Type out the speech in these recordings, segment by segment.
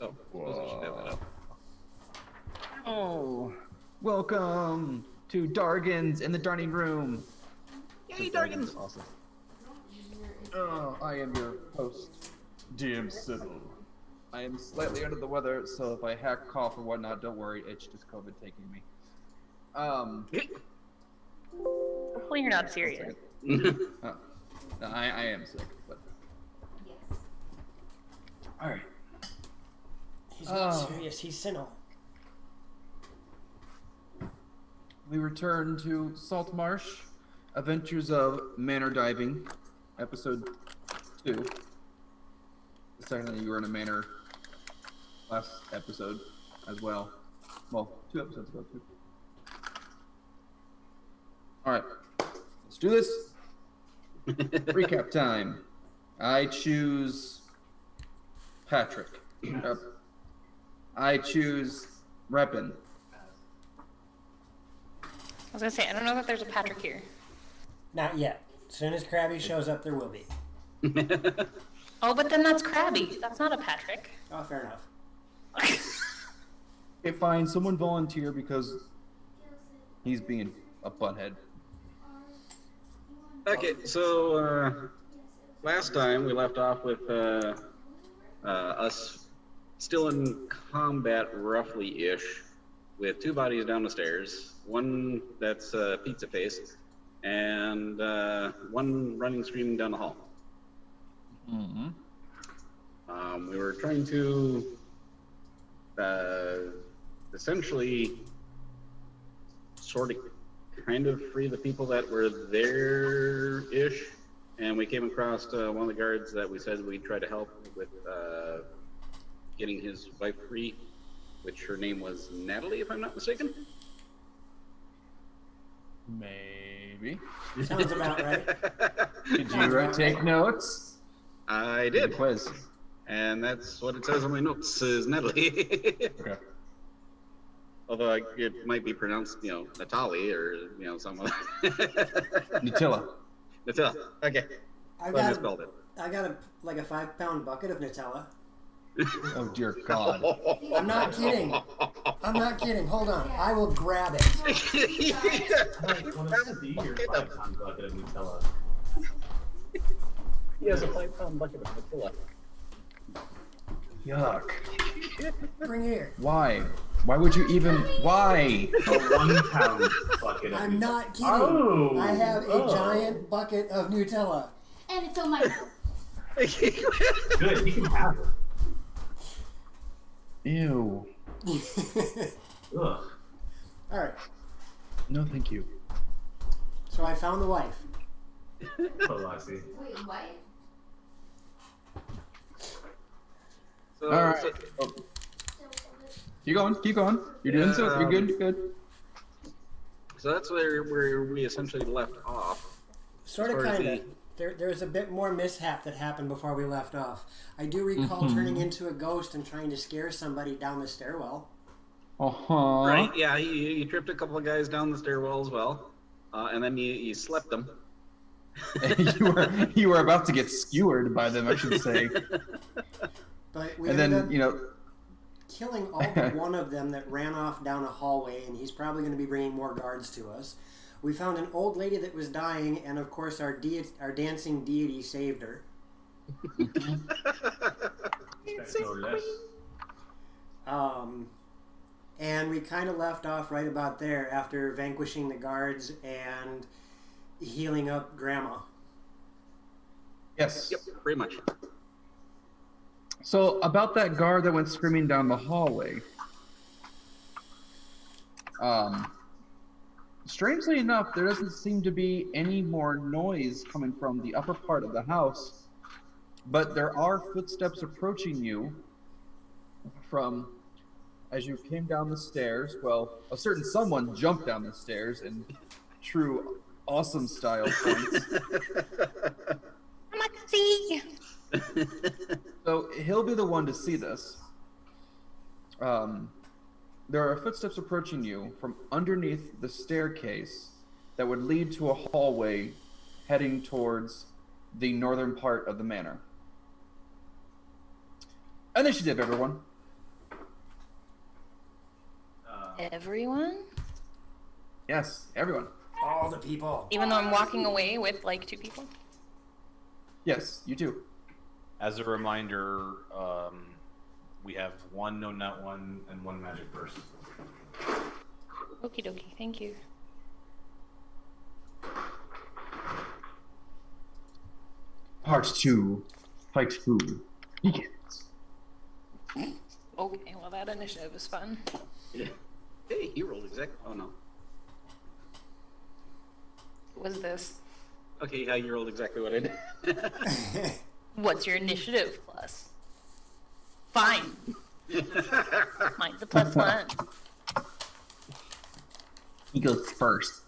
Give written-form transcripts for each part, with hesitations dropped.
Oh, I should have that up. Oh, welcome to Dargans in the dining room. Yay, Dargans! Awesome. Oh, I am your host, DM Synnal. I am slightly under the weather, so if I hack, cough, or whatnot, don't worry, it's just COVID taking me. Hopefully you're not serious. No, I am sick, but... Yes. Alright. He's not serious, he's Synnal. We return to Saltmarsh, Adventures of Manor Diving, episode 2. The second that you were in a manor last episode as well. Well, 2 episodes ago, too. Alright, let's do this. Recap time. I choose Patrick. I choose Reppin. I was gonna say, I don't know if there's a Patrick here. Not yet. As soon as Krabby shows up, there will be. Oh, but then that's Krabby. That's not a Patrick. Oh, fair enough. Okay, fine. Someone volunteer because he's being a butthead. Okay, so last time we left off with us still in combat, roughly-ish, with 2 bodies down the stairs. One that's pizza face, and one running, screaming down the hall. Mm-hmm. We were trying to essentially sort of kind of free the people that were there-ish, and we came across one of the guards that we said we'd try to help with getting his wife free, which her name was Natalie, if I'm not mistaken. Maybe. Sounds about right. Did you take notes? I did. Quiz. And that's what it says on my notes, is Natalie. Okay. Although it might be pronounced, Natalie or, someone. Nutella. Nutella. Okay. I misspelled it. I got a 5-pound bucket of Nutella. Oh dear God. I'm not kidding. I'm not kidding. Hold on. I will grab it. I want to see your 5-pound bucket of Nutella. He has a 5-pound bucket of Nutella. Yuck. Bring here. Why? Why would you even? Why? A 1-pound bucket of I'm Nutella. not kidding. Oh, I have a giant bucket of Nutella. And it's on my Good, you can have it. Ew. Ugh. Alright. No, thank you. So I found the wife. Oh, I see. Wait, what? So, All right. Oh. Keep going. Keep going. You're doing so. You're good. You're good. So that's where we essentially left off. Sort of, As far as kind of. There's a bit more mishap that happened before we left off. I do recall turning into a ghost and trying to scare somebody down the stairwell. Uh-huh. Right? Yeah, you tripped a couple of guys down the stairwell as well, and then you slept them. you were about to get skewered by them, I should say. But we And ended then up killing all but one of them that ran off down a hallway, and he's probably going to be bringing more guards to us. We found an old lady that was dying, and of course our dancing deity saved her. And we kind of left off right about there after vanquishing the guards and healing up Grandma. Yes. Yep, pretty much. So about that guard that went screaming down the hallway. Strangely enough, there doesn't seem to be any more noise coming from the upper part of the house, but there are footsteps approaching you from as you came down the stairs. Well, a certain someone jumped down the stairs in true awesome style points. I'm like, see. So he'll be the one to see this. There are footsteps approaching you from underneath the staircase that would lead to a hallway heading towards the northern part of the manor. Initiative, everyone. Everyone? Yes, everyone. All the people. Even though I'm walking away with like 2 people? Yes, you too. As a reminder, we have 1 no nut 1 and 1 magic burst. Okie dokie, thank you. Part 2. Fight food. Begins. Okay, well that initiative is fun. Yeah. Hey, he rolled exact. Oh no. What was this? Okay, yeah, you rolled exactly what I did. What's your initiative plus? Fine. Mine's a +1. He goes first.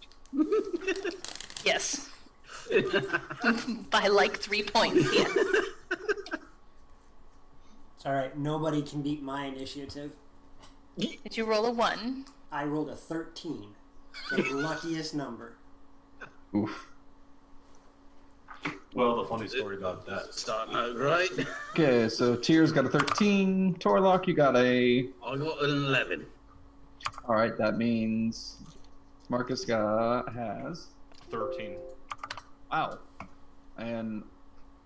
Yes. By like 3 points, yeah. It's alright, nobody can beat my initiative. Did you roll a 1? I rolled a 13. The luckiest number. Oof. Well, the funny story about that. Starting out right. Okay, so Tyr's got a 13. Torlock, you got a... I got an 11. Alright, that means Marcus has... 13. Wow. And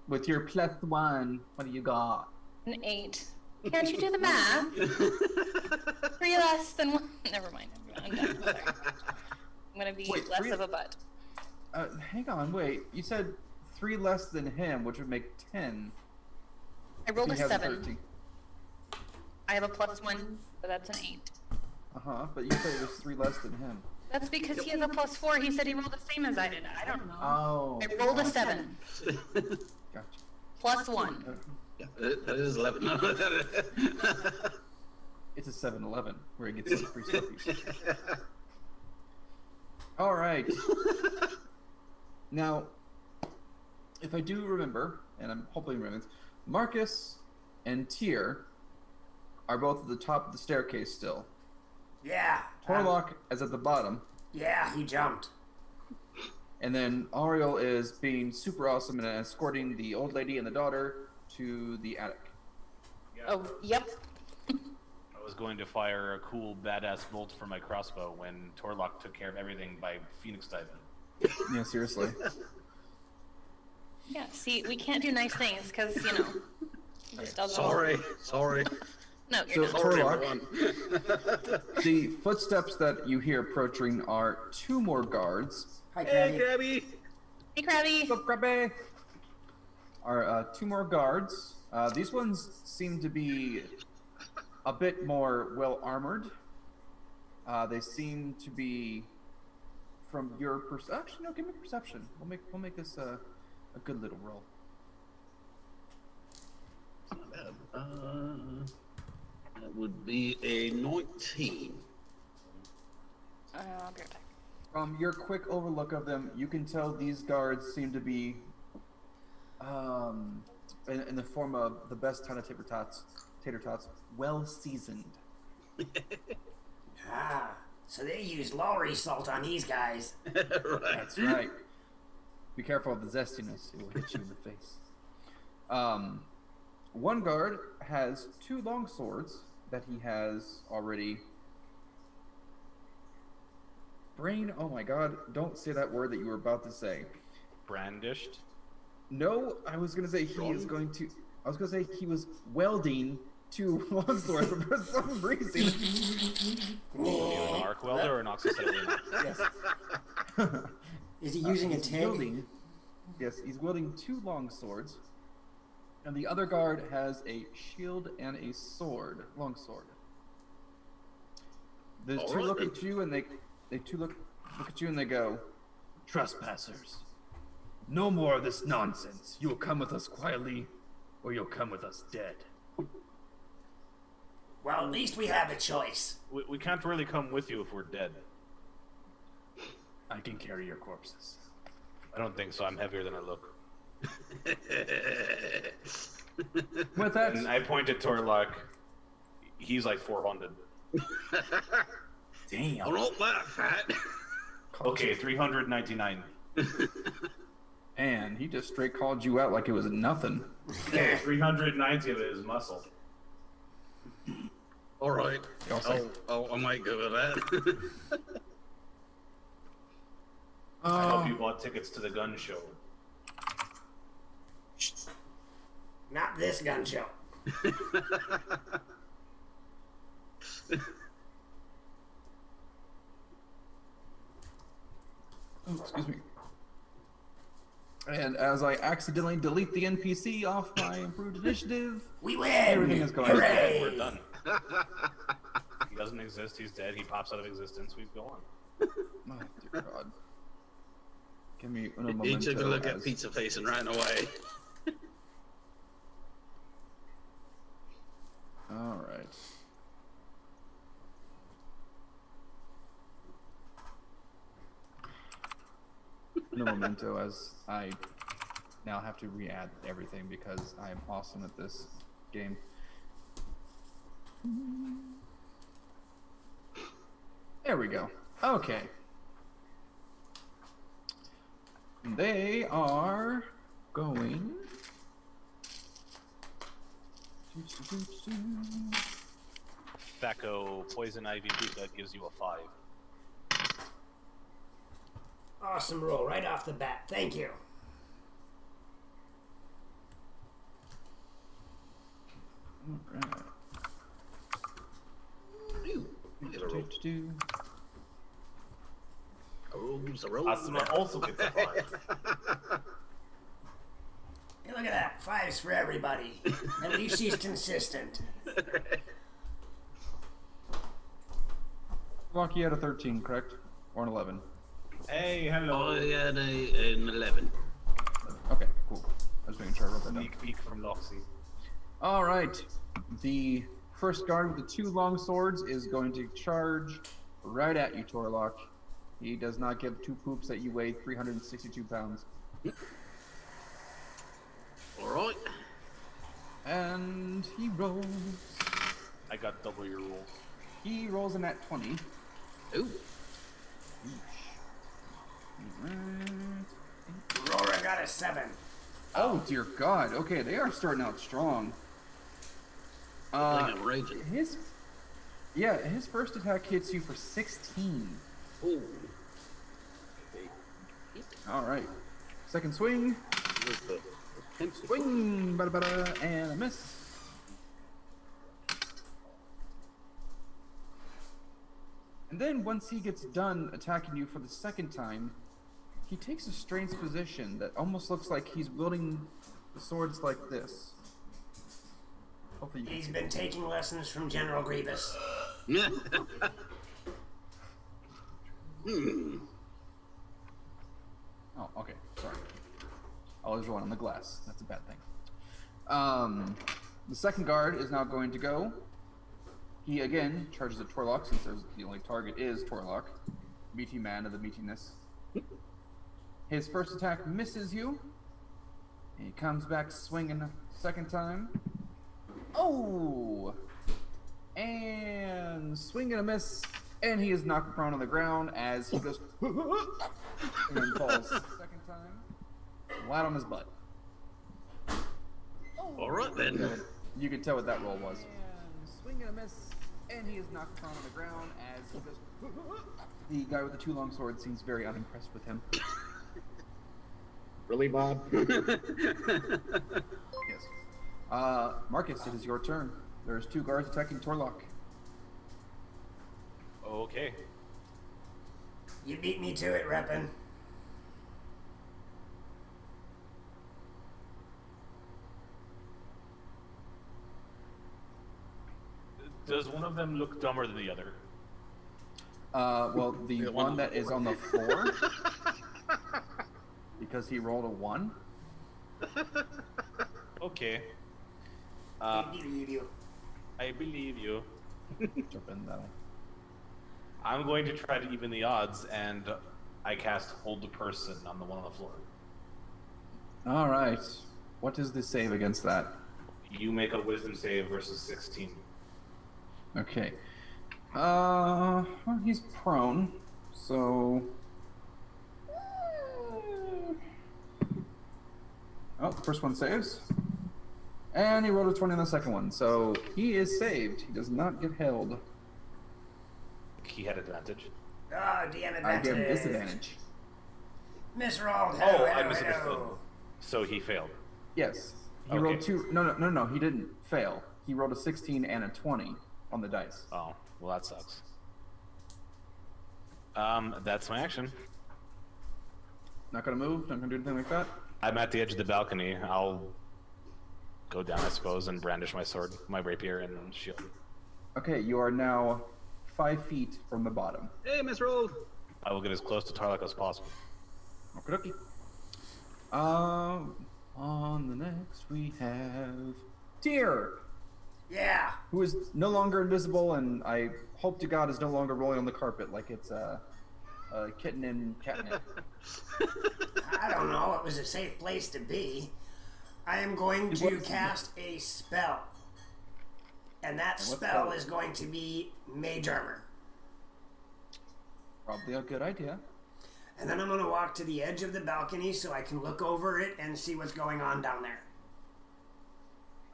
with your +1, what do you got? An 8. Can't you do the math? 3 less than 1. Never mind. I'm done. Sorry. I'm gonna be Wait, less 3 of a butt. Hang on, wait. You said 3 less than him, which would make 10. I rolled a He has 7. 13. I have a +1, so that's an 8. Uh-huh, but you said it was 3 less than him. That's because he has a +4. He said he rolled the same as I did. I don't know. Oh. I rolled a 7. Gotcha. +1. Yeah, that is 11. It's a 7-Eleven where he gets some free stuffies. All right. Now, if I do remember, and I'm hopefully remembering this, Marcus and Tyr are both at the top of the staircase still. Yeah. Torlock is at the bottom, Yeah, he jumped. and then Ariel is being super awesome and escorting the old lady and the daughter to the attic. Oh, yep. I was going to fire a cool badass bolt from my crossbow when Torlock took care of everything by Phoenix diving. Yeah, seriously. Yeah, see, we can't do nice things because, you know, it just doesn't work. Sorry. No, So, you're not. Sorry, Torlock, everyone. the footsteps that you hear approaching are 2 more guards. Hi, Hey, Cabby. Krabby. Hey, Krabby. What's up, Krabby? Are 2 more guards. These ones seem to be a bit more well armored. They seem to be, from your actually no, give me perception. We'll make this a good little roll. Not bad. That would be a 19. I'll be right back. From your quick overlook of them, you can tell these guards seem to be in the form of the best kind of tater tots, well seasoned. Ah, so they use Lowry salt on these guys. Right. That's right. Be careful of the zestiness; it will hit you in the face. One guard has 2 long swords that he has already. Brain, oh my god, don't say that word that you were about to say. Brandished. No, I was gonna say he is going to. I was gonna say he was welding 2 long swords, but for some reason. Are you an arc welder or an oxyacetylene? Yes. Is he using a He's TIG? wielding- Yes, he's wielding 2 long swords, and the other guard has a shield and a sword, long sword. The 2 Alright look then. at you and they look at you and they go, "Trespassers, no more of this nonsense. You will come with us quietly, or you'll come with us dead." Well, at least we have a choice. We can't really come with you if we're dead. I can carry your corpses. I don't think so. I'm heavier than I look. With that, And I point at Torlock. He's like 400. damn. I'm not that fat. Okay, 399. And he just straight called you out like it was nothing. Okay, 390 of it is muscle. All right. Y'all say. I might go with that. I hope you bought tickets to the gun show. Not this gun show. Oh, excuse me. And as I accidentally delete the NPC off my improved initiative, We win! everything is going Hooray! We're done. He doesn't exist. He's dead. He pops out of existence. We go on. Oh, dear God. Give me a He memento took a look at as- Pizza Face and ran away. All right. No memento as I now have to re-add everything because I am awesome at this game. There we go. Okay. They are going. Thaco Poison Ivy Puka gives you a 5. Awesome roll right off the bat. Thank you. Alright. Get a roll. A roll. Asuma also gets a 5. Hey, look at that. 5s for everybody. At least she's consistent. Rocky had a 13, correct? Or an 11? Hey, hello. I had an 11. Okay, cool. I was making sure I wrote that down. Sneak peek from Loxy. All right. The first guard with the 2 long swords is going to charge right at you, Torlock. He does not give 2 poops that you weigh 362 pounds. All right. And he rolls. I got double your rolls. He rolls a nat 20. Ooh. Aurora got a 7. Oh dear God. Okay, they are starting out strong. I think I'm raging. His first attack hits you for 16. Ooh. All right. Second swing. Swing, bada, and a miss. And then once he gets done attacking you for the second time, he takes a strange position that almost looks like he's wielding the swords like this. Hopefully you can He's see been this. taking lessons from General Grievous. Oh, okay. Sorry. I was rolling on the glass. That's a bad thing. The second guard is now going to go. He again charges at Torlock since the only target is Torlock. Meaty man of the meatiness. His first attack misses you. He comes back swinging a second time. Oh! And swing and a miss. And he is knocked prone on the ground as he goes and then falls second time. Flat on his butt. All right then. You can tell what that roll was. And swing and a miss. And he is knocked prone on the ground as he goes. The guy with the 2 long swords seems very unimpressed with him. Really, Bob? Yes. Marcus, it is your turn. There's 2 guards attacking Torlock. Okay. You beat me to it, Reppin. Does one of them look dumber than the other? Well, the The one that is on the floor, because he rolled a 1. Okay. I believe you. I believe you. Jump in that. I'm going to try to even the odds, and I cast Hold the Person on the one on the floor. All right. What is the save against that? You make a Wisdom save versus 16. Okay. Well, he's prone, so. Oh, first one saves. And he rolled a 20 on the second one, so he is saved. He does not get held. He had advantage. Oh, DM advantage. I give him disadvantage. Misrolled. Oh, I Hello, misunderstood. hello. So he failed. Yes. He Okay. rolled two. No, he didn't fail. He rolled a 16 and a 20 on the dice. Oh, well that sucks. That's my action. Not gonna move, not gonna do anything like that. I'm at the edge of the balcony. I'll go down, I suppose, and brandish my sword, my rapier, and shield. Okay, you are now 5 feet from the bottom. Hey, Miss Roll. I will get as close to Tarlok as possible. Okie dokie. On the next we have Tyr, Yeah. who is no longer invisible, and I hope to God is no longer rolling on the carpet like it's a kitten in catnip. I don't know. It was a safe place to be. I am going It to was. cast a spell. And that what spell spell? is going to be Mage Armor. Probably a good idea. And then I'm going to walk to the edge of the balcony so I can look over it and see what's going on down there.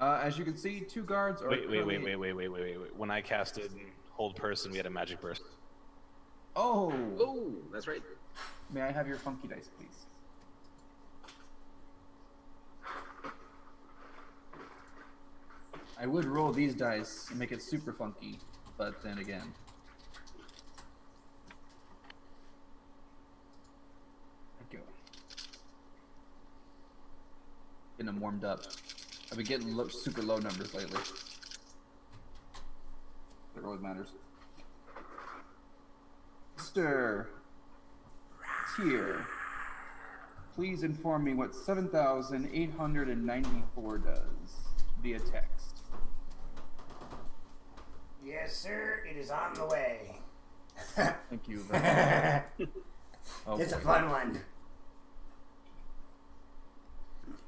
As you can see, 2 guards are. Wait. currently- When I casted Hold Person, we had a magic burst. Oh! Oh, that's right. May I have your funky dice, please? I would roll these dice and make it super funky, but then again. There you go. Getting them warmed up. I've been getting super low numbers lately. That always matters. Mr. Tyr, please inform me what 7,894 does via text. Yes, sir. It is on the way. Thank you very much. Oh, It's a boy. fun one.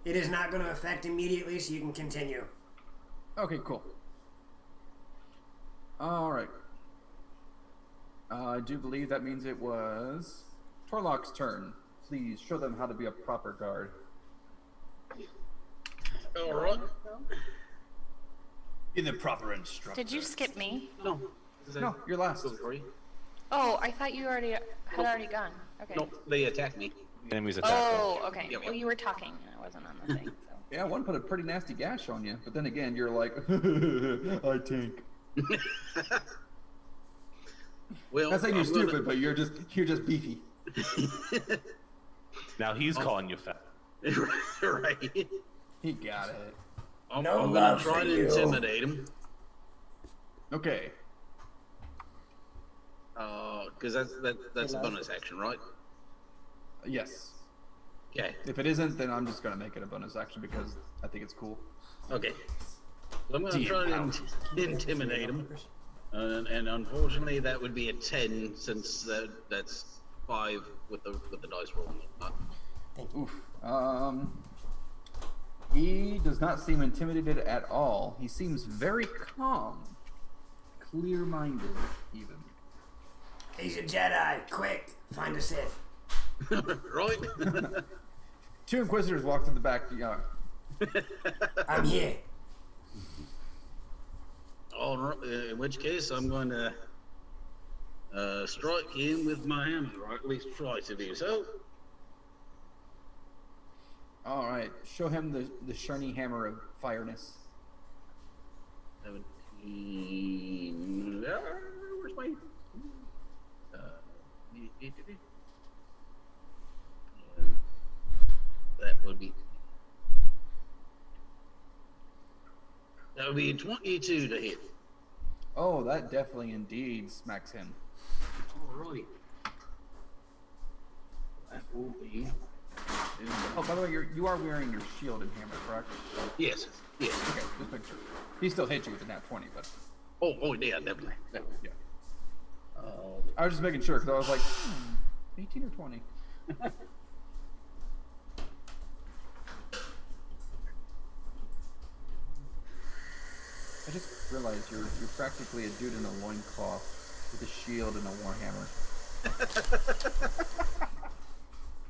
It is not going to affect immediately, so you can continue. Okay, cool. Alright. I do believe that means it was Torlock's turn. Please show them how to be a proper guard. All right. Be the proper instructor. Did you skip me? No. No, you're last. For you. Oh, I thought you had already gone. Okay. No, they attacked me. Enemies attack. Oh, okay. Yeah, Well, you were talking and I wasn't on the thing. So. Yeah, one put a pretty nasty gash on you, but then again, you're like, I tank. Well, Not saying you're I'm gonna- stupid, but you're just beefy. Now he's calling you fat. Right. He got it. I'm No gonna love try for to you. intimidate him. Okay. Because that's a bonus action, right? Yes. Okay. If it isn't, then I'm just gonna make it a bonus action because I think it's cool. Okay. So I'm gonna DM try to power. intimidate him, and unfortunately that would be a 10 since that's 5 with the dice roll. Oof. He does not seem intimidated at all. He seems very calm, clear-minded, even. He's a Jedi. Quick, find a Sith. Right. 2 Inquisitors walked in the back. I'm here. All right. In which case, I'm going to strike him with my hammer, or at least try to do so. All right. Show him the shiny hammer of fireness. 17. Where's my? That would be. That would be 22 to hit. Oh, that definitely indeed smacks him. Alright. That will be. Oh, by the way, you are wearing your shield and hammer, correct? Yes. Yes. Okay, just make sure. He still hit you with a nat 20, but Oh, yeah, definitely. yeah. I was just making sure because I was like, 18 or 20. I just realized you're practically a dude in a loincloth with a shield and a warhammer.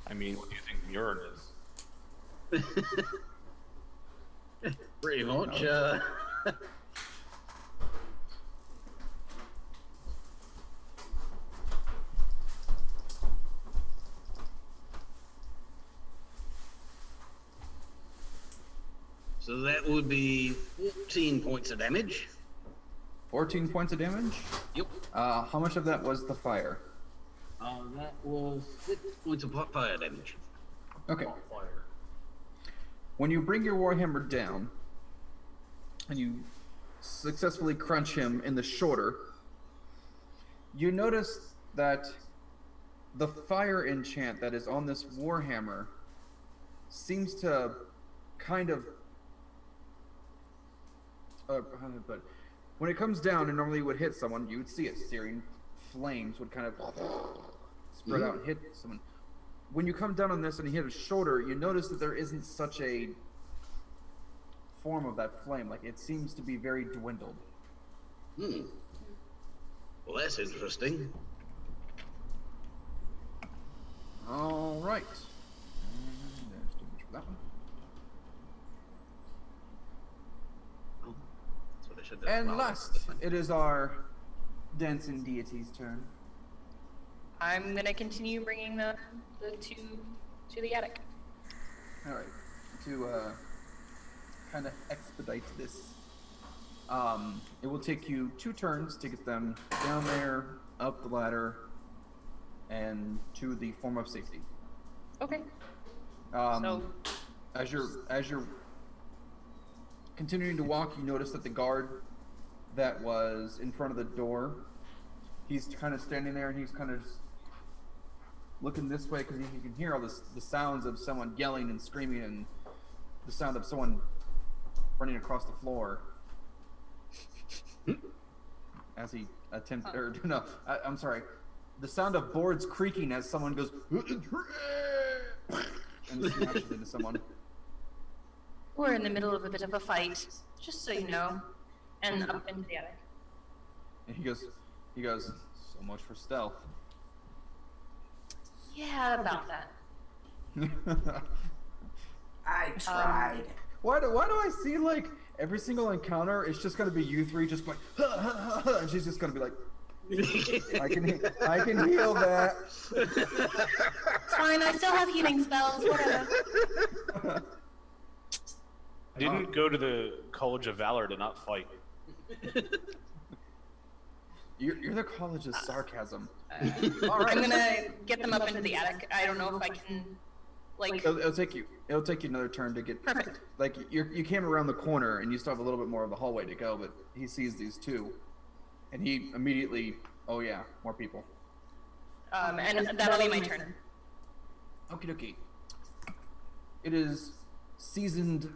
I mean, what do you think Murin is? Pretty much. So that would be 14 points of damage. 14 points of damage? Yep. How much of that was the fire? That was 6 points of fire damage. Okay. Fire. When you bring your warhammer down, and you successfully crunch him in the shoulder, you notice that the fire enchant that is on this warhammer seems to kind of but when it comes down and normally would hit someone, you would see it. Searing flames would kind of spread out and hit someone. When you come down on this and you hit his shoulder, you notice that there isn't such a form of that flame. Like, it seems to be very dwindled. Well, that's interesting. All right. And there's too much for that one. Oh, that's what I should do. And Wow, last, that's fine. it is our dancing deity's turn. I'm gonna continue bringing the two to the attic. All right. To kind of expedite this, it will take you 2 turns to get them down there, up the ladder, and to the form of safety. Okay. So, as you're continuing to walk, you notice that the guard that was in front of the door, he's kind of standing there and he's kind of just looking this way because he can hear all the sounds of someone yelling and screaming and the sound of someone running across the floor as he attempts, or no, I'm sorry, the sound of boards creaking as someone goes and smashes into someone. We're in the middle of a bit of a fight, just so you know, and up into the attic. And he goes, so much for stealth. Yeah, about that. I tried. Why do I see like every single encounter? It's just gonna be you three just going, ha, ha, ha, ha, and she's just gonna be like, I can heal that. It's fine, I still have healing spells, whatever. I didn't go to the College of Valor to not fight. You're the College of Sarcasm. All right. I'm gonna get them up into the attic. I don't know if I can, like. It'll take you another turn to get. Perfect. Like you came around the corner and you still have a little bit more of the hallway to go, but he sees these two, and he immediately, oh yeah, more people. And that'll be my turn. Okie dokie. It is seasoned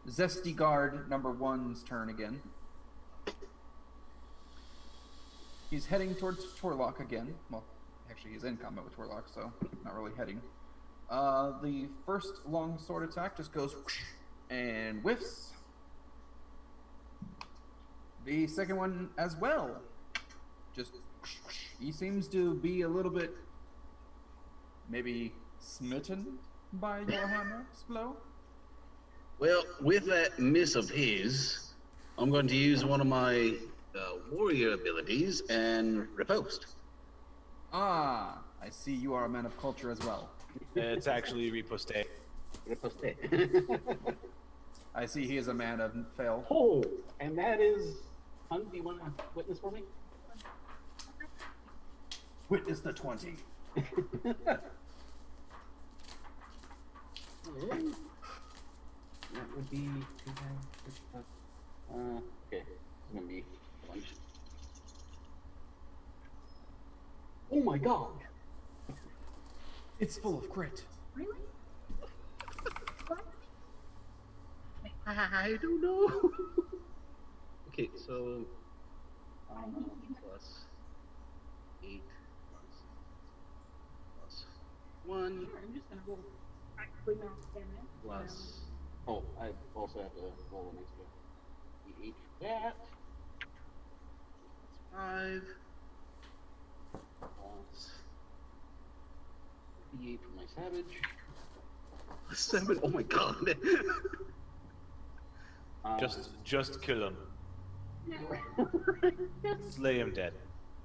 Zesty Guard number 1's turn again. He's heading towards Torlock again. Well, actually, he's in combat with Torlock, so not really heading. The first long sword attack just goes whoosh and whiffs. The second one as well. Just whoosh, whoosh. He seems to be a little bit maybe smitten by your hammer's blow. Well, with that miss of his, I'm going to use one of my warrior abilities and riposte. Ah, I see you are a man of culture as well. It's actually riposte. Riposte. I see he is a man of fail. Oh, and that is. Hun, do you want to witness for me? Witness the 20. That would be. Okay, it's gonna be one. Oh my god! It's full of grit. Really? I don't know. Okay, so plus 8 plus 1 I'm just gonna roll practically max damage. plus. Oh, I also have to roll an extra d8 for that. That's 5 plus d8 for my savage. 7. Oh my god. Just kill him. Slay him dead.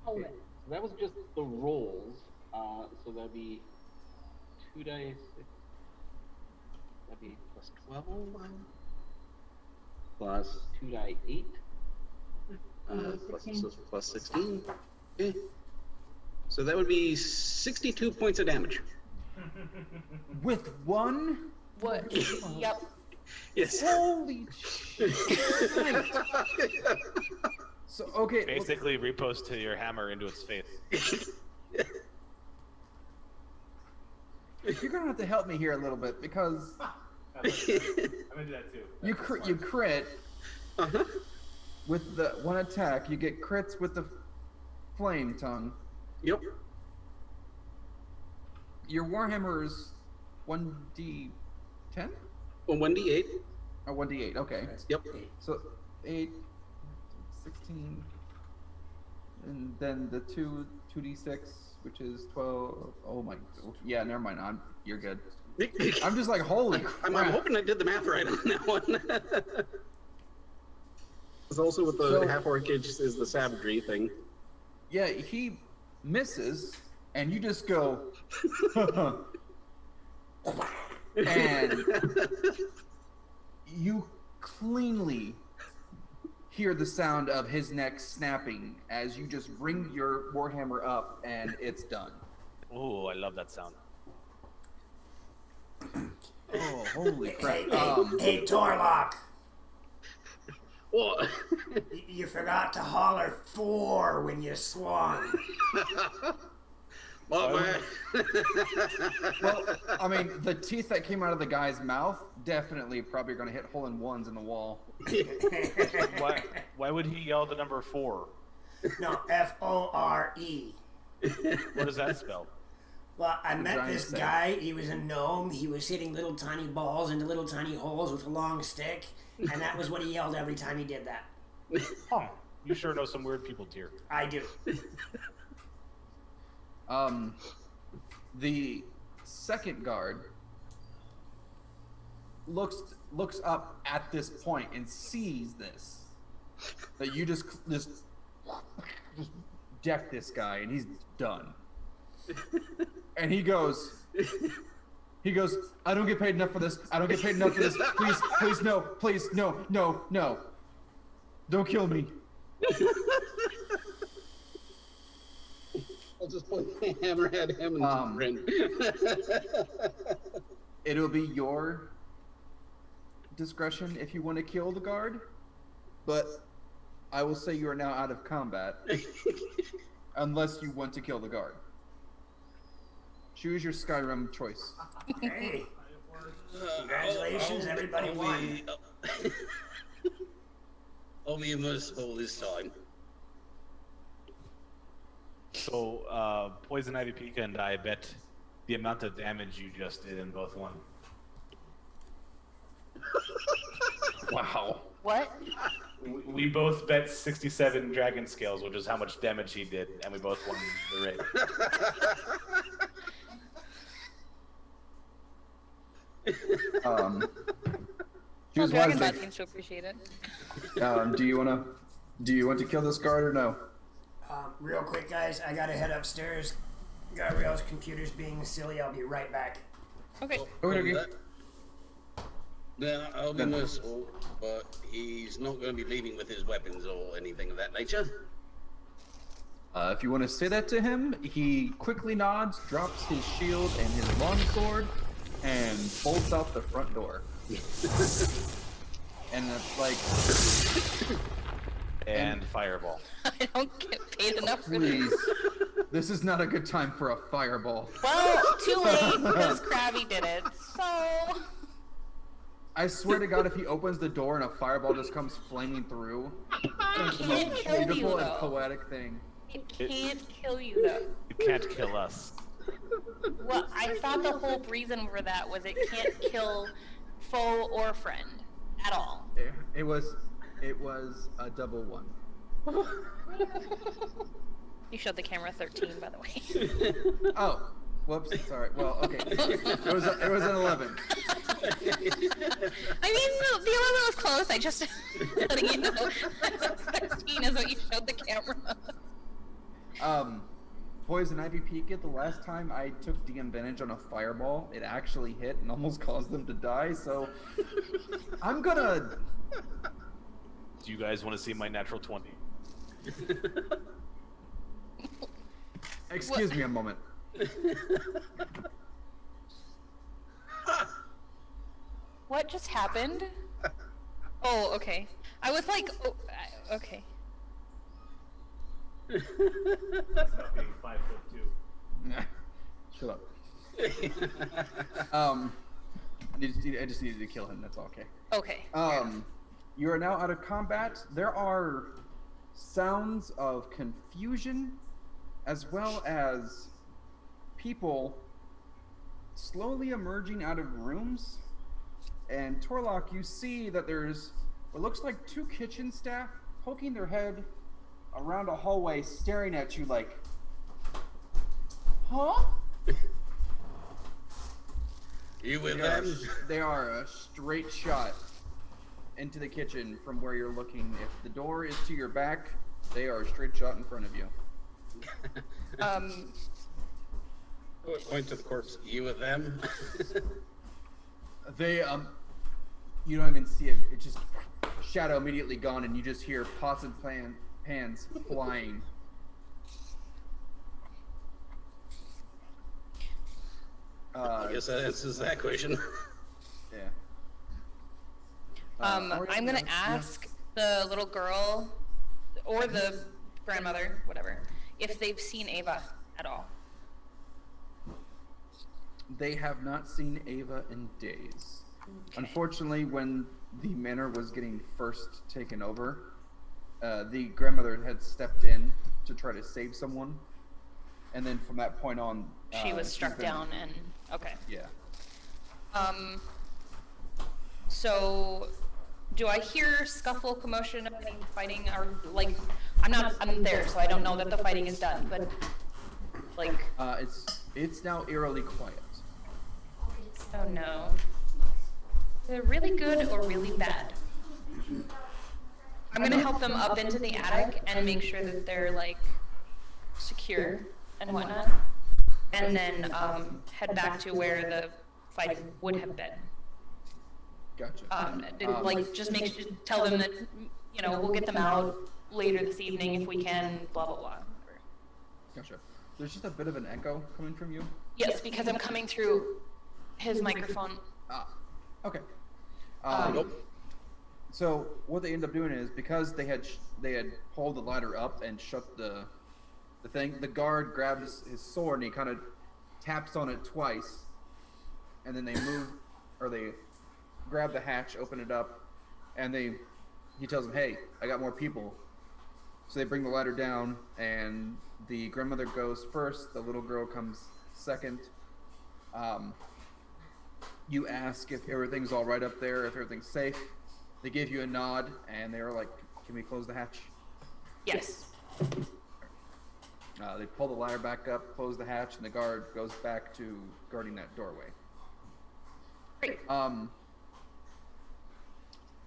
Hold it. So that was just the rolls. So that'd be 2 dice. That'd be plus 12. Plus 2 die 8. Plus 16. Okay. So that would be 62 points of damage. With one? What? Yep. Yes. Holy shit. So, okay. Basically, repost to your hammer into its face. You're gonna have to help me here a little bit because I'm gonna do that too. you crit Uh-huh. with the one attack. You get crits with the flame tongue. Yep. Your warhammer is 1d10 Well, 1d8. or 1d8. Okay. That's Yep. 8. So 8, 16, and then the 2d6, which is 12. Oh my. Yeah, never mind. You're good. I'm just like, holy crap. I'm hoping I did the math right on that one. It's also with the So- half orcish is the savagery thing. Yeah, he misses, and you just go, and you cleanly hear the sound of his neck snapping as you just bring your warhammer up, and it's done. Ooh, I love that sound. Oh, holy crap! Hey, Torlock, Well, you forgot to holler 4 when you swung. well, Well, I mean, the teeth that came out of the guy's mouth definitely probably going to hit hole-in-ones in the wall. Why would he yell the number 4? No, F-O-R-E. What does that spell? Well, I met giant this snake. guy. He was a gnome. He was hitting little tiny balls into little tiny holes with a long stick, and that was what he yelled every time he did that. Huh. You sure know some weird people, dear. I do. The second guard looks up at this point and sees this, that you just deck this guy and he's done. And he goes, I don't get paid enough for this. I don't get paid enough for this. Please, no, please, no. Don't kill me. I'll just point the hammer at him and grin. It'll be your discretion if you want to kill the guard, but I will say you are now out of combat unless you want to kill the guard. Choose your Skyrim choice. Hey, congratulations, everybody won. I'll be merciful this time. So, Poison Ivy Pika and I bet the amount of damage you just did in both won. Wow. What? We both bet 67 dragon scales, which is how much damage he did, and we both won the raid. Well, Choose Dragonbot wisely. seems to appreciate it. Do you want to kill this guard or no? Real quick, guys, I gotta head upstairs. Gabriel's computer's being silly. I'll be right back. Okay. Okay. Then I'll be merciful, but he's not going to be leaving with his weapons or anything of that nature. If you want to say that to him, he quickly nods, drops his shield and his longsword, and bolts out the front door. And it's like, And fireball. I don't get paid enough for please, this. this is not a good time for a fireball. Well, too late because Krabby did it. So. I swear to God, if he opens the door and a fireball just comes flaming through, it's the can't most kill you, beautiful and though. poetic thing. It can't kill you though. You can't kill us. Well, I thought the whole reason for that was it can't kill foe or friend at all. It was a double one. You showed the camera 13, by the way. Oh, Whoops. Sorry. Well, okay. It was an 11. I mean, the 11 was close. I just letting you know. 13 is what you showed the camera. Poison Ivy peek it. The last time I took DM advantage on a fireball, it actually hit and almost caused them to die. So I'm gonna. Do you guys want to see my natural 20? Excuse me a moment. What just happened? Oh, okay. I was like, oh, okay. About being 5'2". Shut up. I just needed to kill him. That's all. Okay. Okay. You are now out of combat. There are sounds of confusion, as well as people slowly emerging out of rooms. And Torlock, you see that there's what looks like 2 kitchen staff poking their head around a hallway, staring at you like, huh? You with them? They are a straight shot into the kitchen from where you're looking. If the door is to your back, they are a straight shot in front of you. Point to the corpse. You with them? They you don't even see it. It's just shadow immediately gone, and you just hear pots and pans flying. I guess that answers that question. Yeah. I'm gonna ask the little girl or the grandmother, whatever, if they've seen Ava at all. They have not seen Ava in days. Okay. Unfortunately, when the manor was getting first taken over, the grandmother had stepped in to try to save someone, and then from that point on, She was struck down and okay. Yeah. So do I hear scuffle, commotion, any fighting, or like I'm there, so I don't know that the fighting is done, but like It's now eerily quiet. oh no. They're really good or really bad. I'm gonna help them up into the attic and make sure that they're like secure and whatnot, and then head back to where the fight would have been. Gotcha. Like just tell them that we'll get them out later this evening if we can. Blah blah blah. Whatever. Gotcha. There's just a bit of an echo coming from you. Yes, because I'm coming through his microphone. Ah, okay. Nope. So what they end up doing is because they had pulled the ladder up and shut the thing, the guard grabs his sword and he kind of taps on it twice, and then they grab the hatch, open it up, and he tells them, "Hey, I got more people." So they bring the ladder down, and the grandmother goes first. The little girl comes second. You ask if everything's all right up there, if everything's safe. They give you a nod, and they're like, "Can we close the hatch?" Yes. They pull the ladder back up, close the hatch, and the guard goes back to guarding that doorway. Great.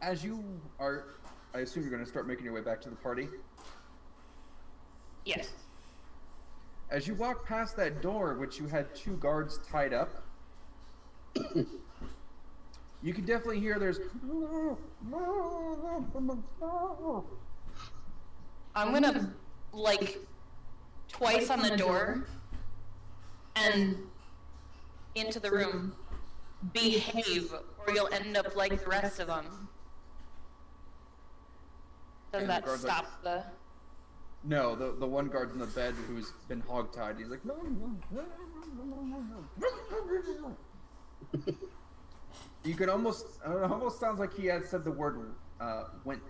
As you are, I assume you're going to start making your way back to the party. Yes. As you walk past that door, which you had 2 guards tied up, you can definitely hear there's. I'm gonna like twice on the door and into the room. Behave, or you'll end up like the rest of them. Does And that the guard's stop the? No, the one guard's in the bed who's been hogtied. He's like, no. You could almost, it almost sounds like he had said the word wench.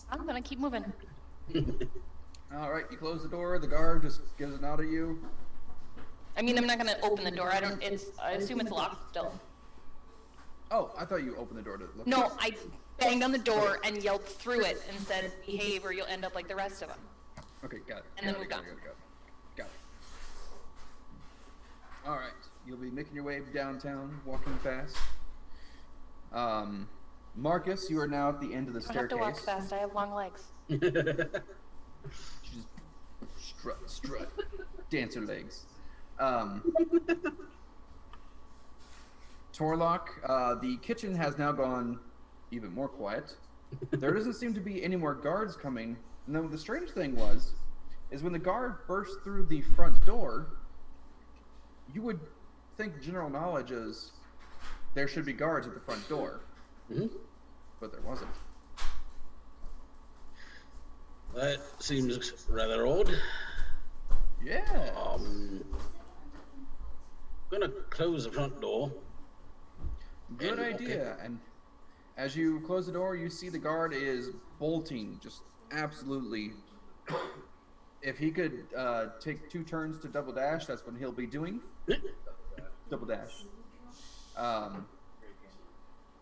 I'm gonna keep moving. All right, you close the door. The guard just gives a nod at you. I mean, I'm not gonna open the door. I assume it's locked still. Oh, I thought you opened the door to look. No, banged on the door and yelled through it and said, "Behave, or you'll end up like the rest of them." Okay, got it. And then got it, moved got on. it, got it. All right, you'll be making your way downtown, walking fast. Marcus, you are now at the end of the I don't have to walk staircase. fast. I have long legs. She just strut, dancer legs. Torlock, the kitchen has now gone even more quiet. There doesn't seem to be any more guards coming. And then the strange thing is when the guard burst through the front door, you would think general knowledge is there should be guards at the front door. Mm-hmm. But there wasn't. That seems rather odd. Yeah. Gonna close the front door. Good and walk idea. And as you close the door, you see the guard is bolting, just absolutely. If he could take 2 turns to double dash, that's what he'll be doing. Double dash.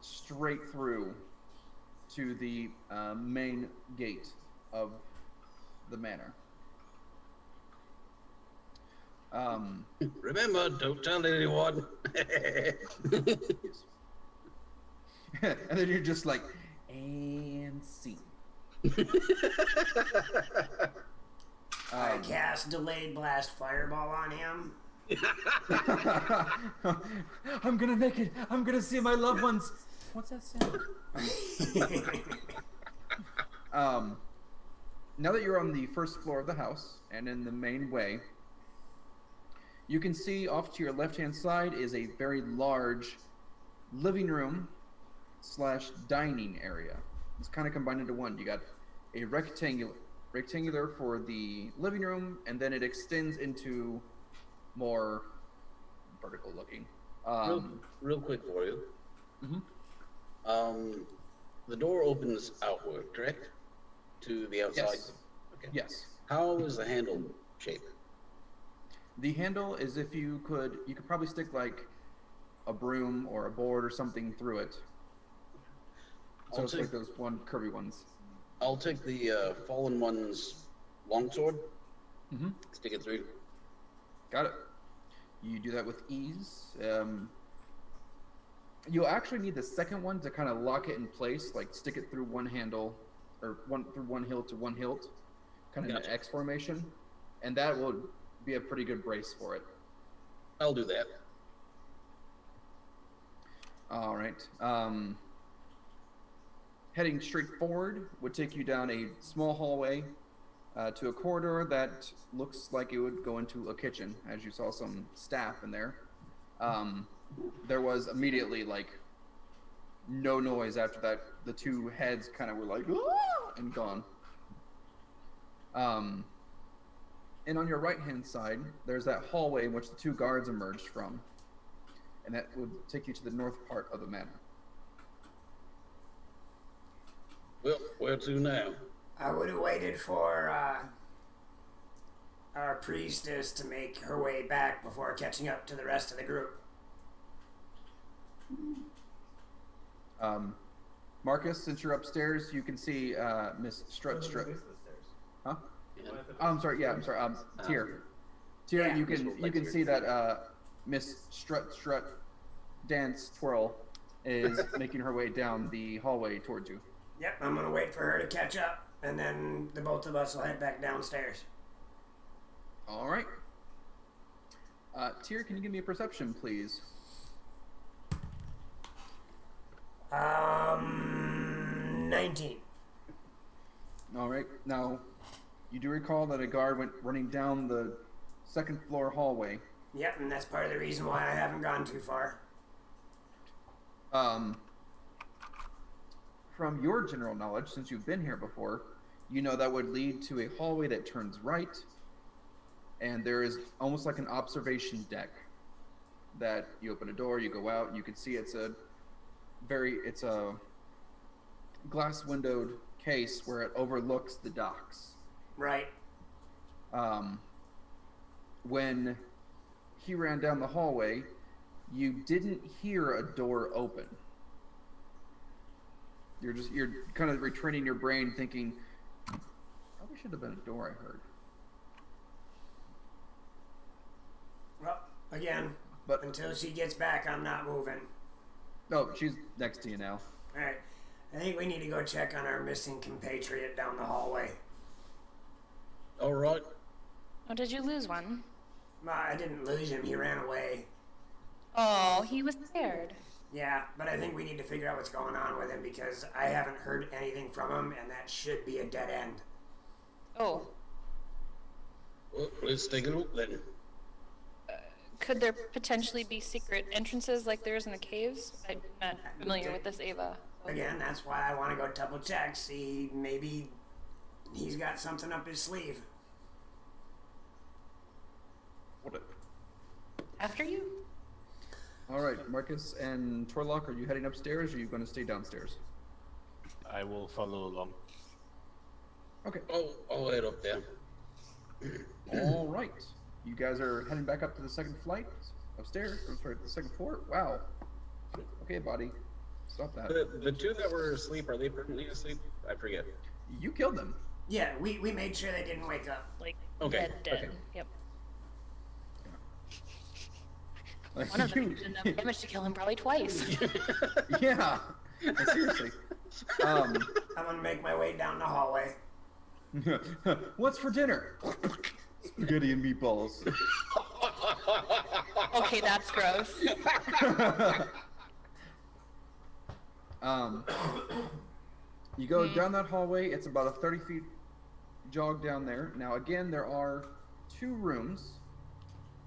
Straight through to the main gate of the manor. Remember, don't tell anyone. And then you're just like, and scene. I cast delayed blast fireball on him. I'm gonna make it. I'm gonna see my loved ones. What's that sound? Now that you're on the first floor of the house and in the main way, you can see off to your left-hand side is a very large living room / dining area. It's kind of combined into one. You got a rectangular for the living room, and then it extends into more vertical looking. Real quick for you. Mhm. The door opens outward, correct? To the outside? Yes. Okay. Yes. How is the handle shaped? The handle is if you could probably stick like a broom or a board or something through it. So it's like those one curvy ones. I'll take the fallen one's longsword. Mm-hmm. Stick it through. Got it. You do that with ease. You'll actually need the second one to kind of lock it in place, like stick it through one handle, or through one hilt to one hilt, kind of in an X formation, and that will be a pretty good brace for it. I'll do that. All right. Heading straight forward would take you down a small hallway to a corridor that looks like it would go into a kitchen, as you saw some staff in there. There was immediately like no noise after that. The 2 heads kind of were like, "Ah!" and gone. And on your right-hand side, there's that hallway in which the 2 guards emerged from, and that would take you to the north part of the manor. Well, where to now? I would have waited for our priestess to make her way back before catching up to the rest of the group. Marcus, since you're upstairs, you can see Miss Strut. Huh? Yeah. Oh, I'm sorry. Yeah, I'm sorry. Tyr. Tyr, Yeah. you can see that Miss Strut Dance Twirl is making her way down the hallway towards you. Yep, I'm gonna wait for her to catch up, and then the both of us will head back downstairs. All right. Tyr, can you give me a perception, please? 19. All right. Now, you do recall that a guard went running down the second floor hallway. Yep, and that's part of the reason why I haven't gone too far. From your general knowledge, since you've been here before, you know that would lead to a hallway that turns right, and there is almost like an observation deck that you open a door, you go out, you can see it's a glass windowed case where it overlooks the docks. Right. When he ran down the hallway, you didn't hear a door open. You're kind of retraining your brain, thinking, probably should have been a door. I heard. Well, again, But until she gets back, I'm not moving. no, she's next to you now. All right. I think we need to go check on our missing compatriot down the hallway. All right. Oh, did you lose one? I didn't lose him. He ran away. Oh, he was scared. Yeah, but I think we need to figure out what's going on with him because I haven't heard anything from him, and that should be a dead end. Oh, Well, let's take a look then. could there potentially be secret entrances like there is in the caves? I'm not familiar with this, Ava. Again, that's why I want to go double check, see maybe he's got something up his sleeve. After you? All right, Marcus and Torlock, are you heading upstairs, or are you going to stay downstairs? I will follow along. Okay. Oh, I'll head up there. All right. You guys are heading back up to the second flight upstairs. I'm sorry, the second floor. Wow. Okay, buddy. Stop that. The two that were asleep, are they permanently asleep? I forget. You killed them. Yeah, we made sure they didn't wake up. Like, Okay. dead. Okay. Yep. Like, One of them did enough damage to kill him probably twice. yeah. Seriously. I'm gonna make my way down the hallway. What's for dinner? Spaghetti and meatballs. Okay, that's gross. You go down that hallway. It's about a 30 feet jog down there. Now, again, there are 2 rooms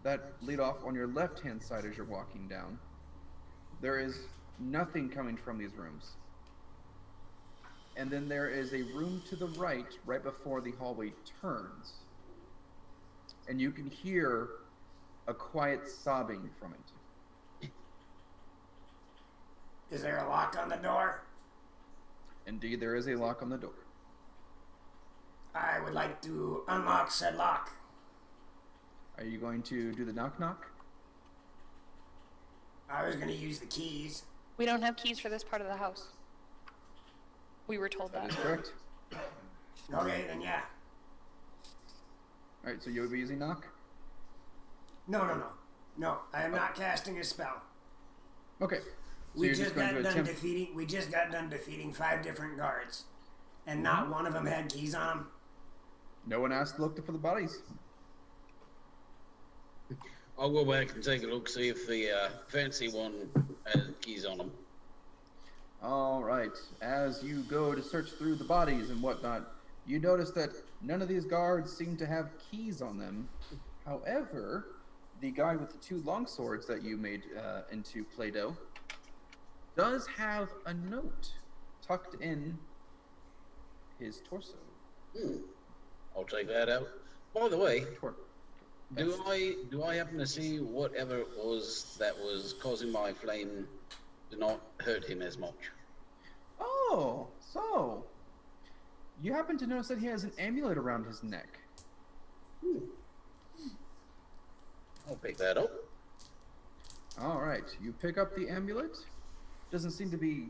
that lead off on your left-hand side as you're walking down. There is nothing coming from these rooms. And then there is a room to the right before the hallway turns. And you can hear a quiet sobbing from it. Is there a lock on the door? Indeed, there is a lock on the door. I would like to unlock said lock. Are you going to do the knock-knock? I was gonna use the keys. We don't have keys for this part of the house. We were told That that. is correct. Okay, then yeah. Alright, so you would be using knock? No. No, I am not casting a spell. Okay. So We you're just going got to done attempt... defeating. We just got done defeating 5 different guards, and not one of them had keys on them. No one asked to look for the bodies. I'll go back and take a look, see if the fancy one has keys on them. All right. As you go to search through the bodies and whatnot, you notice that none of these guards seem to have keys on them. However, the guy with the 2 longswords that you made into Play-Doh does have a note tucked in his torso. I'll take that out. By the way, Yes. do I happen to see whatever it was that was causing my flame to not hurt him as much? Oh, so you happen to notice that he has an amulet around his neck. I'll pick that up. All right, you pick up the amulet. Doesn't seem to be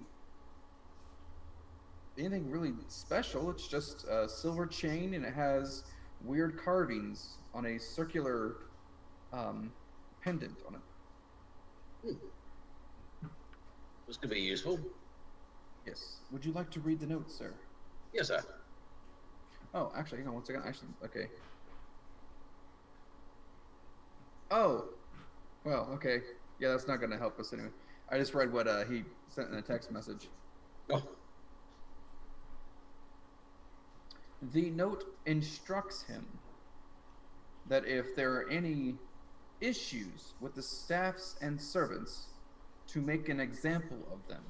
anything really special. It's just a silver chain, and it has weird carvings on a circular pendant on it. This could be useful. Yes. Would you like to read the note, sir? Yes, sir. Oh, actually, hang on one second. Actually, okay. Oh, well, okay. Yeah, that's not going to help us anyway. I just read what he sent in a text message. Oh, The note instructs him that if there are any issues with the staffs and servants, to make an example of them.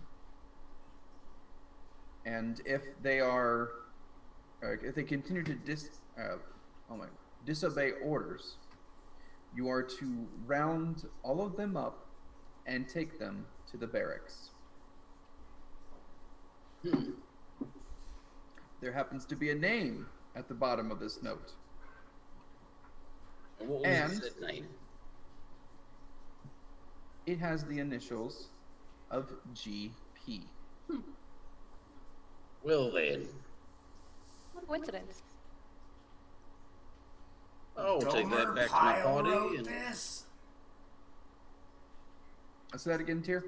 And if they are, if they continue to disobey orders, you are to round all of them up and take them to the barracks. There happens to be a name at the bottom of this note. and what was And- his name? It has the initials of GP. Well then. What coincidence. Oh, take that Gomer back to my Pyle body wrote and this. Say that again, Tyr?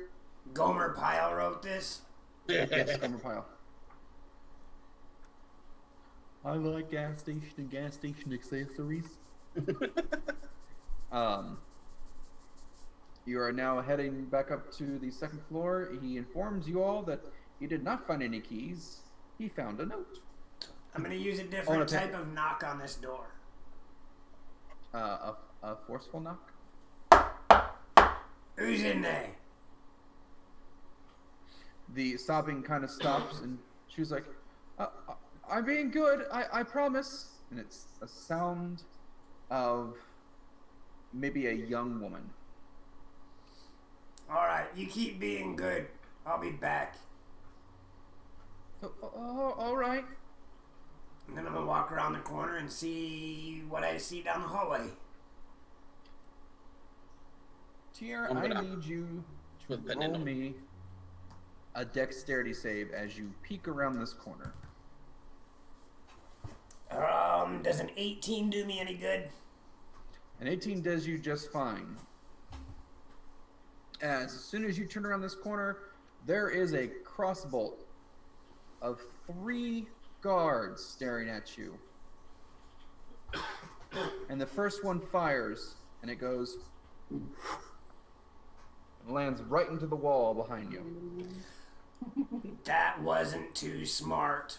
Gomer Pyle wrote this. Yes, Gomer Pyle. I like gas station and gas station accessories. You are now heading back up to the second floor. He informs you all that he did not find any keys. He found a note. I'm gonna use a different okay. type of knock on this door. A forceful knock. Who's in there? The sobbing kind of stops, and she's like, I'm being good, I promise. And it's a sound of maybe a young woman. Alright, you keep being good. I'll be back. All right. And then I'm gonna walk around the corner and see what I see down the hallway. Tyr, I'm I gonna- need you to With pen roll in me a dexterity save as you peek around this corner. Does an 18 do me any good? An 18 does you just fine. As soon as you turn around this corner, there is a crossbolt of 3 guards staring at you. And the first one fires, and it goes and lands right into the wall behind you. That wasn't too smart.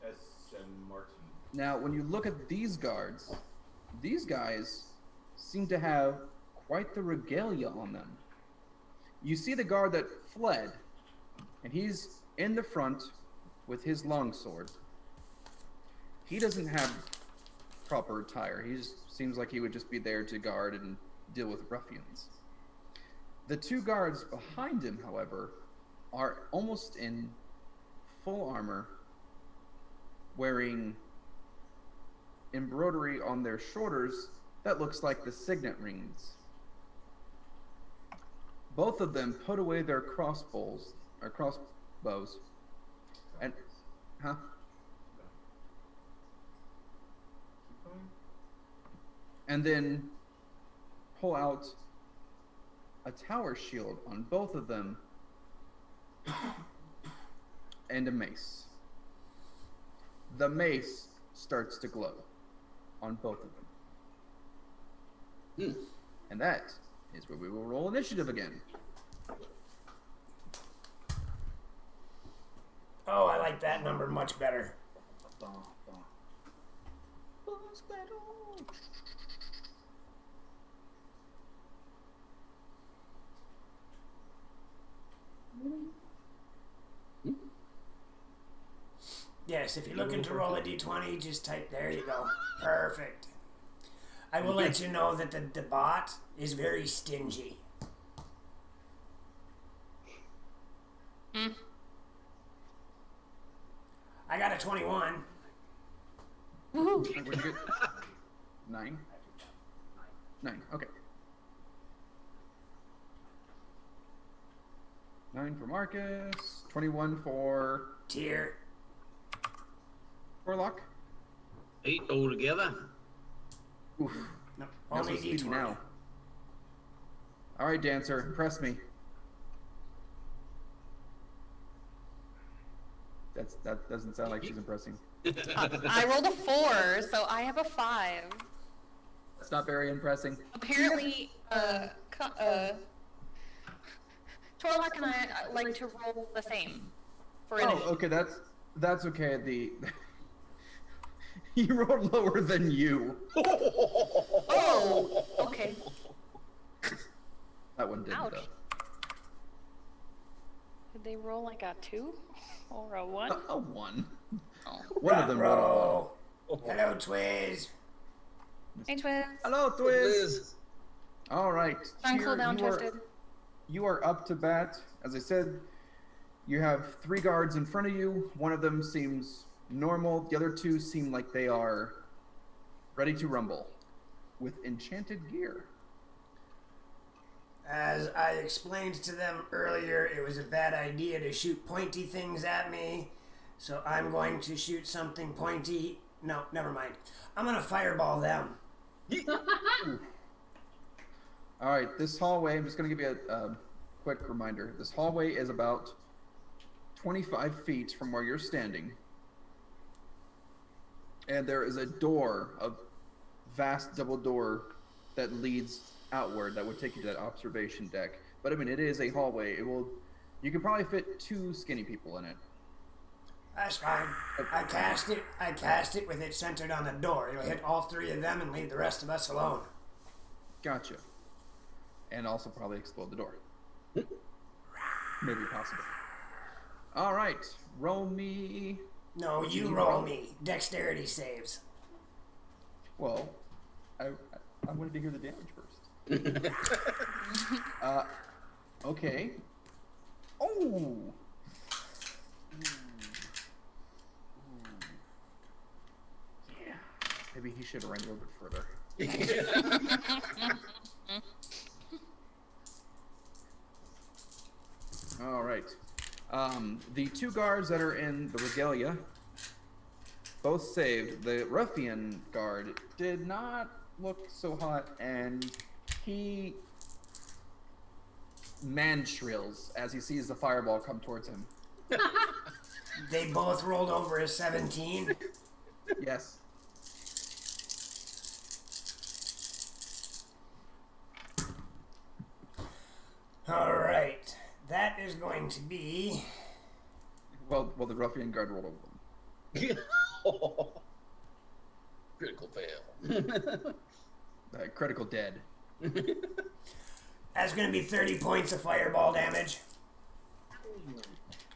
S. Martin. Now, when you look at these guards, these guys seem to have quite the regalia on them. You see the guard that fled, and he's in the front with his longsword. He doesn't have proper attire. He just seems like he would just be there to guard and deal with ruffians. The 2 guards behind him, however, are almost in full armor, wearing embroidery on their shoulders that looks like the signet rings. Both of them put away their crossbows, and, huh? And then pull out a tower shield on both of them and a mace. The mace starts to glow on both of them. And that is where we will roll initiative again. Oh, I like that number much better. Yes, if you're looking to roll a d20, just type, there you go. Perfect. I will let you know that the bot is very stingy. I got a 21. Woohoo! We're good. 9? 9, okay. 9 for Marcus, 21 for Tyr. Warlock. 8 altogether. Oof. No, You're only so speedy d20. now. All right, Dancer, impress me. That doesn't sound like she's impressing. I rolled a 4, so I have a 5. That's not very impressing. Apparently, Torlock and I like to roll the same for Oh, initiative. okay, that's okay. He rolled lower than you. Oh, okay. That one didn't Ouch. though. Did they roll like a 2 or a 1? A 1. Oh. One of them rolled a 1. Hello, Twiz. Hey, Twiz. Hello, Twiz. All right. On Tyr, cooldown, Twisted. You are up to bat. As I said, you have 3 guards in front of you. One of them seems normal. The other 2 seem like they are ready to rumble with enchanted gear. As I explained to them earlier, it was a bad idea to shoot pointy things at me. So I'm going to shoot something pointy. No, never mind. I'm going to fireball them. All right, this hallway, I'm just going to give you a quick reminder. This hallway is about 25 feet from where you're standing. And there is a door, a vast double door that leads outward that would take you to that observation deck. But I mean, it is a hallway. You could probably fit 2 skinny people in it. That's fine. I cast it with it centered on the door. It'll hit all 3 of them and leave the rest of us alone. Gotcha. And also probably explode the door. Maybe possible. All right, roll me. No, you roll me. Dexterity saves. Well, I wanted to hear the damage first. Okay. Oh. Yeah. Maybe he should have ran a little bit further. All right. The 2 guards that are in the regalia both saved. The ruffian guard did not look so hot, and he man shrills as he sees the fireball come towards him. They both rolled over a 17. Yes. All right. That is going to be... Well, the ruffian guard rolled over them. Critical fail. Critical dead. That's going to be 30 points of fireball damage.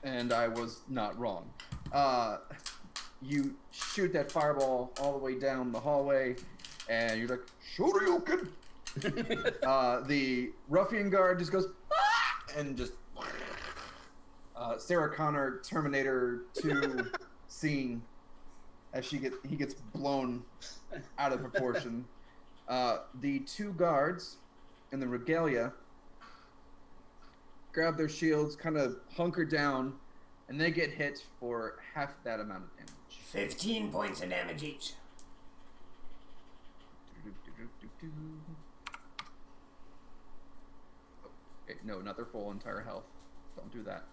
And I was not wrong. You shoot that fireball all the way down the hallway, and you're like, Shoryuken! The ruffian guard just goes, ah! And just Sarah Connor Terminator 2 scene as he gets blown out of proportion. The 2 guards in the regalia grab their shields, kind of hunker down, and they get hit for half that amount of damage. 15 points of damage each. Okay, no, not their full entire health. Don't do that.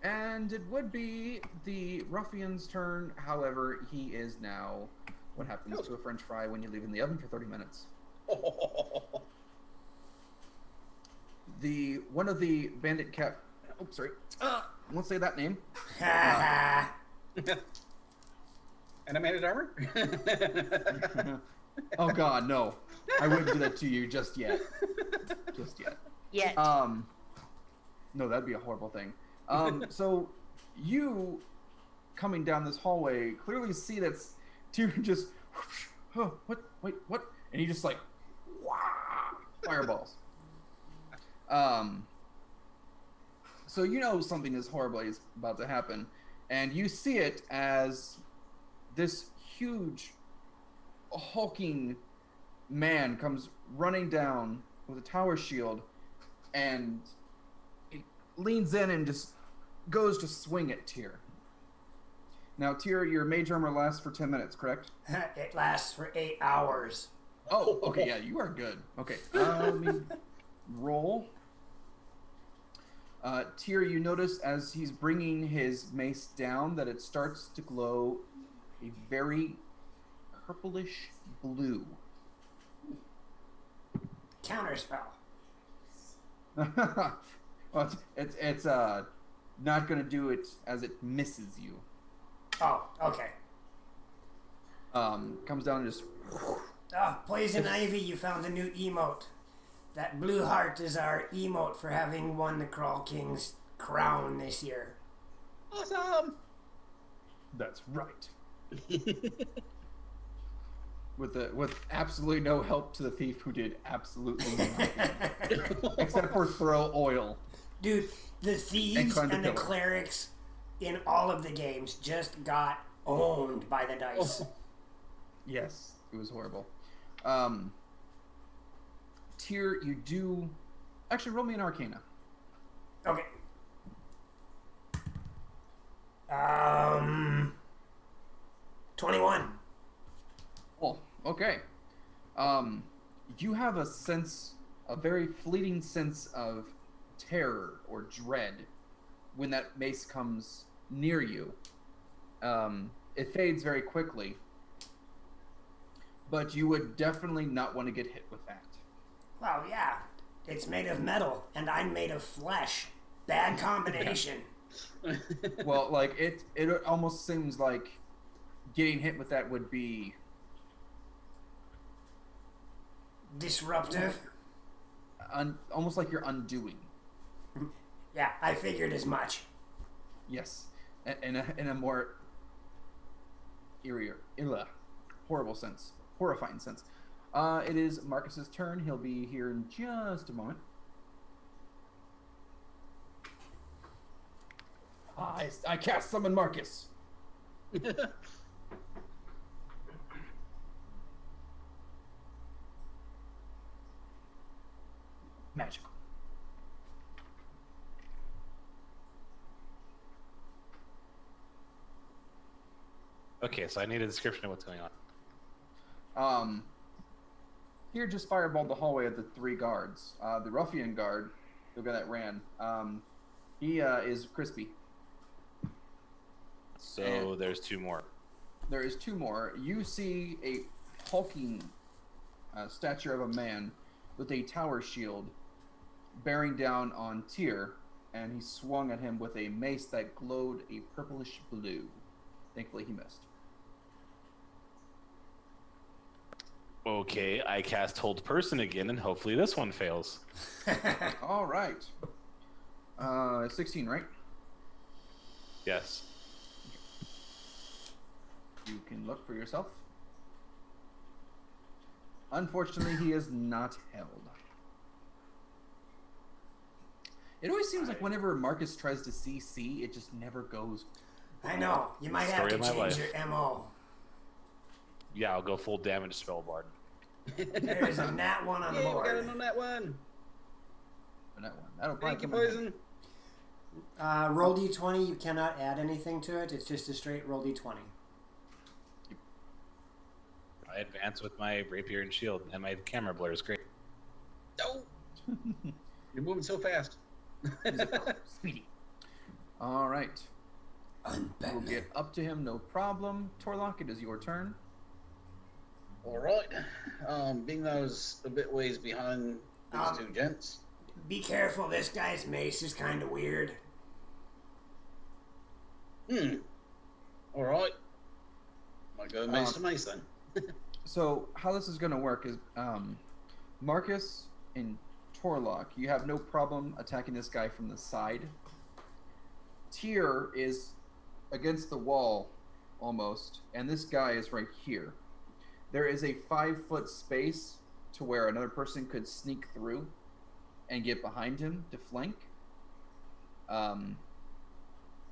And it would be the ruffian's turn. However, he is now what happens to a French fry when you leave in the oven for 30 minutes. One of the bandit cap. Oh, sorry. I won't say that name. Animated armor? Oh God, no! I wouldn't do that to you just yet. Just yet. Yet. No, that'd be a horrible thing. So you coming down this hallway clearly see that's Tyr just. Oh, what? Wait, what? And he just like, wow, fireballs. So you know something is horrible is about to happen, and you see it as this huge, hulking man comes running down with a tower shield, and he leans in and just goes to swing at Tyr. Now, Tyr, your mage armor lasts for 10 minutes, correct? It lasts for 8 hours. Oh, okay, yeah, you are good. Okay, let me roll. Tyr, you notice as he's bringing his mace down that it starts to glow a very purplish blue. Counterspell. Well, it's not going to do it as it misses you. Oh, okay. Comes down and just... Oh, Poison Ivy, you found a new emote. That blue heart is our emote for having won the Crawl King's crown this year. Awesome! That's right. With absolutely no help to the thief who did absolutely nothing. Except for throw oil. Dude, the thieves and the clerics in all of the games just got owned by the dice. Yes, it was horrible. Tyr, you do... Actually, roll me an Arcana. Okay. 21. Oh, okay. You have a sense, a very fleeting sense of terror or dread when that mace comes near you. It fades very quickly, but you would definitely not want to get hit with that. Well, yeah. It's made of metal, and I'm made of flesh. Bad combination. Well, like, it almost seems like getting hit with that would be... Disruptive. Almost like you're undoing. Yeah, I figured as much. Yes. In a more... horrible sense. Horrifying sense. It is Marcus's turn. He'll be here in just a moment. I cast Summon Marcus. Magical. Okay, so I need a description of what's going on. Here just fireballed the hallway at the 3 guards. The ruffian guard, the guy that ran, he is Crispy. So And there's 2 more. there is 2 more. You see a hulking stature of a man with a tower shield bearing down on Tyr, and he swung at him with a mace that glowed a purplish blue. Thankfully, he missed. Okay, I cast Hold Person again, and hopefully this one fails. All right. 16, right? Yes. You can look for yourself. Unfortunately, he is not held. It always seems like whenever Marcus tries to CC, it just never goes. I know. You might have to Story of my change life. your MO. Yeah, I'll go full damage spell bard. There's a nat 1 on the Yeah, we got board. it on that one. On that one. That'll probably Thank you, come in Poison. Roll d20. You cannot add anything to it. It's just a straight roll d20. I advance with my rapier and shield, and my camera blur is great. No. You're moving so fast. Speedy. All right. I'm We'll get up to him, no problem. Torlock, it is your turn. All right. Being that I was a bit ways behind these 2 gents. Be careful. This guy's mace is kind of weird. All right. Might go mace to mace then. So how this is going to work is Marcus and Torlock, you have no problem attacking this guy from the side. Tyr is against the wall almost, and this guy is right here. There is a 5-foot space to where another person could sneak through and get behind him to flank.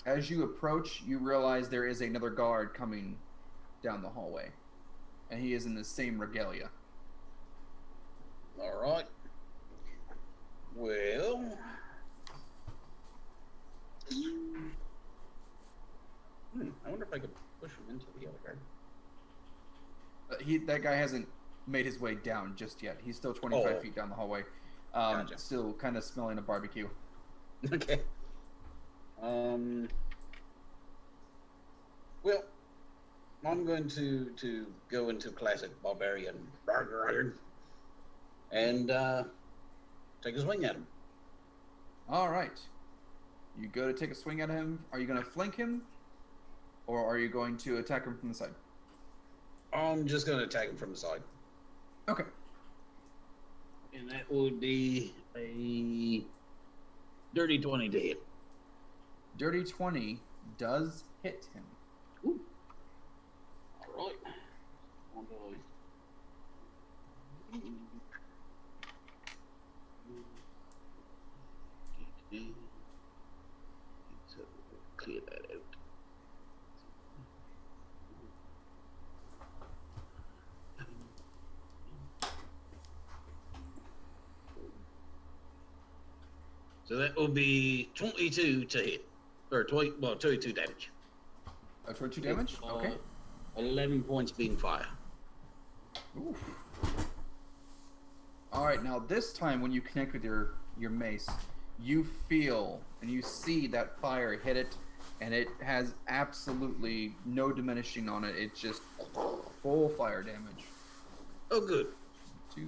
As you approach, you realize there is another guard coming down the hallway, and he is in the same regalia. All right. Well. I wonder if I could push him into the other guard. That guy hasn't made his way down just yet. He's still 25 Oh. feet down the hallway. Gotcha. Still kind of smelling a barbecue. Okay. Well, I'm going to go into classic barbarian and take a swing at him. All right. You go to take a swing at him. Are you going to flank him? Or are you going to attack him from the side? I'm just going to attack him from the side. Okay. And that would be a dirty 20 to hit. Dirty 20 does hit him. Ooh. All right. On to- So clear that out. So that will be 22 to hit. Or 22 damage. 22 damage? Okay. 11 points being fire. Oof. Alright, now this time when you connect with your mace, you feel and you see that fire hit it, and it has absolutely no diminishing on it. It's just full fire damage. Oh, good. 2.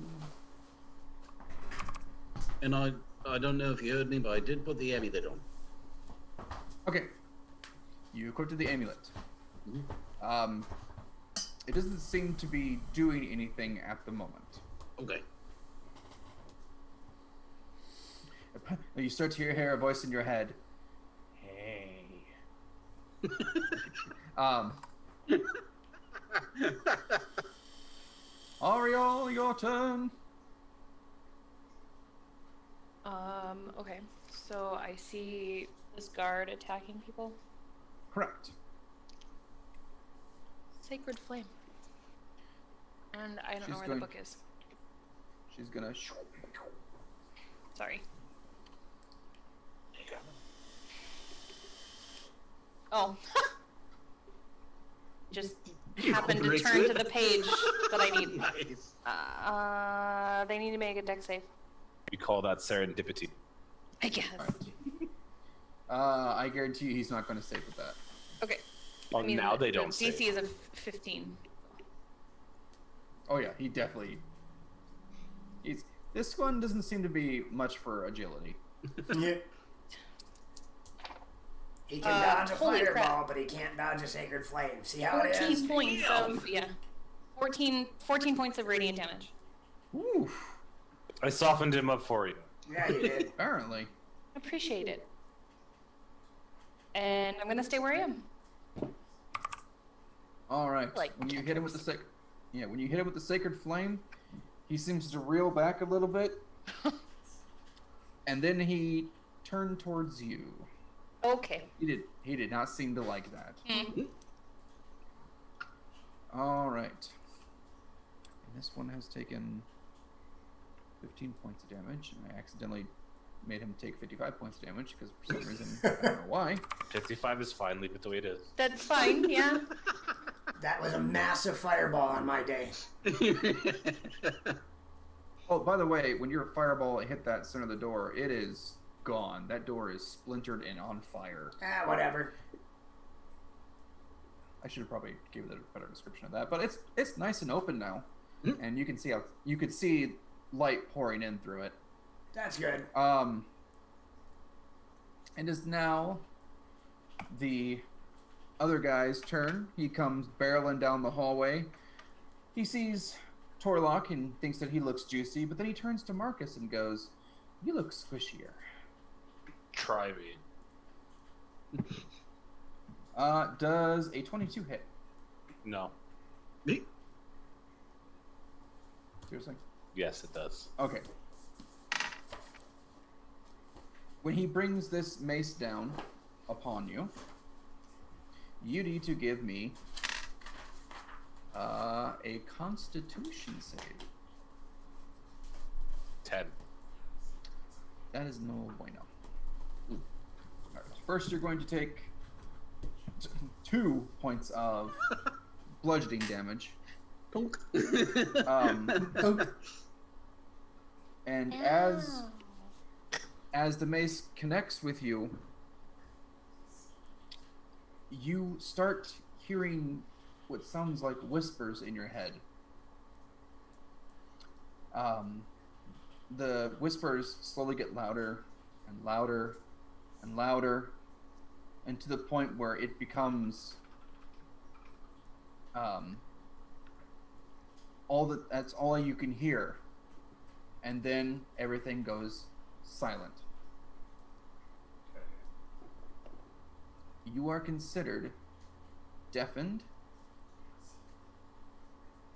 And I don't know if you heard me, but I did put the amulet on. Okay. You equipped the amulet. Mm-hmm. It doesn't seem to be doing anything at the moment. Okay. You start to hear a voice in your head. Hey. Ariel, your turn. Okay. So I see this guard attacking people. Correct. Sacred Flame. And I don't know where going- the book is. She's gonna. Sorry. Oh. Just happened to turn to the page that I need. Nice. They need to make a deck save. We call that serendipity. I guess. I guarantee you he's not going to save with that. Okay. Oh, now they the don't DC save. is a 15. Oh yeah, he definitely. This one doesn't seem to be much for agility. Yeah. He can dodge a holy fireball, crap. but he can't dodge a sacred flame. See how it 14 is? points of, 14 points of radiant damage. Ooh. I softened him up for you. Yeah, you did. Apparently. Appreciate it. And I'm gonna stay where I am. All right. Like when you hit him with the when you hit him with the sacred flame, he seems to reel back a little bit, and then he turned towards you. Okay. He did not seem to like that. Mm. All right. And this one has taken 15 points of damage, and I accidentally made him take 55 points of damage because for some reason I don't know why. 55 is fine. Leave it the way it is. That's fine, yeah. That was a massive fireball on my day. Oh, by the way, when your fireball hit that center of the door, it is gone. That door is splintered and on fire. Ah, whatever. I should have probably given it a better description of that, but it's nice and open now, and you can see you could see light pouring in through it. That's good. It is now the other guy's turn. He comes barreling down the hallway. He sees Torlock and thinks that he looks juicy, but then he turns to Marcus and goes, "You look squishier." Try me. Does a 22 hit? No. Me? Seriously? Yes, it does. Okay. When he brings this mace down upon you, you need to give me a Constitution save. 10. That is no bueno. All right, first, you're going to take 2 points of bludgeoning damage. Punk. And as the mace connects with you, you start hearing what sounds like whispers in your head. The whispers slowly get louder and louder and louder, and to the point where it becomes that's all you can hear, and then everything goes silent. You are considered deafened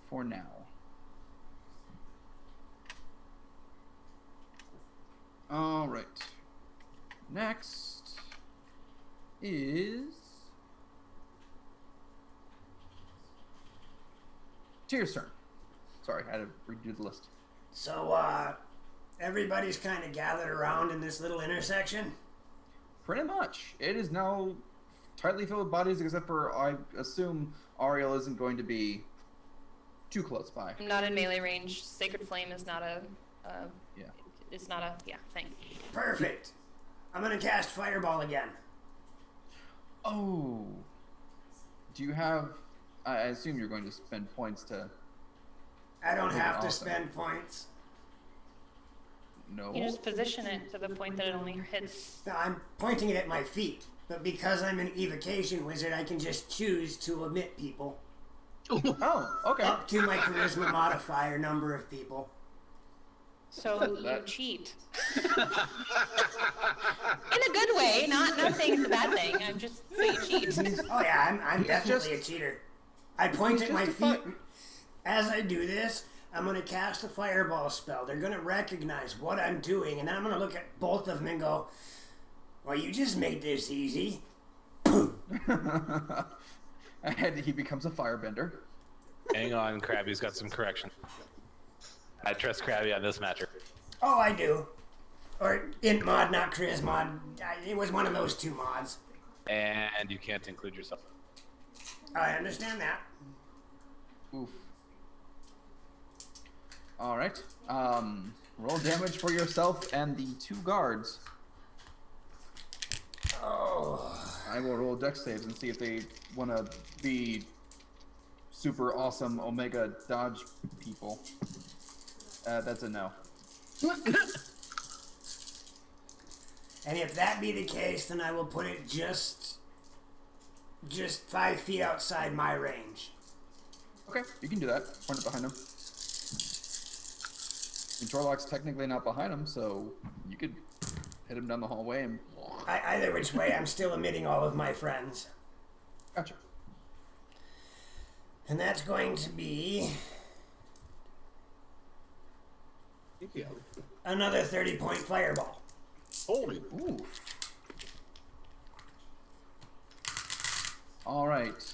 for now. All right. Next is Tyr's turn. Sorry, I had to redo the list. So, Everybody's kind of gathered around in this little intersection. Pretty much. It is now tightly filled with bodies, except for, I assume, Ariel isn't going to be too close by. I'm not in melee range. Sacred Flame is not a, Yeah. it's not a, thing. Perfect. I'm gonna cast Fireball again. Oh. Do you have... I assume you're going to spend points to... I don't Make it have to awesome. spend points. No? You just position it to the point that it only hits. No, I'm pointing it at my feet. But because I'm an evocation wizard, I can just choose to omit people. Oh, okay. Up to my charisma modifier number of people. So you cheat. In a good way, not saying it's a bad thing. I'm just saying you cheat. Oh yeah, I'm definitely a cheater. I point at my feet. As I do this, I'm going to cast a fireball spell. They're going to recognize what I'm doing, and then I'm going to look at both of them and go, well, you just made this easy. And he becomes a firebender. Hang on, Krabby's got some correction. I trust Krabby on this matter. Oh, I do. Or int mod, not Chris mod. It was one of those two mods. And you can't include yourself. I understand that. Oof. Alright. Roll damage for yourself and the 2 guards. Oh. I will roll dex saves and see if they want to be super awesome Omega dodge people. That's a no. And if that be the case, then I will put it just 5 feet outside my range. Okay, you can do that. Point it behind him. And Torlock's technically not behind him, so you could hit him down the hallway and... Either which way, I'm still omitting all of my friends. Gotcha. And that's going to be another 30-point fireball. Holy. Ooh. Alright.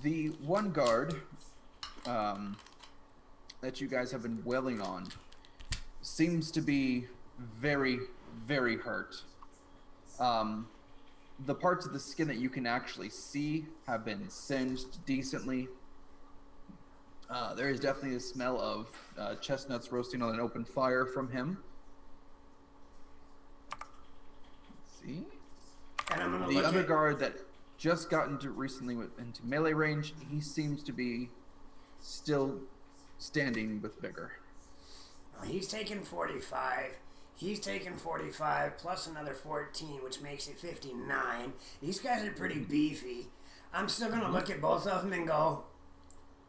The one guard that you guys have been wailing on seems to be very, very hurt. The parts of the skin that you can actually see have been singed decently. There is definitely a smell of chestnuts roasting on an open fire from him. Let's see. And I'm gonna The look other at... guard that just got into into melee range, he seems to be still standing with vigor. He's taken 45. He's taken 45 plus another 14, which makes it 59. These guys are pretty beefy. I'm still gonna look at both of them and go,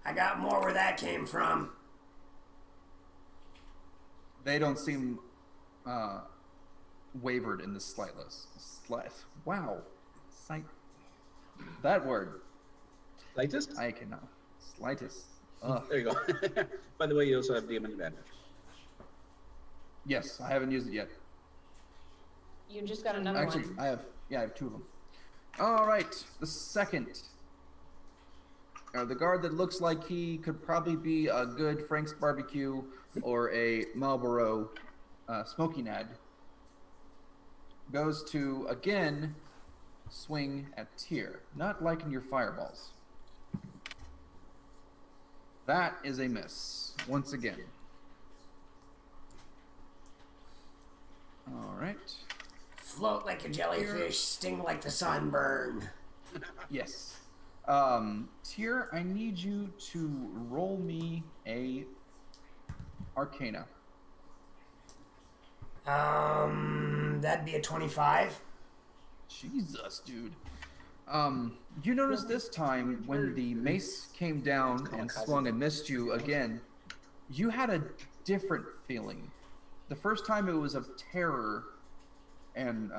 I got more where that came from. They don't seem wavered in the slightest. Wow. That word. Slightest? I cannot. Slightest. Ugh. There you go. By the way, you also have DMing advantage. Yes, I haven't used it yet. You just got another Actually, one. I have 2 of them. All right, the second. The guard that looks like he could probably be a good Frank's Barbecue or a Marlboro Smoking Ad goes to, again, swing at Tyr. Not liking your fireballs. That is a miss, once again. All right. Float like a jellyfish, sting like the sunburn. Yes. Tyr, I need you to roll me a Arcana. That'd be a 25. Jesus, dude. You notice this time when the mace came down and swung and missed you again, you had a different feeling. The first time it was of terror and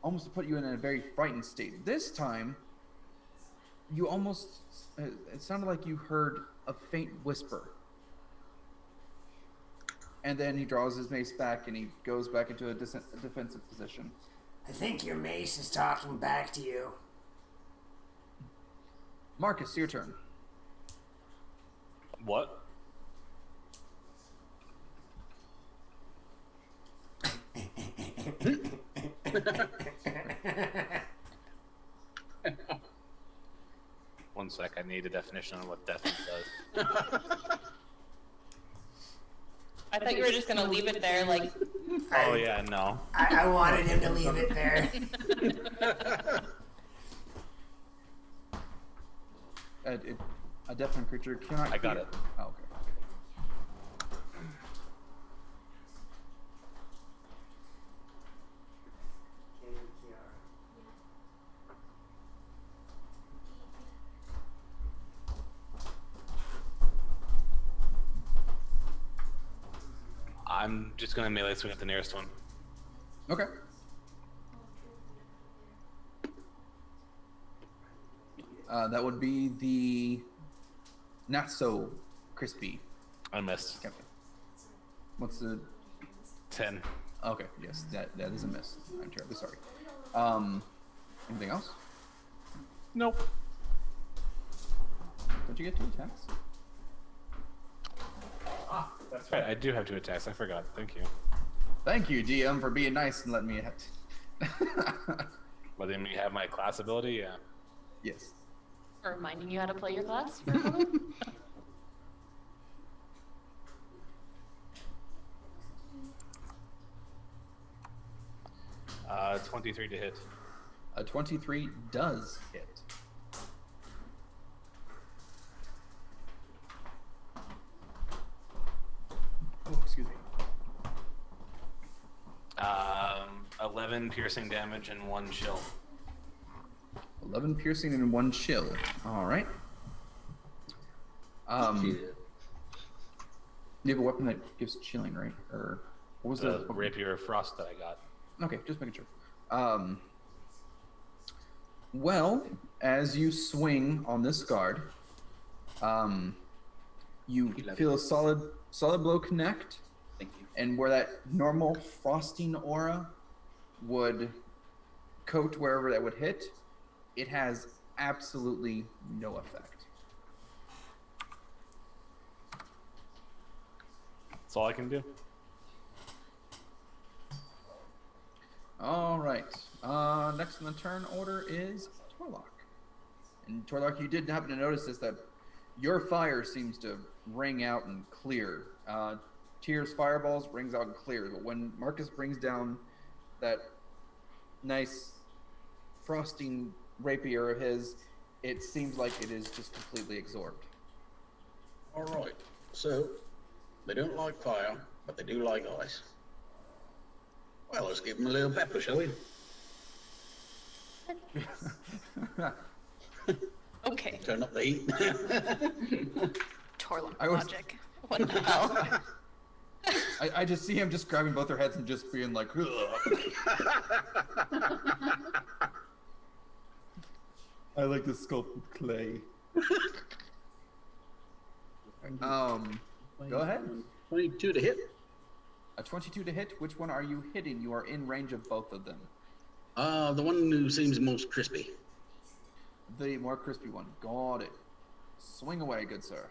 almost put you in a very frightened state. This time, you almost, it sounded like you heard a faint whisper. And then he draws his mace back and he goes back into a defensive position. I think your mace is talking back to you. Marcus, your turn. What? One sec, I need a definition on what deafening does. I thought you were just gonna leave it there, like. Oh yeah, no. I wanted him to leave it there. A deafening creature cannot. I got hear. it. Oh, okay. I'm just gonna melee swing at the nearest one. Okay. That would be the not so crispy. I missed. Okay. What's the 10. Okay, yes, that is a miss. I'm terribly sorry. Anything else? Nope. Don't you get 2 attacks? Ah, that's right. I do have 2 attacks. I forgot. Thank you. Thank you, DM, for being nice and letting me hit. Letting me have my class ability, yeah. Yes. For reminding you how to play your class for a moment. 23 to hit. A 23 does hit. Oh, excuse me. 11 piercing damage and 1 chill. 11 piercing and 1 chill. All right. You have a weapon that gives chilling, right? Or what was The rapier of frost that I got. Okay, just making sure. Well, as you swing on this guard, you feel a solid blow connect. Thank you. And where that normal frosting aura would coat wherever that would hit, it has absolutely no effect. That's all I can do. All right. Next in the turn order is Torlock. And Torlock, you did happen to notice this, that your fire seems to ring out and clear. Tyr's fireballs rings out and clear, but when Marcus brings down that nice frosting rapier of his, it seems like it is just completely absorbed. All right. So, they don't like fire, but they do like ice. Well, let's give them a little pepper, shall we? Okay. Turn up the heat. Torlock I was- logic. What the hell? I just see him just grabbing both their heads and just being like, ugh. I like to sculpt with clay. Go ahead. 22 to hit. A 22 to hit. Which one are you hitting? You are in range of both of them. The one who seems most crispy. The more crispy one. Got it. Swing away, good sir.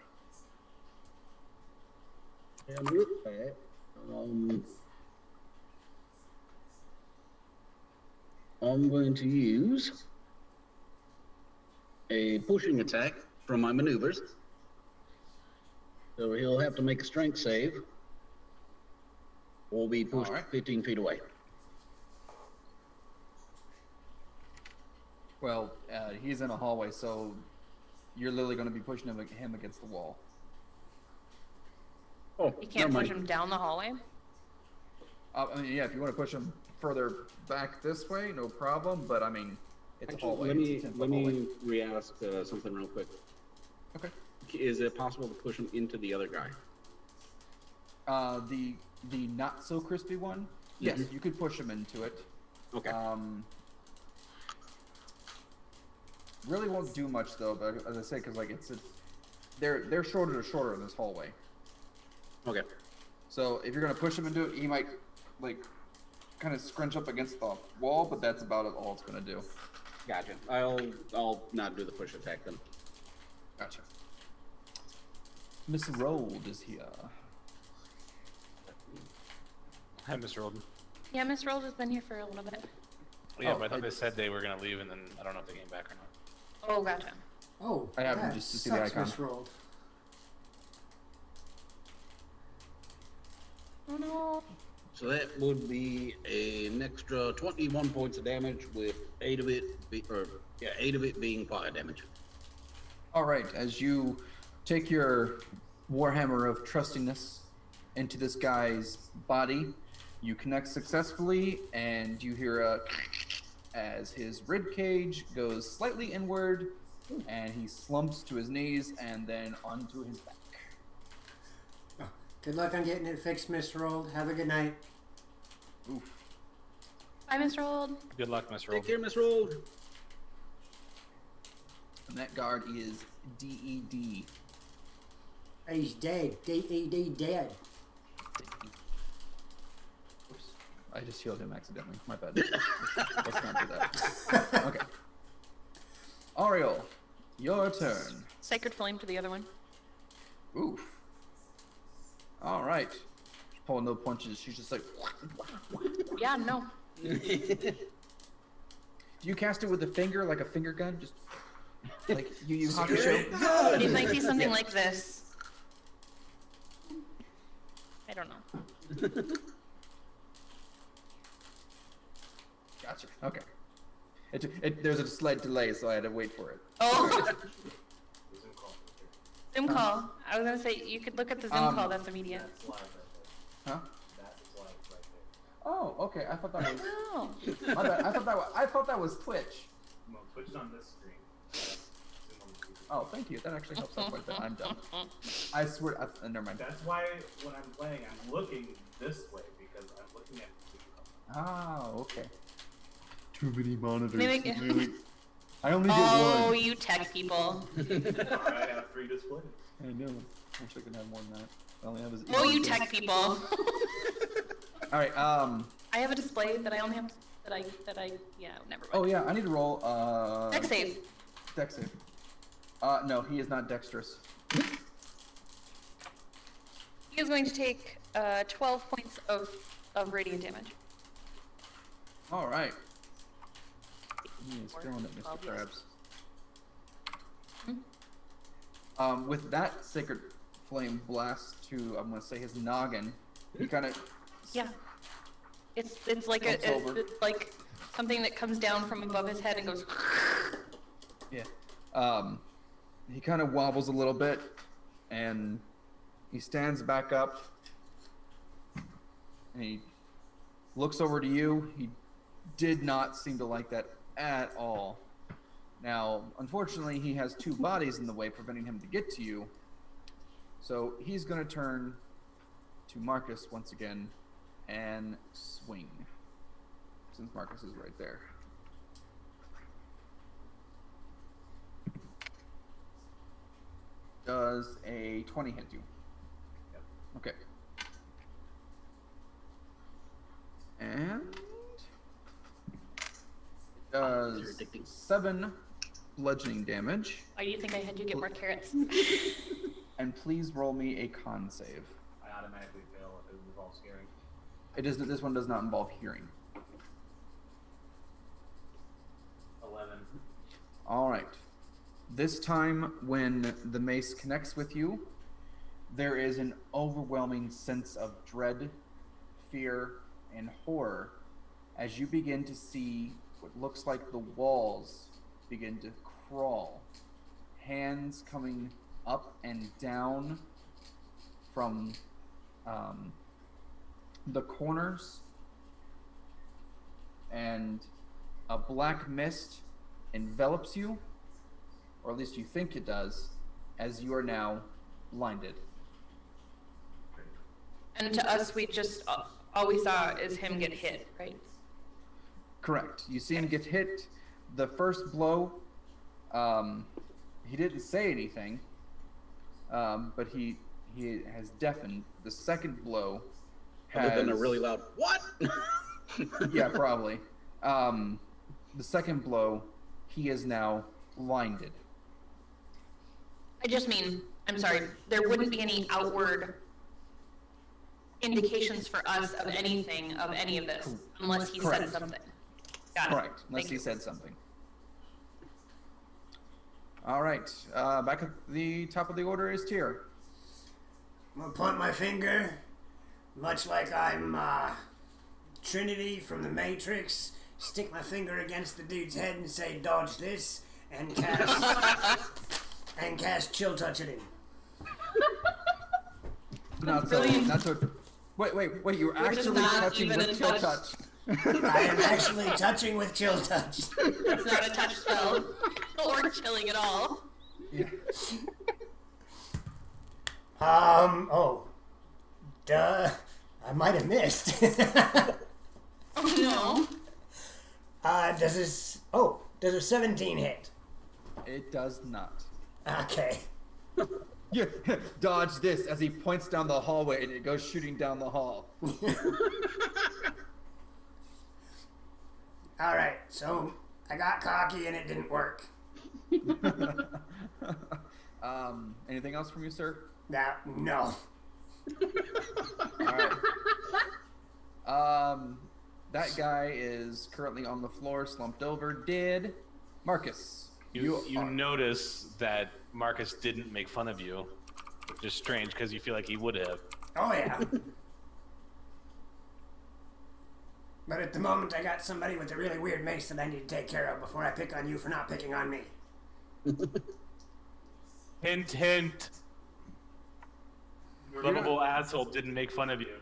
I'm going to use a pushing attack from my maneuvers. So he'll have to make a strength save. Or be pushed 15 feet away. Well, he's in a hallway, so you're literally going to be pushing him against the wall. Oh, You can't push him down the hallway? I mean, yeah, if you want to push him further back this way, no problem. But I mean, it's a hallway. Let It's a 10-foot me hallway. re-ask something real quick. Okay. Is it possible to push him into the other guy? The not so crispy one. Yes, you could push him into it. Okay. Really won't do much though, but as I say, because like they're shorter to shorter in this hallway. Okay. So if you're gonna push him into it, he might like kind of scrunch up against the wall, but that's about all it's gonna do. Gotcha. I'll not do the push attack then. Gotcha. Miss Rold is here. Hi, Mr. Olden. Yeah, Miss Rolls has been here for a little bit. Yeah, Oh, but I thought they said they were gonna leave, and then I don't know if they came back or not. Oh, gotcha. Oh, I happened that just to see the sucks icon. misrolled. Oh no. So that would be an extra 21 points of damage, with 8 of it, 8 of it being fire damage. All right, as you take your warhammer of trustiness into this guy's body, you connect successfully, and you hear as his rib cage goes slightly inward, and he slumps to his knees and then onto his back. Oh, good luck on getting it fixed, misrolled. Have a good night. Oof. Bye, Mr. Old. Good luck, Miss Roll. Take care, Miss Roll. And that guard is DED. He's dead. DED dead. Oops. I just healed him accidentally. My bad. Let's not do that. Okay. Ariel, your turn. Sacred Flame to the other one. Oof. All right. She's pulling no punches. She's just like. Yeah, no. Do you cast it with a finger, like a finger gun? Just like you hockey show? It might be something like this. I don't know. Gotcha. Okay. There's a slight delay, so I had to wait for it. Oh. Zoom call. I was gonna say you could look at the Zoom call. That's immediate. That's live right Huh? there. That's live right there. Oh, okay. I thought that was. Oh. My bad. I thought that was Twitch. No, Twitch on this screen. Zoom on the TV. Oh, thank you. That actually helps out quite a bit. I'm done. I swear. Never mind. That's why when I'm playing, I'm looking this way because I'm looking at the Zoom. Ah, okay. Too many monitors. Maybe- I only get Oh, one. you tech people. I have 3 displays. I know. I wish I could have more than that. I only have Oh, you tech people. All right. I have a display that I only have yeah, never mind. Oh yeah. I need to roll. Dex save. Dex save. No, he is not dexterous. He is going to take 12 points of radiant damage. All right. He is Or feeling it, Mr. 12, yes. Krabs. With that sacred flame blast to, I'm gonna say his noggin, he kind of. Yeah. It's like Jumps over. it's like something that comes down from above his head and goes. Yeah. He kind of wobbles a little bit, and he stands back up, and he looks over to you. He did not seem to like that at all. Now, unfortunately, he has 2 bodies in the way, preventing him to get to you. So he's going to turn to Marcus once again and swing, since Marcus is right there. Does a 20 hit you? Yep. Okay. And it does 7 bludgeoning damage. Why do you think I had you get more carrots? And please roll me a con save. I automatically fail if it involves hearing. It is. This one does not involve hearing. 11. All right. This time, when the mace connects with you, there is an overwhelming sense of dread, fear, and horror as you begin to see what looks like the walls begin to crawl, hands coming up and down from the corners, and a black mist envelops you, or at least you think it does, as you are now blinded. And to us, we just all we saw is him get hit, right? Correct. You see him get hit. The first blow, he didn't say anything, but he has deafened. The second blow has Other than a really loud what? yeah, probably. The second blow, he is now blinded. I just mean, I'm sorry, there wouldn't be any outward indications for us of anything of any of this unless he said Correct. something. Got it. Correct, unless Thank he you. said something. All right, back at the top of the order is Tyr. I'm gonna point my finger, much like I'm Trinity from the Matrix. Stick my finger against the dude's head and say, "Dodge this," and cast chill touch at him. Not Brilliant. not so. Wait! You're Which is actually not touching even with a chill touch. touch. I am actually touching with chill touch. It's not a touch spell or chilling at all. Yeah. Oh. Duh. I might have missed. Oh no. Does a 17 hit? It does not. Okay. Yeah, dodge this as he points down the hallway and it goes shooting down the hall. Alright, so I got cocky and it didn't work. Anything else from you, sir? No. Alright. That guy is currently on the floor, slumped over, dead. Marcus, You are- notice that Marcus didn't make fun of you, which is strange because you feel like he would have. Oh, yeah. But at the moment, I got somebody with a really weird mace that I need to take care of before I pick on you for not picking on me. Hint, hint. Your lovable asshole didn't make fun of you.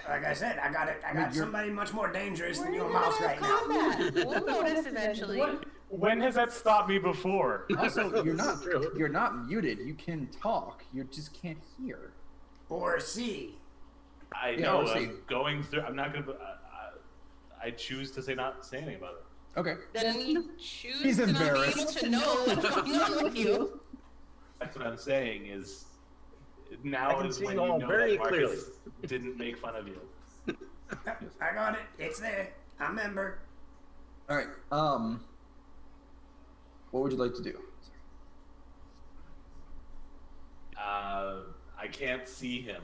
Like I said, I got you're- somebody much more dangerous than We're your in mouth the right now. combat. We'll notice eventually. When has that stopped me before? Also, you're not True. you're not muted. You can talk. You just can't hear. Or see. I Yeah, know. we'll see. I'm going through. I'm not gonna. I choose to not say anything about it. Okay. Then you choose He's to not be embarrassed. able to know what's going on with you. That's what I'm saying. Is I now can is see when all you know very that Marcus clearly. didn't make fun of you. I got it. It's there. I remember. All right. What would you like to do? I can't see him.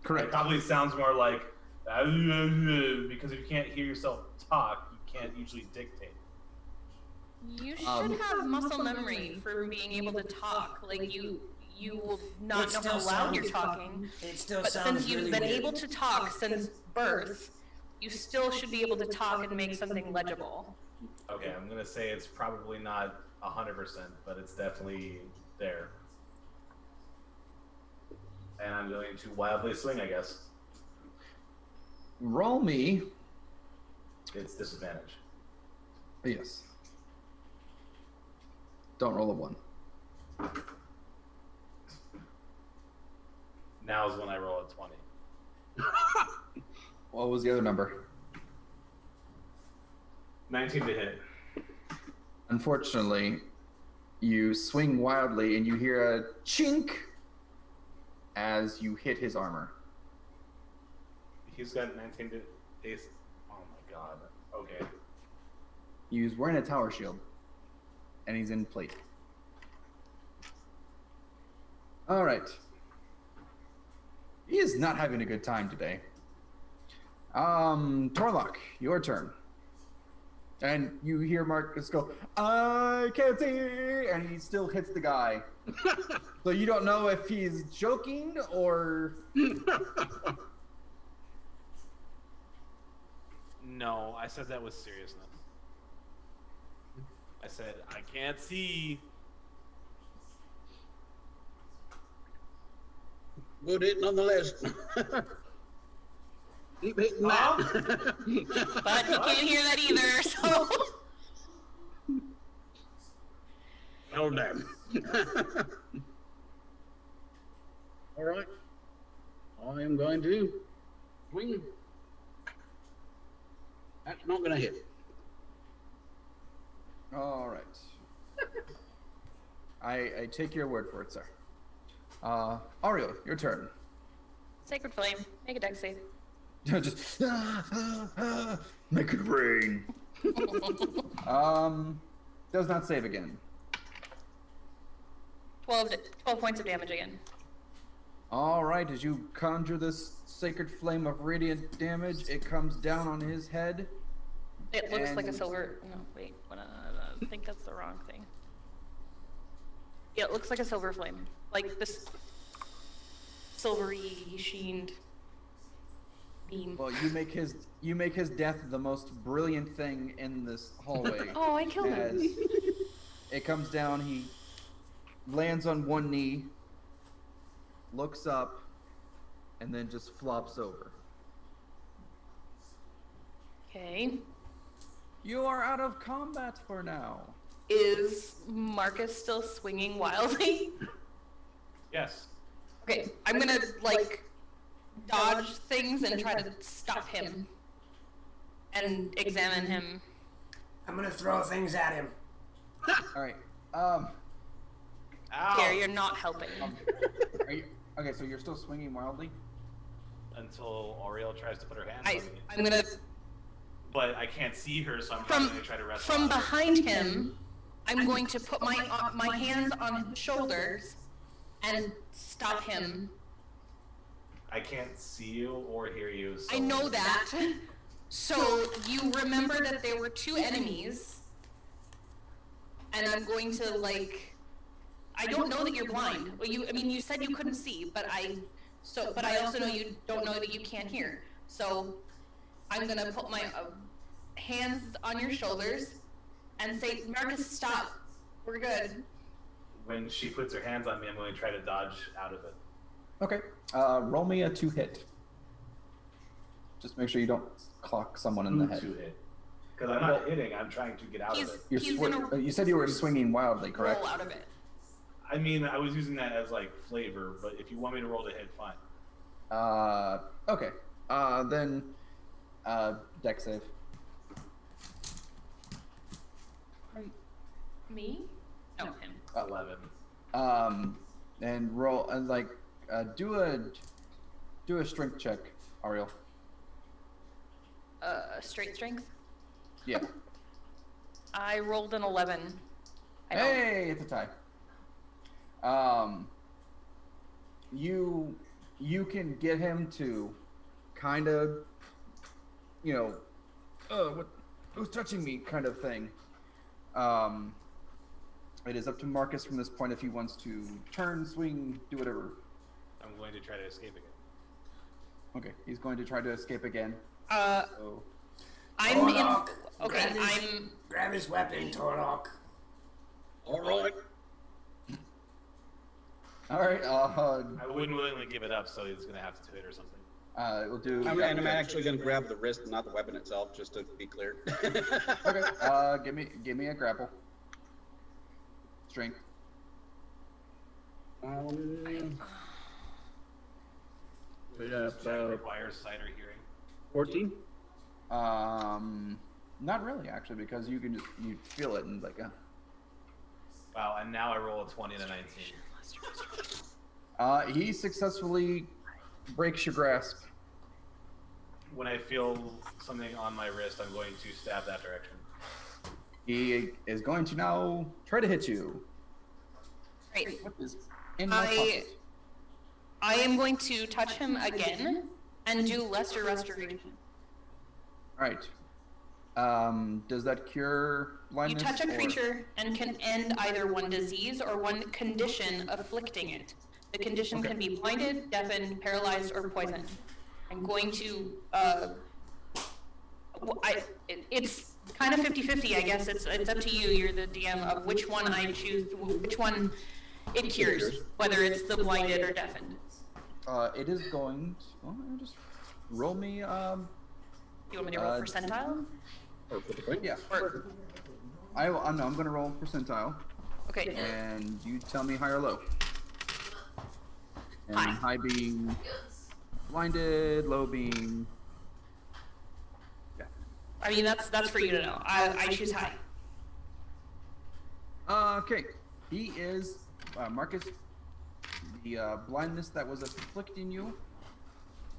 It Correct. probably sounds more like because if you can't hear yourself talk, you can't usually dictate. You should Um, have muscle memory for being able to talk. Like you will not It know still how loud sounds- you're talking. It still But sounds since you've really been weird. able to talk since birth, you still should be able to talk and make something legible. Okay, I'm gonna say it's probably not 100%, but it's definitely there. And I'm going to wildly swing, I guess. Roll me. It's disadvantage. Yes. Don't roll a 1. Now is when I roll a 20. What was the other number? 19 to hit. Unfortunately, you swing wildly and you hear a chink as you hit his armor. He's got 19 to ace. Oh my god. Okay. He's wearing a tower shield, and he's in plate. All right. He is not having a good time today. Torlock, your turn. And you hear Marcus go, "I can't see," and he still hits the guy. So you don't know if he's joking or. No, I said that with seriousness. I said, I can't see. Good hit nonetheless. Keep hitting that. But he can't hear that either, so. Oh, damn. All right. I am going to swing. That's not going to hit. All right. I take your word for it, sir. Ariel, your turn. Sacred Flame, make a dex save. Just make it rain. Does not save again. 12 points of damage again. All right, as you conjure this sacred flame of radiant damage, it comes down on his head. It looks like a And- silver. No, wait. I think that's the wrong thing. Yeah, it looks like a silver flame, like this silvery sheened beam. Well, you make his death the most brilliant thing in this hallway. Oh, I killed as him. it comes down, he lands on one knee, looks up, and then just flops over. Okay. You are out of combat for now. Is Marcus still swinging wildly? Yes. Okay, I'm gonna like dodge things and try to stop him and examine him. I'm gonna throw things at him. All right. Ow. Here, you're not helping. Are you okay? So you're still swinging wildly. Until Oriel tries to put her hands I, on me. I'm gonna But I can't see her, so I'm from going to try to wrestle from on her. behind him. I'm going to put my hands on his shoulders and stop him. I can't see you or hear you. So I know that. So you remember that there were two enemies, and I'm going to like. I don't know that you're blind. Well, I mean, you said you couldn't see, but I also know you don't know that you can't hear. So I'm gonna put my hands on your shoulders and say, Marcus, stop. We're good. When she puts her hands on me, I'm going to try to dodge out of it. Okay. Roll me a 2-hit. Just make sure you don't clock someone in the head. 2-hit. Because I'm not hitting, I'm trying to get out of it. He's gonna You said you were swinging wildly, correct? roll out of it. I mean, I was using that as like flavor, but if you want me to roll to hit, fine. Okay. Then, deck save. Me? No, him. 11. And roll and do a strength check, Ariel. Straight strength. Yeah. I rolled an 11. Hey, it's a tie. You can get him to kind of, who's touching me kind of thing. It is up to Marcus from this point if he wants to turn, swing, do whatever. I'm going to try to escape again. Okay, he's going to try to escape again. So, I'm in. Torlock, Okay, grab his weapon, Torlock. All right. all right. I wouldn't willingly give it up, so he's going to have to hit or something. We'll do. I'm actually going to grab the wrist, not the weapon itself, just to be clear. Okay. Give me a grapple. Strength. Check requires sight or hearing. 14. Not really actually, because you feel it and Wow, and now I roll a 20 and a 19. He successfully breaks your grasp. When I feel something on my wrist, I'm going to stab that direction. He is going to now try to hit you. Great. What is in my pocket? I am going to touch him again and do lesser restoration. Right. Does that cure You blindness? touch a or- creature and can end either one disease or one condition afflicting it. The condition can be blinded, deafened, paralyzed, or poisoned. I'm going to, it's kind of 50-50, I guess. It's up to you. You're the DM of which one I choose, which one it cures, whether it's the blinded or deafened. It is going to, just roll me, You want me to roll percentile? Or for the point? yeah. Or, I'm going to roll percentile, okay. and you tell me high or low. And High. high being blinded, low being... Yeah. I mean, that's for you to know. I choose high. Okay. He is, Marcus, the blindness that was afflicting you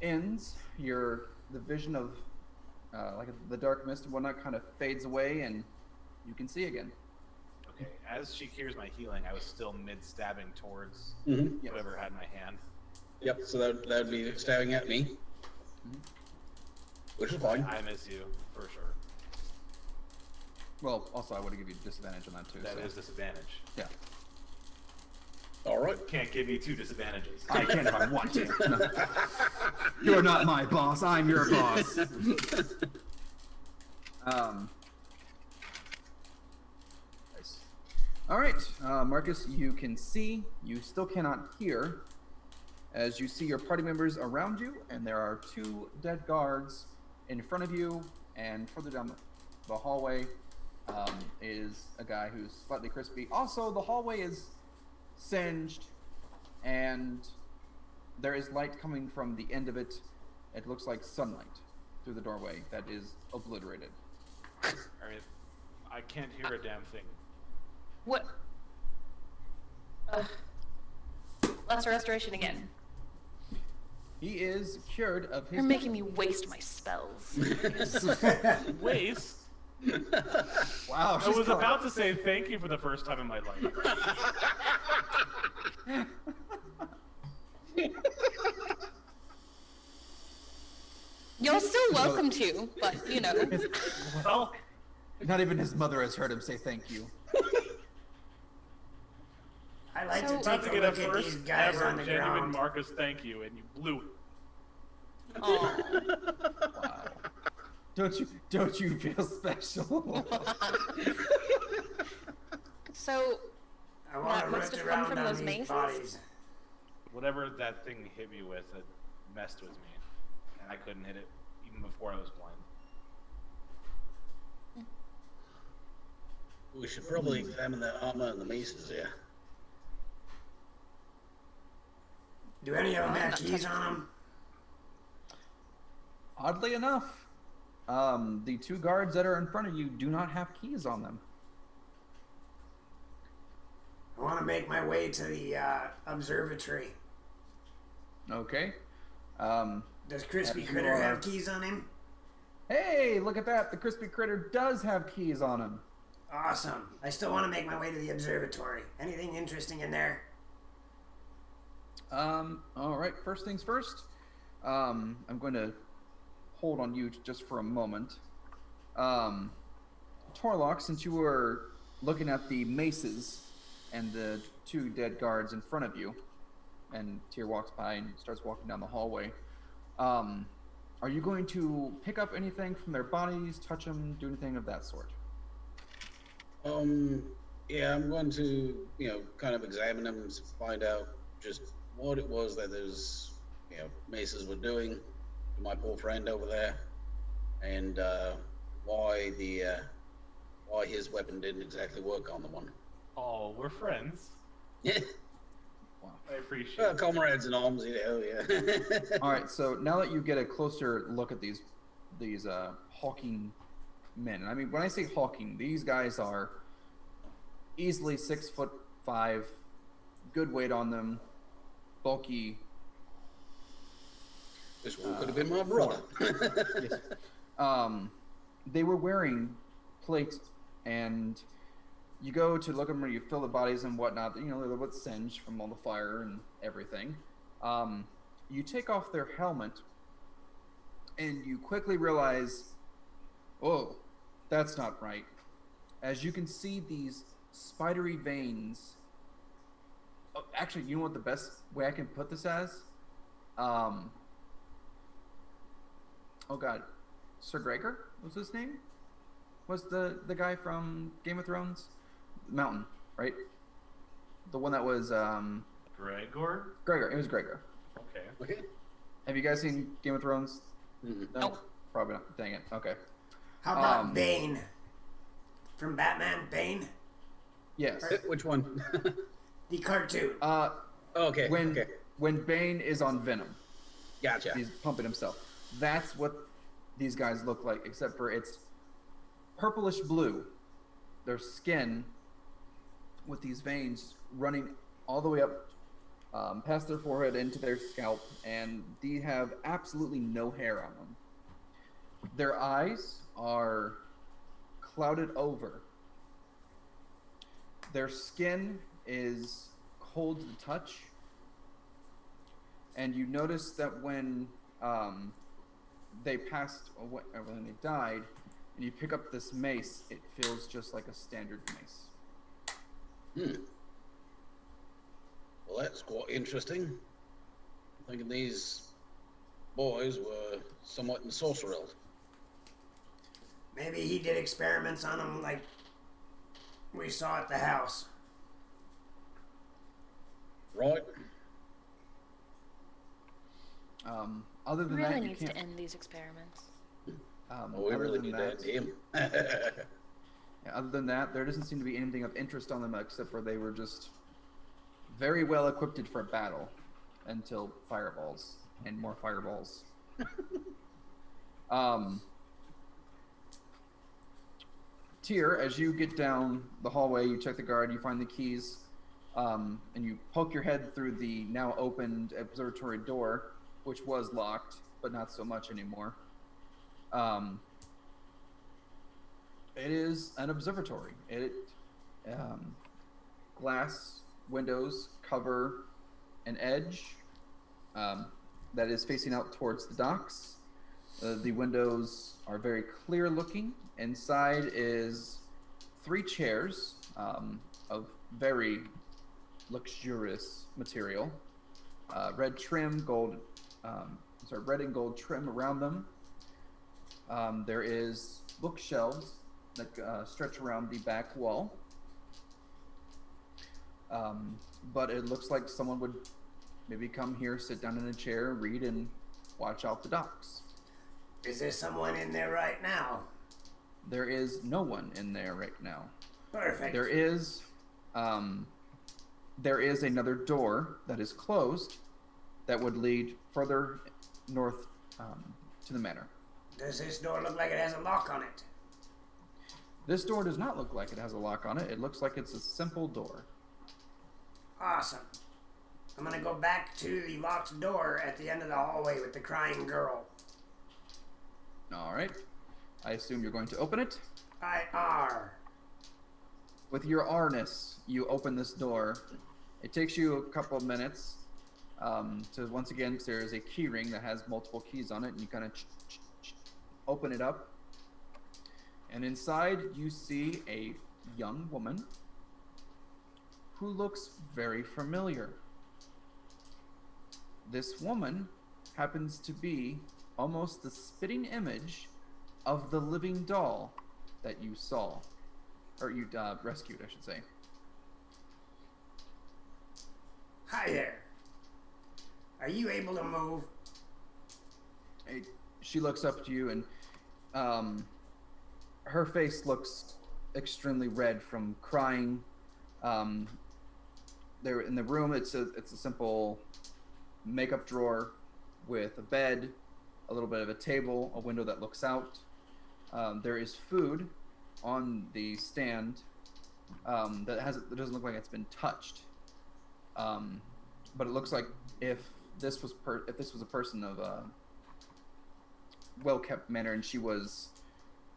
ends. The vision of the dark mist and whatnot kind of fades away, and you can see again. Okay, as she cures my healing, I was still mid-stabbing towards Mm-hmm. whoever had my hand. Yep, so that would be stabbing at me. Which is fine. I miss you, for sure. Well, also I would have given you disadvantage on that too. That so. is disadvantage. Yeah. All right. Can't give me 2 disadvantages. I can if I want to. No. You're not my boss. I'm your boss. Nice. All right, Marcus. You can see. You still cannot hear, as you see your party members around you, and there are 2 dead guards in front of you, and further down the hallway is a guy who's slightly crispy. Also, the hallway is singed, and there is light coming from the end of it. It looks like sunlight through the doorway that is obliterated. Alright. I can't hear a damn thing. What? Lesser restoration again. He is cured of his. You're making me waste my spells. Waste? Wow, I was about to say thank you for the first time in my life. You're still welcome to, but you know. Well, Not even his mother has heard him say thank you. I like So- to about take to a get a look at these first guys ever on the genuine ground. Marcus thank you, and you blew it. Aw. Wow. Don't you feel special? So, I want to That must root have come around from on those these maces? bodies. Whatever that thing hit me with, it messed with me. And I couldn't hit it even before I was blind. We should probably examine the armor and the maces, yeah. Do any of them I'm have not keys touching on them? Oddly enough, the 2 guards that are in front of you do not have keys on them. I want to make my way to the observatory. Okay. Does Crispy As you Critter are- have keys on him? Hey, look at that! The crispy critter does have keys on him. Awesome. I still want to make my way to the observatory. Anything interesting in there? All right. First things first. I'm going to hold on you just for a moment. Torlock, since you were looking at the maces and the 2 dead guards in front of you, and Tyr walks by and starts walking down the hallway, are you going to pick up anything from their bodies, touch them, do anything of that sort? Yeah, I'm going to, kind of examine them and find out just what it was that those, maces were doing to my poor friend over there, and why his weapon didn't exactly work on the one. Oh, we're friends. Yeah, I appreciate it. comrades in arms, yeah. All right. So now that you get a closer look at these hulking men, and I mean when I say hulking, these guys are easily 6'5", good weight on them, bulky. This one could have been my brother. Yes. They were wearing plate, and you go to look at them, or you feel the bodies and whatnot. They're a little bit singed from all the fire and everything. You take off their helmet, and you quickly realize, oh, that's not right. As you can see these spidery veins. Oh, actually, you know what the best way I can put this as? Oh God, Sir Gregor was his name? Was the guy from Game of Thrones? Mountain, right? The one that was Gregor? Gregor. It was Gregor. Okay. Okay. Have you guys seen Game of Thrones? Mhm. No, Nope. probably not. Dang it. Okay. How about Bane? From Batman, Bane? Yes. Which one? The cartoon. Okay. When Okay. when Bane is on Venom, Gotcha. he's pumping himself. That's what these guys look like, except for it's purplish blue. Their skin with these veins running all the way up past their forehead into their scalp, and they have absolutely no hair on them. Their eyes are clouded over. Their skin is cold to the touch, and you notice that when they passed away, or when they died, and you pick up this mace. It feels just like a standard mace. Well, that's quite interesting. I'm thinking these boys were somewhat ensorcered. Maybe he did experiments on them like we saw at the house. Right. Other than Really that, you needs can't. to end these experiments. We Other really than need that, to end him. yeah, other than that, there doesn't seem to be anything of interest on them except for they were just very well equipped for battle until fireballs and more fireballs. Tyr, as you get down the hallway, you check the guard, you find the keys, and you poke your head through the now opened observatory door, which was locked, but not so much anymore. It is an observatory. Glass windows cover an edge that is facing out towards the docks. The windows are very clear looking. Inside is 3 chairs of very luxurious material. Red and gold trim around them. There is bookshelves that stretch around the back wall. But it looks like someone would maybe come here, sit down in a chair, read, and watch out the docks. Is there someone in there right now? There is no one in there right now. Perfect. There is another door that is closed that would lead further north to the manor. Does this door look like it has a lock on it? This door does not look like it has a lock on it. It looks like it's a simple door. Awesome. I'm gonna go back to the locked door at the end of the hallway with the crying girl. All right. I assume you're going to open it. I are. With your R-ness, you open this door. It takes you a couple of minutes to, once again, because there is a key ring that has multiple keys on it, and you kind of open it up. And inside, you see a young woman who looks very familiar. This woman happens to be almost the spitting image of the living doll that you saw, or you rescued, I should say. Hi there. Are you able to move? She looks up to you, and her face looks extremely red from crying. There in the room, it's a simple makeup drawer with a bed, a little bit of a table, a window that looks out. There is food on the stand that doesn't look like it's been touched. But it looks like if this was a person of a well-kept manner and she was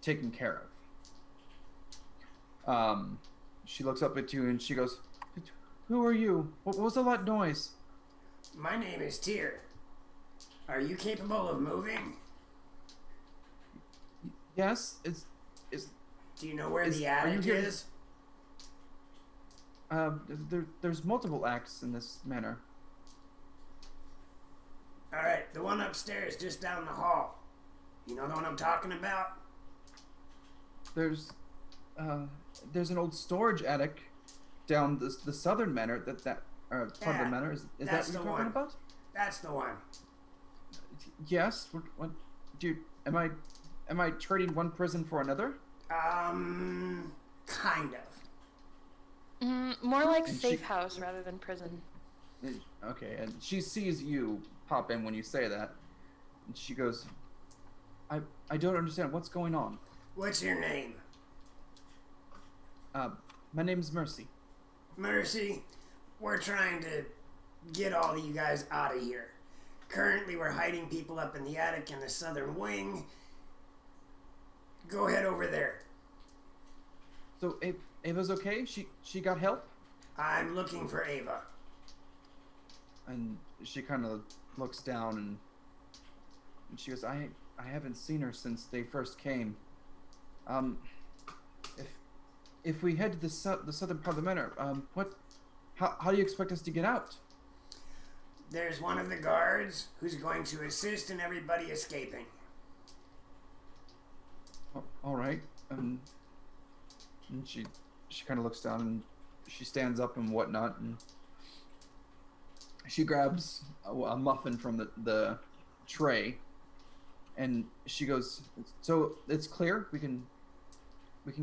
taken care of. She looks up at you and she goes, "Who are you? What was all that noise?" My name is Tyr. Are you capable of moving? Yes, Do you know where the attic is? There's multiple acts in this manor. Alright, the one upstairs just down the hall. You know the one I'm talking about? There's an old storage attic down the southern manor that part of the manor. Is that what you're talking about? That's the one. Yes. What, am I trading one prison for another? Kind of. More like safe house rather than prison. Okay, and she sees you pop in when you say that, and she goes, I don't understand. What's going on? What's your name? My name's Mercy. Mercy, we're trying to get all of you guys out of here. Currently, we're hiding people up in the attic in the southern wing. Go ahead over there. So Ava's okay? She got help? I'm looking for Ava. And she kind of looks down and she goes, I haven't seen her since they first came. Um, if we head to the southern part of the manor, how do you expect us to get out? There's one of the guards who's going to assist in everybody escaping. Oh, all right. And she kind of looks down and she stands up and whatnot, and she grabs a muffin from the tray, and she goes, "So it's clear. We can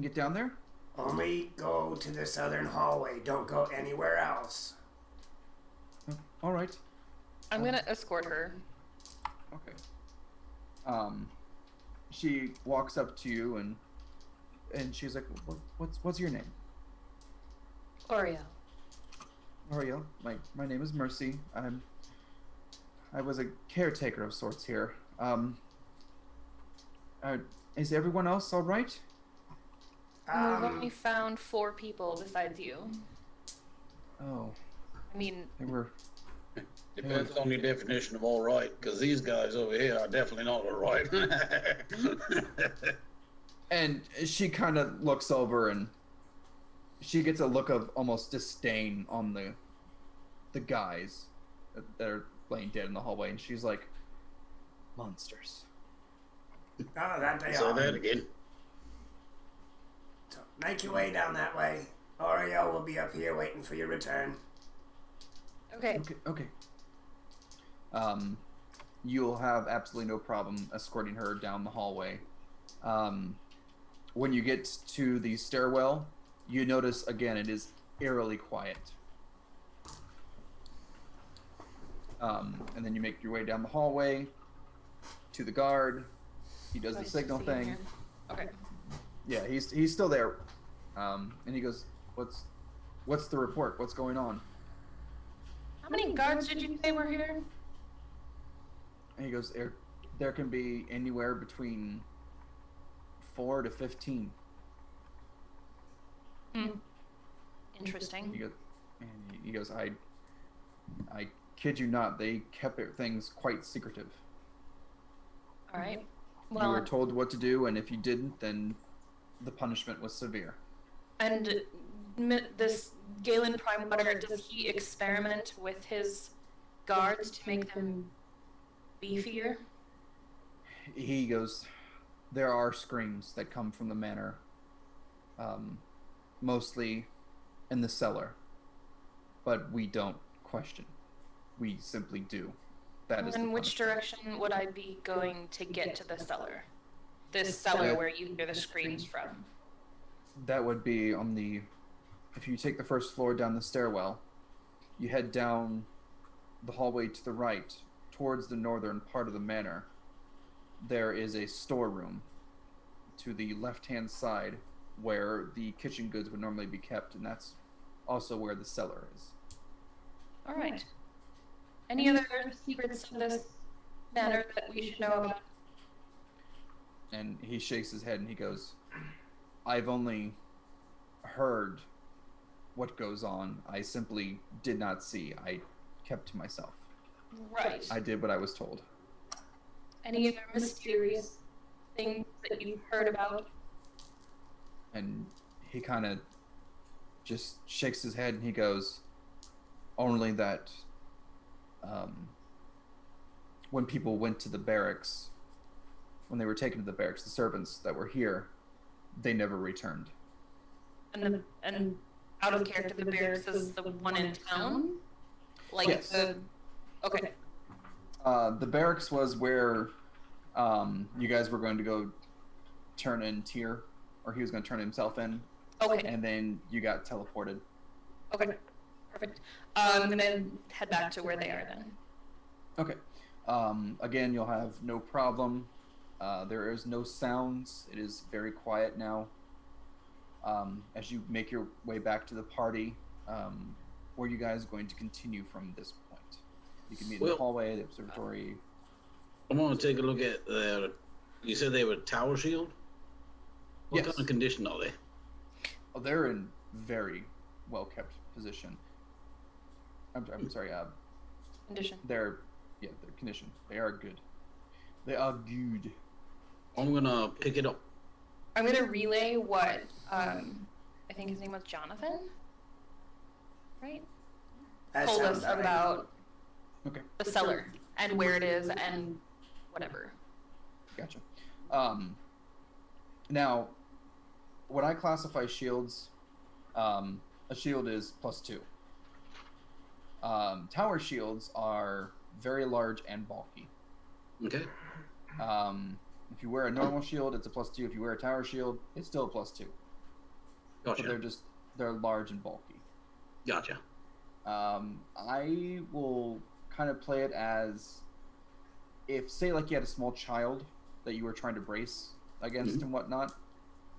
get down there." Only go to the southern hallway. Don't go anywhere else. All right. I'm gonna escort her. Okay. She walks up to you and she's like, "What's your name?" Oreo. Ariel. My name is Mercy. I was a caretaker of sorts here. Is everyone else all right? We've only found 4 people besides you. Oh, I mean, they were. Depends on your definition of all right, because these guys over here are definitely not all right. And she kind of looks over and she gets a look of almost disdain on the guys that are laying dead in the hallway, and she's like, "Monsters." Oh, that they Say are. that again. So make your way down that way. Oreo will be up here waiting for your return. okay. Okay. You'll have absolutely no problem escorting her down the hallway. When you get to the stairwell, you notice again it is eerily quiet. And then you make your way down the hallway to the guard. He does the Nice to signal see you thing. here. Okay. Yeah, he's still there. And he goes, "What's the report? What's going on?" How many guards did you say were here? And he goes, there can be anywhere between 4 to 15. Interesting. He goes, I kid you not, they kept things quite secretive. All right. You Well, were told what to do, and if you didn't, then the punishment was severe. and this Galen Primewater, does he experiment with his guards to make them beefier? He goes, there are screams that come from the manor, mostly in the cellar, but we don't question. We simply do. That is the In which punishment. direction would I be going to get to the cellar? This cellar where you hear the screams from. That would be on the... If you take the first floor down the stairwell, you head down the hallway to the right, towards the northern part of the manor. There is a storeroom to the left-hand side where the kitchen goods would normally be kept, and that's also where the cellar is. All right. Any other secrets of this manor that we should know about? And he shakes his head and he goes, I've only heard what goes on. I simply did not see. I kept to myself. Right. I did what I was told. Any other mysterious things that you've heard about? And he kind of just shakes his head and he goes, only that when people went to the barracks, when they were taken to the barracks, the servants that were here, they never returned. And out of character, the barracks is the one in town? Like Yes. Okay. The barracks was where you guys were going to go turn in Tyr, or he was going to turn himself in, Okay. and then you got teleported. Okay. Perfect. I'm gonna head back to where they are then. Okay. Again, you'll have no problem. There is no sounds. It is very quiet now. As you make your way back to the party, where are you guys going to continue from this point? You can meet in the hallway, the observatory. I'm going to take a look at the... You said they were tower shield? What Yes. kind of condition are they? Oh, they're in very well-kept position. I'm sorry, Condition. they're condition. They are good. They are good. I'm going to pick it up. I'm gonna relay what I think his name was Jonathan, right? That Told sounds us right. about Okay, the cellar and where it is and whatever. gotcha. Now, when I classify shields, a shield is +2. Tower shields are very large and bulky. Okay. If you wear a normal shield, it's a +2. If you wear a tower shield, it's still a +2. Gotcha. But they're large and bulky. Gotcha. I will kind of play it as if, say, like you had a small child that you were trying to brace against and whatnot,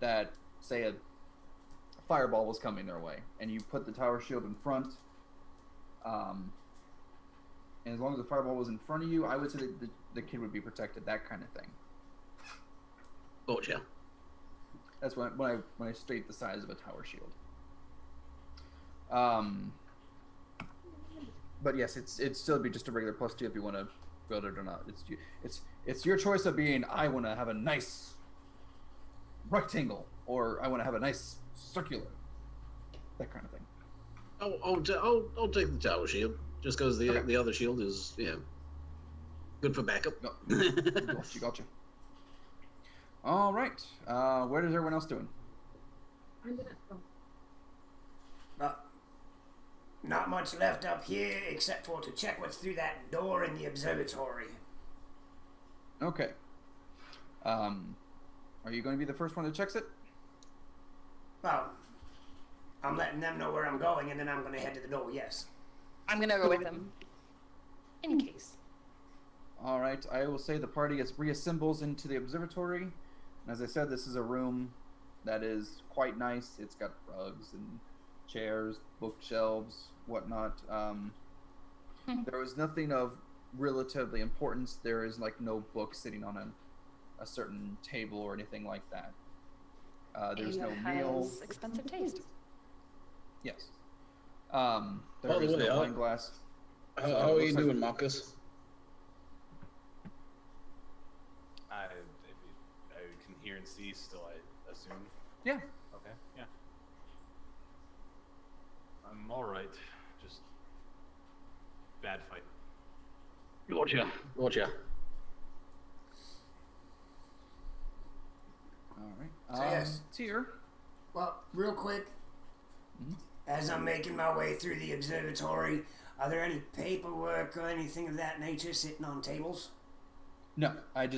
that, say, a fireball was coming their way, and you put the tower shield in front, and as long as the fireball was in front of you, I would say that the kid would be protected, that kind of thing. Gotcha. That's when I state the size of a tower shield. But yes, it'd still be just a regular +2 if you want to build it or not. It's your choice of being, I want to have a nice rectangle, or I want to have a nice circular, that kind of thing. I'll take the tower shield just because the other shield is good for backup. Gotcha. All right. What is everyone else doing? I'm gonna. Oh, Not much left up here except for to check what's through that door in the observatory. Okay. Are you going to be the first one that checks it? Well, I'm letting them know where I'm going, and then I'm going to head to the door, yes. I'm gonna go with him. In case. All right. I will say the party reassembles into the observatory. And as I said, this is a room that is quite nice. It's got rugs and chairs, bookshelves, whatnot. There was nothing of relatively importance. There is like no book sitting on a certain table or anything like that. There's no meal. Expensive taste. Yes. There is no wine glass. How are you doing, Marcus? I can hear and see still, I assume. Yeah. Okay, yeah. I'm alright. Just bad fight. Gotcha. All right. So yes. Tyr. Well, real quick, as I'm making my way through the observatory, are there any paperwork or anything of that nature sitting on tables? No, I'm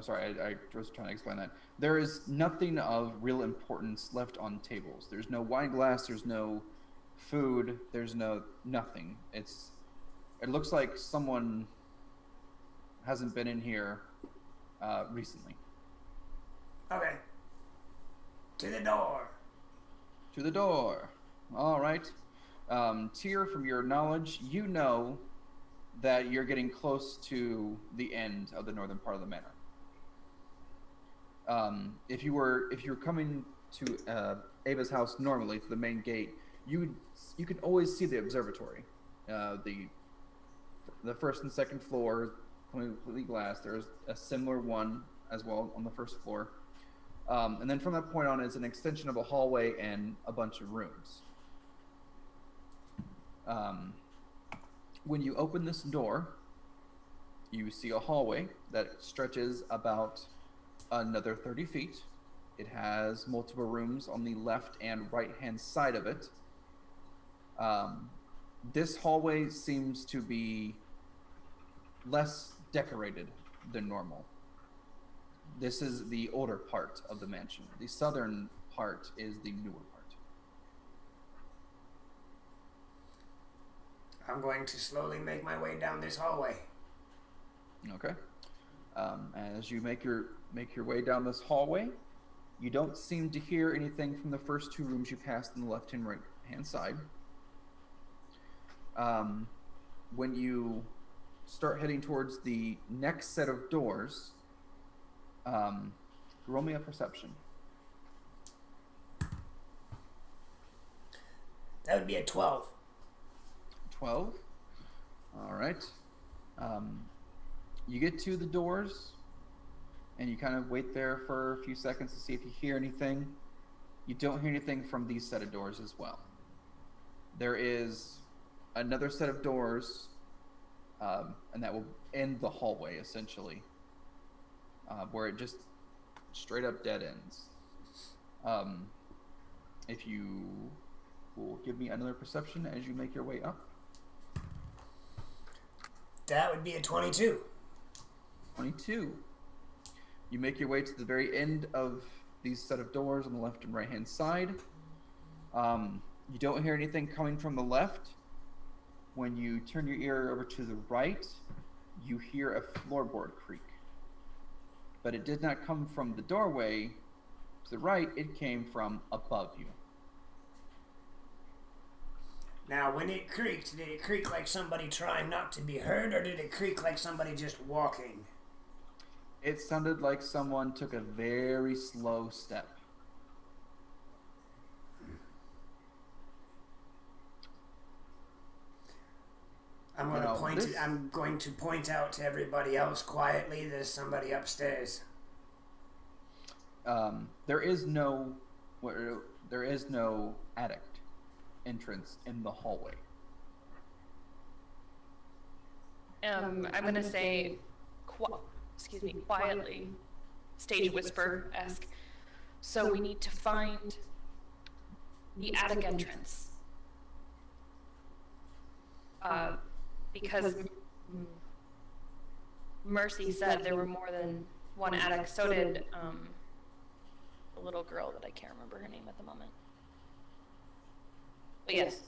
sorry, I was trying to explain that. There is nothing of real importance left on tables. There's no wine glass, there's no food, there's nothing. It looks like someone hasn't been in here recently. Okay. To the door. To the door. All right. Tyr, from your knowledge, you know that you're getting close to the end of the northern part of the manor. If you're coming to Ava's house normally through the main gate, you can always see the observatory. The first and second floor, completely glass. There's a similar one as well on the first floor. And then from that point on, it's an extension of a hallway and a bunch of rooms. When you open this door, you see a hallway that stretches about another 30 feet. It has multiple rooms on the left and right-hand side of it. This hallway seems to be less decorated than normal. This is the older part of the mansion. The southern part is the newer part. I'm going to slowly make my way down this hallway. Okay. As you make your way down this hallway, you don't seem to hear anything from the first two rooms you passed on the left and right hand side. When you start heading towards the next set of doors, roll me a perception. That would be a 12. 12. All right. You get to the doors, and you kind of wait there for a few seconds to see if you hear anything. You don't hear anything from these set of doors as well. There is another set of doors, and that will end the hallway essentially, where it just straight up dead ends. If you will give me another perception as you make your way up. That would be a 22. 22. You make your way to the very end of these set of doors on the left and right hand side. You don't hear anything coming from the left. When you turn your ear over to the right, you hear a floorboard creak. But it did not come from the doorway to the right, it came from above you. Now, when it creaked, did it creak like somebody trying not to be heard, or did it creak like somebody just walking? It sounded like someone took a very slow step. I'm going to point out to everybody else quietly there's somebody upstairs. There is no attic entrance in the hallway. I'm gonna say, quietly, stage whisper-esque. So we need to find the attic entrance. Because Mercy said there were more than one attic. So did the little girl that I can't remember her name at the moment. But yes.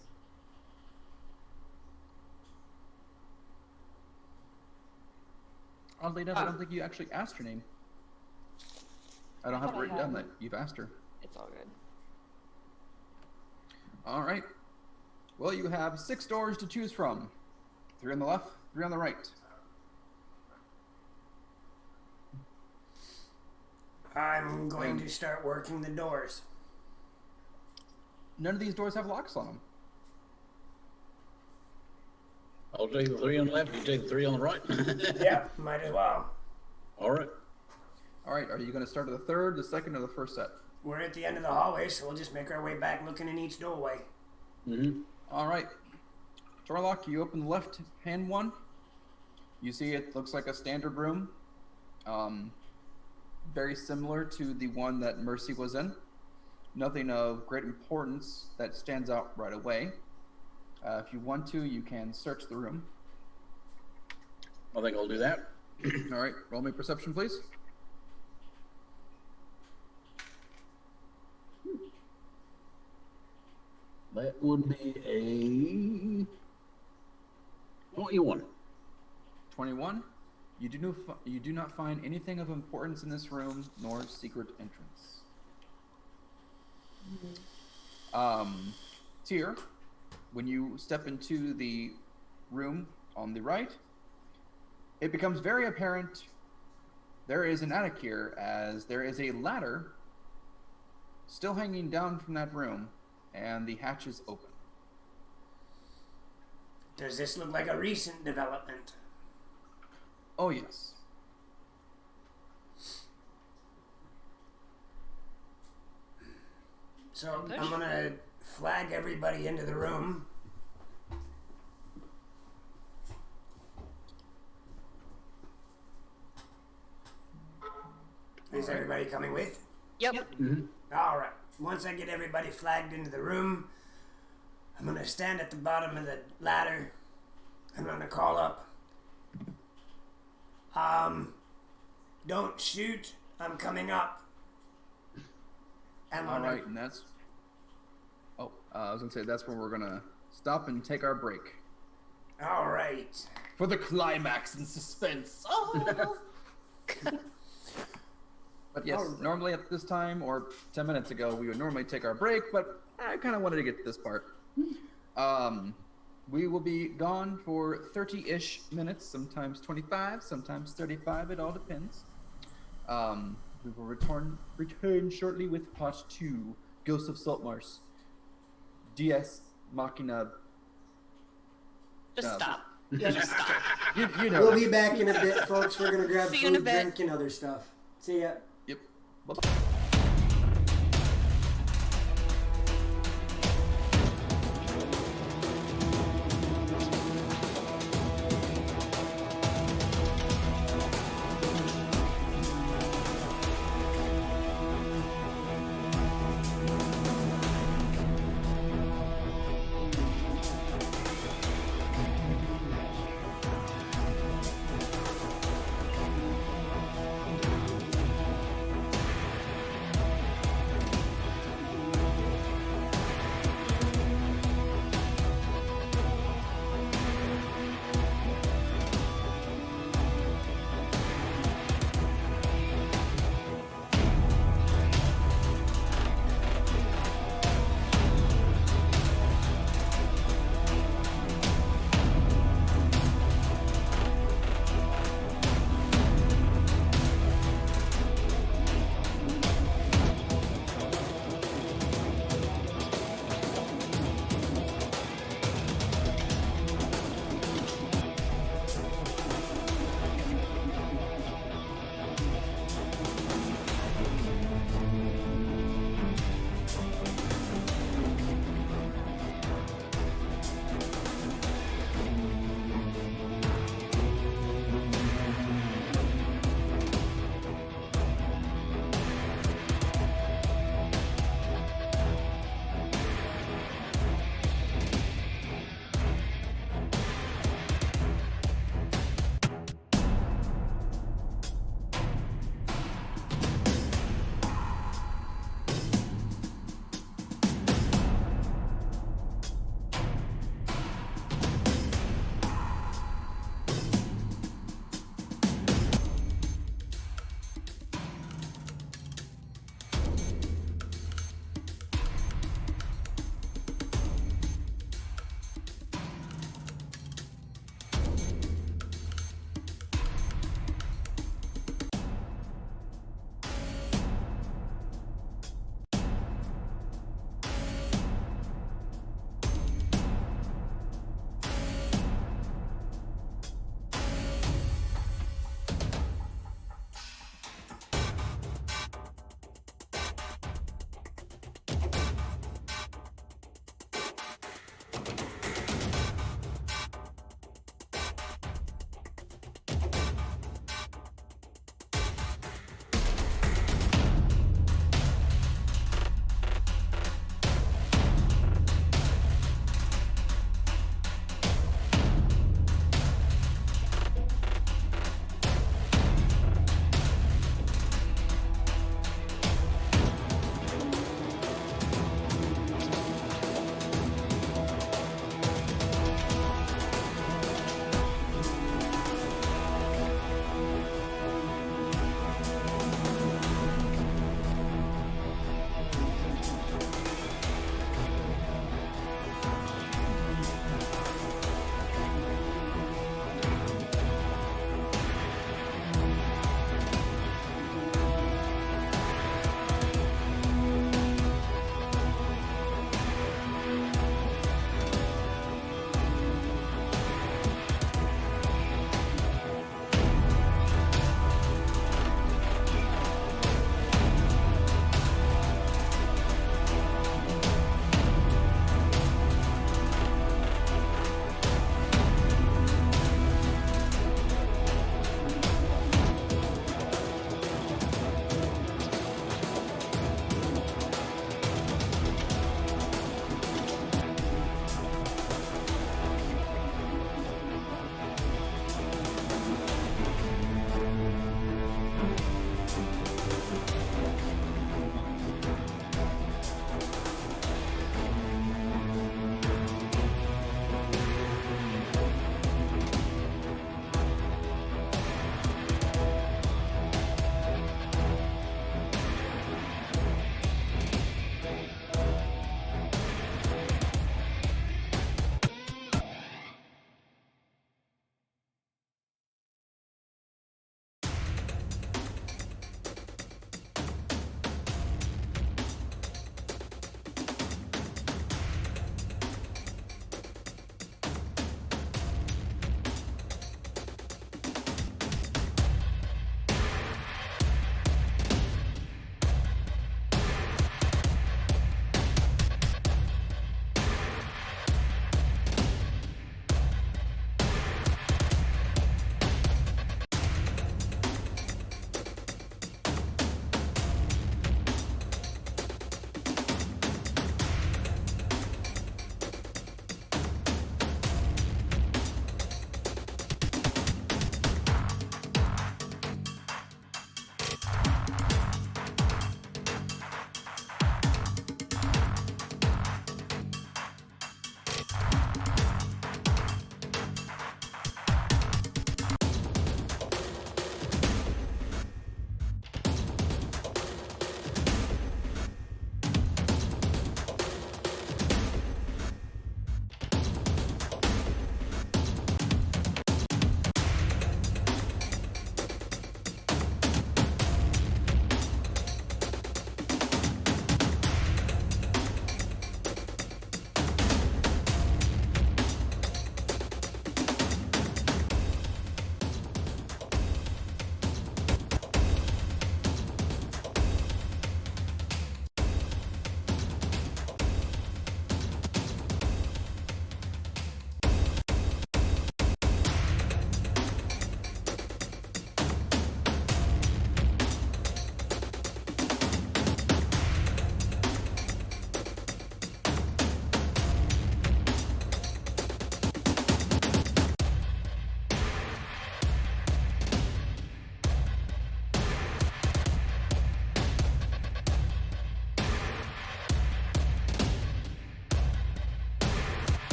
Oddly enough, I don't think you actually asked her name. I don't have it written down that you've asked her. It's all good. All right. Well, you have 6 doors to choose from. 3 on the left, 3 on the right. I'm going to start working the doors. None of these doors have locks on them. I'll take the 3 on the left, you take the 3 on the right. Yeah, might as well. All right. All right, are you going to start at the 3rd, the 2nd, or the 1st set? We're at the end of the hallway, so we'll just make our way back looking in each doorway. Mm-hmm. All right. Torlock, you open the left-hand one. You see it looks like a standard room. Very similar to the one that Mercy was in. Nothing of great importance that stands out right away. If you want to, you can search the room. I think I'll do that. All right, roll me perception, please. That would be a 21. 21. You do not find anything of importance in this room, nor secret entrance. Tyr, when you step into the room on the right, it becomes very apparent there is an attic here, as there is a ladder still hanging down from that room, and the hatch is open. Does this look like a recent development? Oh, yes. So I'm going to flag everybody into the room. Is everybody coming with? Yep. Mm-hmm. All right. Once I get everybody flagged into the room, I'm going to stand at the bottom of the ladder. I'm going to call up. Don't shoot. I'm coming up. All right, and that's... Oh, I was going to say that's where we're going to stop and take our break. All right. For the climax and suspense. Oh! But yes, normally at this time, or 10 minutes ago, we would normally take our break, but I kind of wanted to get to this part. We will be gone for 30-ish minutes, sometimes 25, sometimes 35, it all depends. We will return shortly with part 2, Ghosts of Saltmarsh. DS Machina. Just stop. You know. We'll be back in a bit, folks. We're going to grab See you in a food, bit. drink, and other stuff. See ya. Yep. Bye-bye.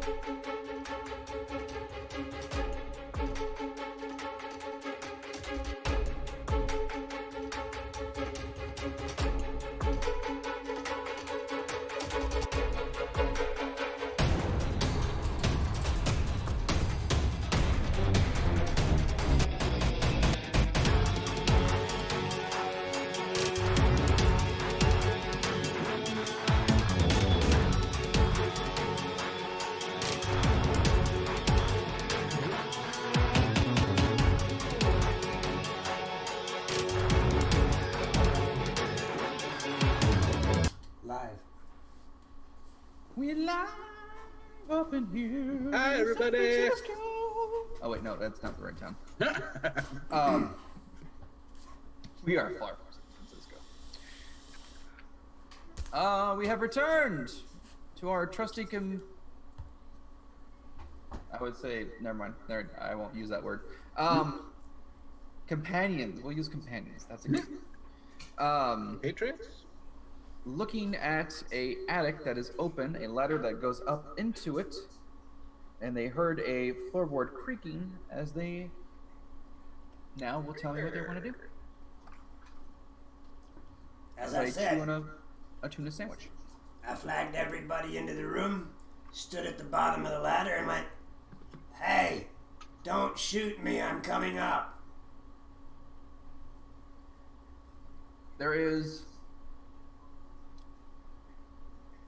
Live. We live up in here. Hi, in San everybody. Francisco. Oh wait, no, that's not the right town. We are far from San Francisco. We have returned to our trusty I would say, never mind. I won't use that word. Companions. We'll use companions. That's a good. Patriots? Looking at a attic that is open, a ladder that goes up into it, and they heard a floorboard creaking as they now will tell me what they want to do. As I Chew said, on a tuna sandwich. I flagged everybody into the room, stood at the bottom of the ladder, and went, "Hey, don't shoot me, I'm coming up." There is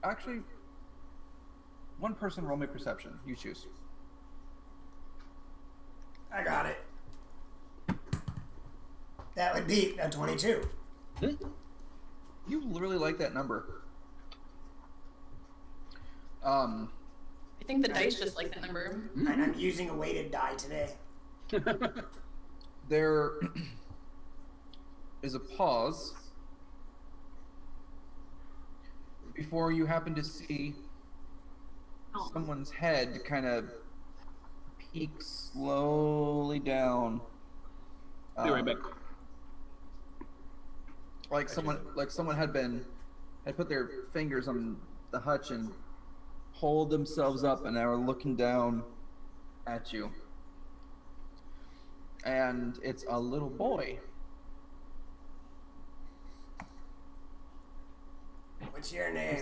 actually one person. Roll me perception. You choose. I got it. That would be a 22. You really like that number. I think the dice just like that number. And I'm using a weighted die today. There is a pause before you happen to see someone's head kind of peek slowly down. Be right back. Like someone had put their fingers on the hutch and pulled themselves up, and they were looking down at you. And it's a little boy. What's your name?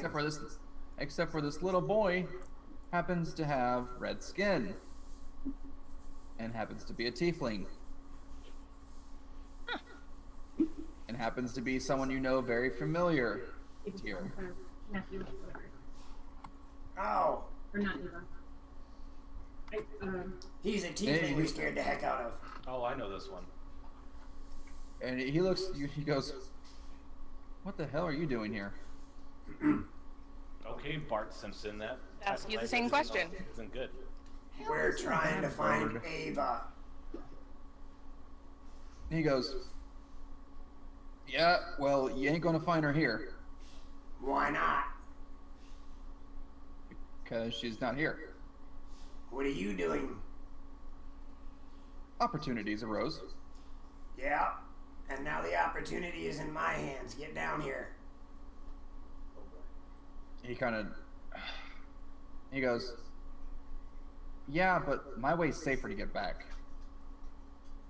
Except for this little boy happens to have red skin and happens to be a tiefling. And happens to be someone you know very familiar to you. Nephew, whatever. Oh, Or not Eva. he's a tiefling we scared the heck out of. Oh, I know this one. And he looks, he goes, "What the hell are you doing here?" Okay, Bart Simpson, that. Ask you the same question. Isn't good. We're trying to find Ava. And he goes, "Yeah, well, you ain't gonna find her here, Why not? because she's not here." What are you doing? Opportunities arose. Yeah, and now the opportunity is in my hands. Get down here. He goes, "Yeah, but my way's safer to get back."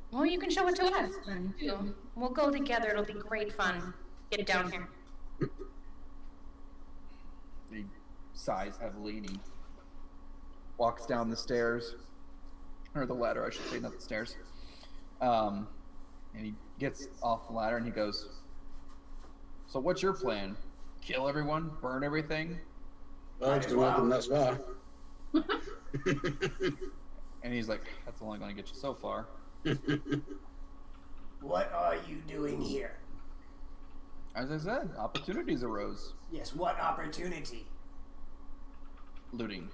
Well, you can show it to us. Too. We'll go together. It'll be great fun. Get down here. He sighs heavily and he walks down the stairs, or the ladder, I should say, not the stairs. And he gets off the ladder and he goes, "So what's your plan? Kill everyone? Burn everything?" Well, it's been welcome thus far. And he's like, "That's only going to get you so far." What are you doing here? As I said, opportunities arose. Yes, what opportunity? Looting.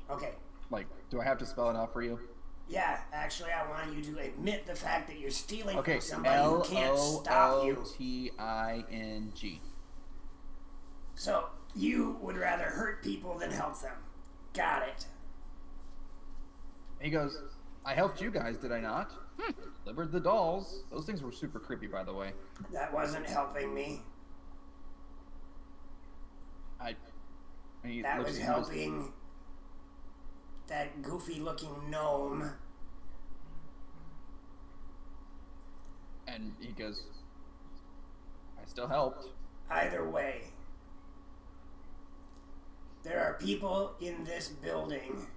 Okay. Like, do I have to spell it out for you? Yeah, actually, I want you to admit the fact that you're stealing Okay, from somebody who can't stop you. Looting. So, you would rather hurt people than help them. Got it. He goes, "I helped you guys, did I not? Delivered the dolls. Those things were super creepy, by the way." That wasn't helping me. And he That looks was at you and goes, helping that goofy-looking gnome. And he goes, I still helped. Either way, there are people in this building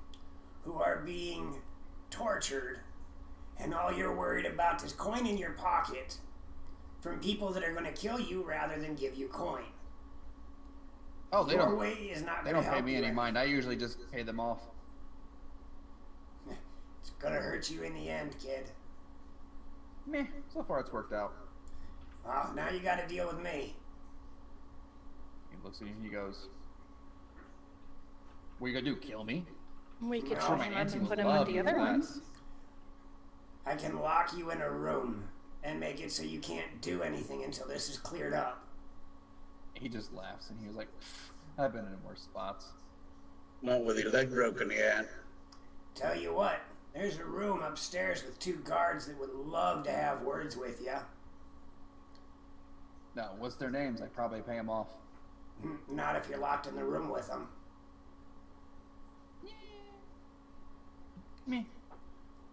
who are being tortured, and all you're worried about is coin in your pocket from people that are going to kill you rather than give you coin. Oh, they Your don't. way is not They going to don't pay help me you any any. mind. I usually just pay them off. It's going to hurt you in the end, kid. Meh. So far, it's worked out. Well, now you got to deal with me. He looks at you and he goes, "What are you gonna do? Kill me?" We could No, show my him up auntie and would put him love with the you other for that. ones. I can lock you in a room and make it so you can't do anything until this is cleared up. He just laughs and he was like, "I've been in worse spots." Not with your leg broken yet. Tell you what, there's a room upstairs with 2 guards that would love to have words with you. No, what's their names? I probably pay them off. Not if you're locked in the room with them. Me.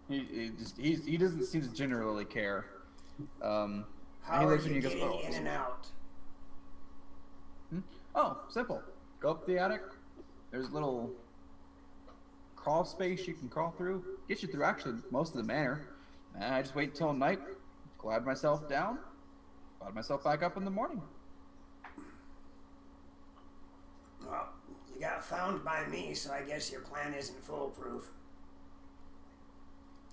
He doesn't seem to generally care. And How he are looks at you you and he getting goes, in and out? Oh, simple. Go up the attic. There's a little crawl space you can crawl through. Gets you through actually most of the manor. And I just wait until night, glide myself down, glide myself back up in the morning. Well, you got found by me, so I guess your plan isn't foolproof.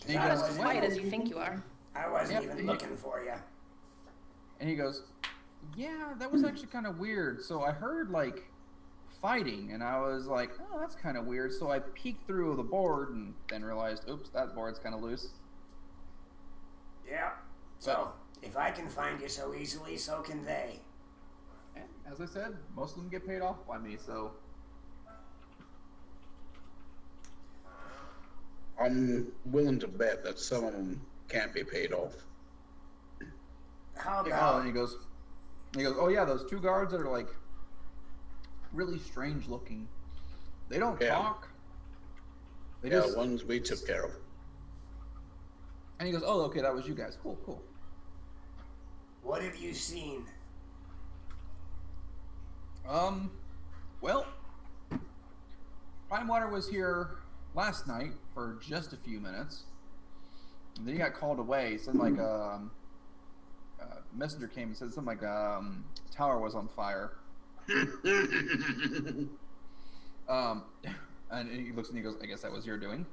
'Cause He I goes, wasn't Quiet even- as you think you are. I wasn't Yep. even looking for you. And he goes, "Yeah, that was actually kind of weird. So I heard like fighting, and I was like, oh, that's kind of weird. So I peeked through the board and then realized, oops, that board's kind of loose." Yeah. So, if I can find you so easily, so can they. And as I said, most of them get paid off by me, so I'm willing to bet that some of them can't be paid off. How oh, about and he goes, "Oh yeah, those 2 guards that are like really strange looking. They don't Yeah. talk. They Yeah, just." ones we took care of. And he goes, "Oh, okay, that was you guys. Cool, cool." what have you seen? Well, Primewater was here last night for just a few minutes. And then he got called away. Something like messenger came and said something like tower was on fire. And he looks and he goes, "I guess that was your doing."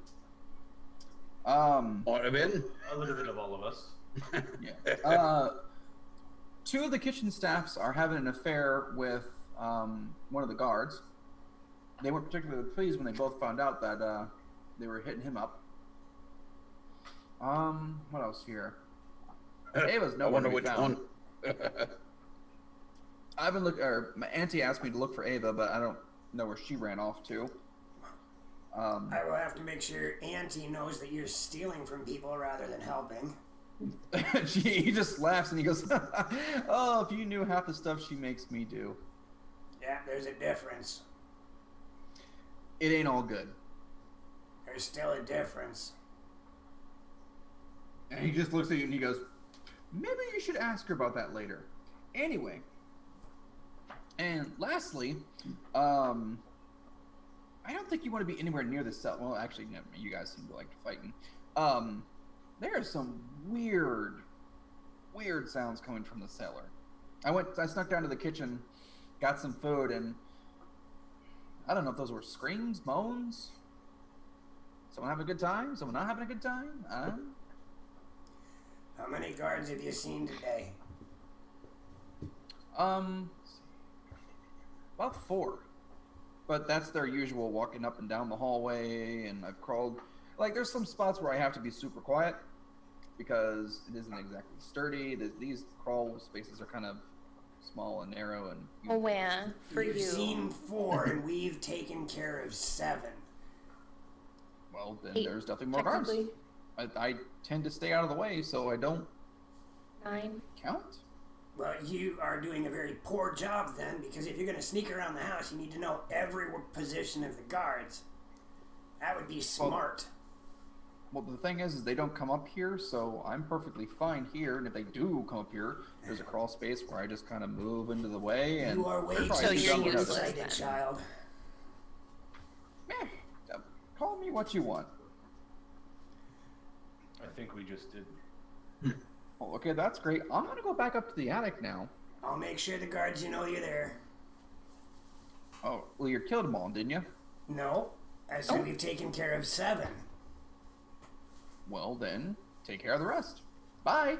Might have been. A little bit of all of us. Yeah. 2 of the kitchen staffs are having an affair with one of the guards. They weren't particularly pleased when they both found out that they were hitting him up. What else here? Ava's I nowhere wonder to be which found. one. I've been looking, or my auntie asked me to look for Ava, but I don't know where she ran off to. I will have to make sure Auntie knows that you're stealing from people rather than helping. He just laughs and he goes, "Oh, if you knew half the stuff she makes me do." Yeah, there's a difference. It ain't all good. There's still a difference. And he just looks at you and he goes, "Maybe you should ask her about that later." Anyway. And lastly, I don't think you want to be anywhere near the cell. Well, actually, no, you guys seem to like fighting. There are some weird sounds coming from the cellar. I snuck down to the kitchen, got some food, and I don't know if those were screams, moans. Someone having a good time? Someone not having a good time? How many guards have you seen today? About 4. But that's their usual walking up and down the hallway, and I've crawled. Like, there's some spots where I have to be super quiet because it isn't exactly sturdy. These crawl spaces are kind of small and narrow, and Oh, yeah, for You've you. seen 4, and we've taken care of 7. well, then 8, there's definitely more guards. technically. I tend to stay out of the way, so I don't 9. count. Well, you are doing a very poor job then, because if you're going to sneak around the house, you need to know every position of the guards. That would be smart. Well, the thing is they don't come up here, so I'm perfectly fine here. And if they do come up here, there's a crawl space where I just kind of move into the way. And You are way they're too probably you're done with useless. this. short-sighted, child. Call me what you want. I think we just did. Oh, okay, that's great. I'm gonna go back up to the attic now. I'll make sure the guards know you're there. Oh, well, you killed them all, didn't you? No, I said we've taken care of 7. Well, then, take care of the rest. Bye.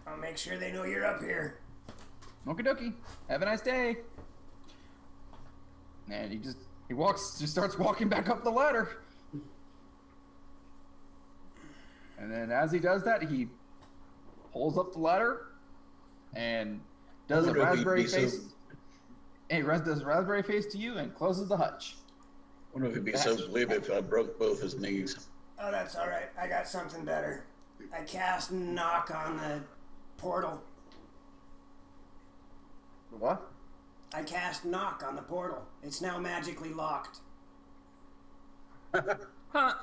I'll make sure they know you're up here. Okie dokie. Have a nice day. And he starts walking back up the ladder. And then as he does that, he pulls up the ladder and does a raspberry face. And he does a raspberry face to you and closes the hutch. I wonder if he'd be so glib if I broke both his knees. Oh, that's all right. I got something better. I cast knock on the portal. What? I cast knock on the portal. It's now magically locked. Huh.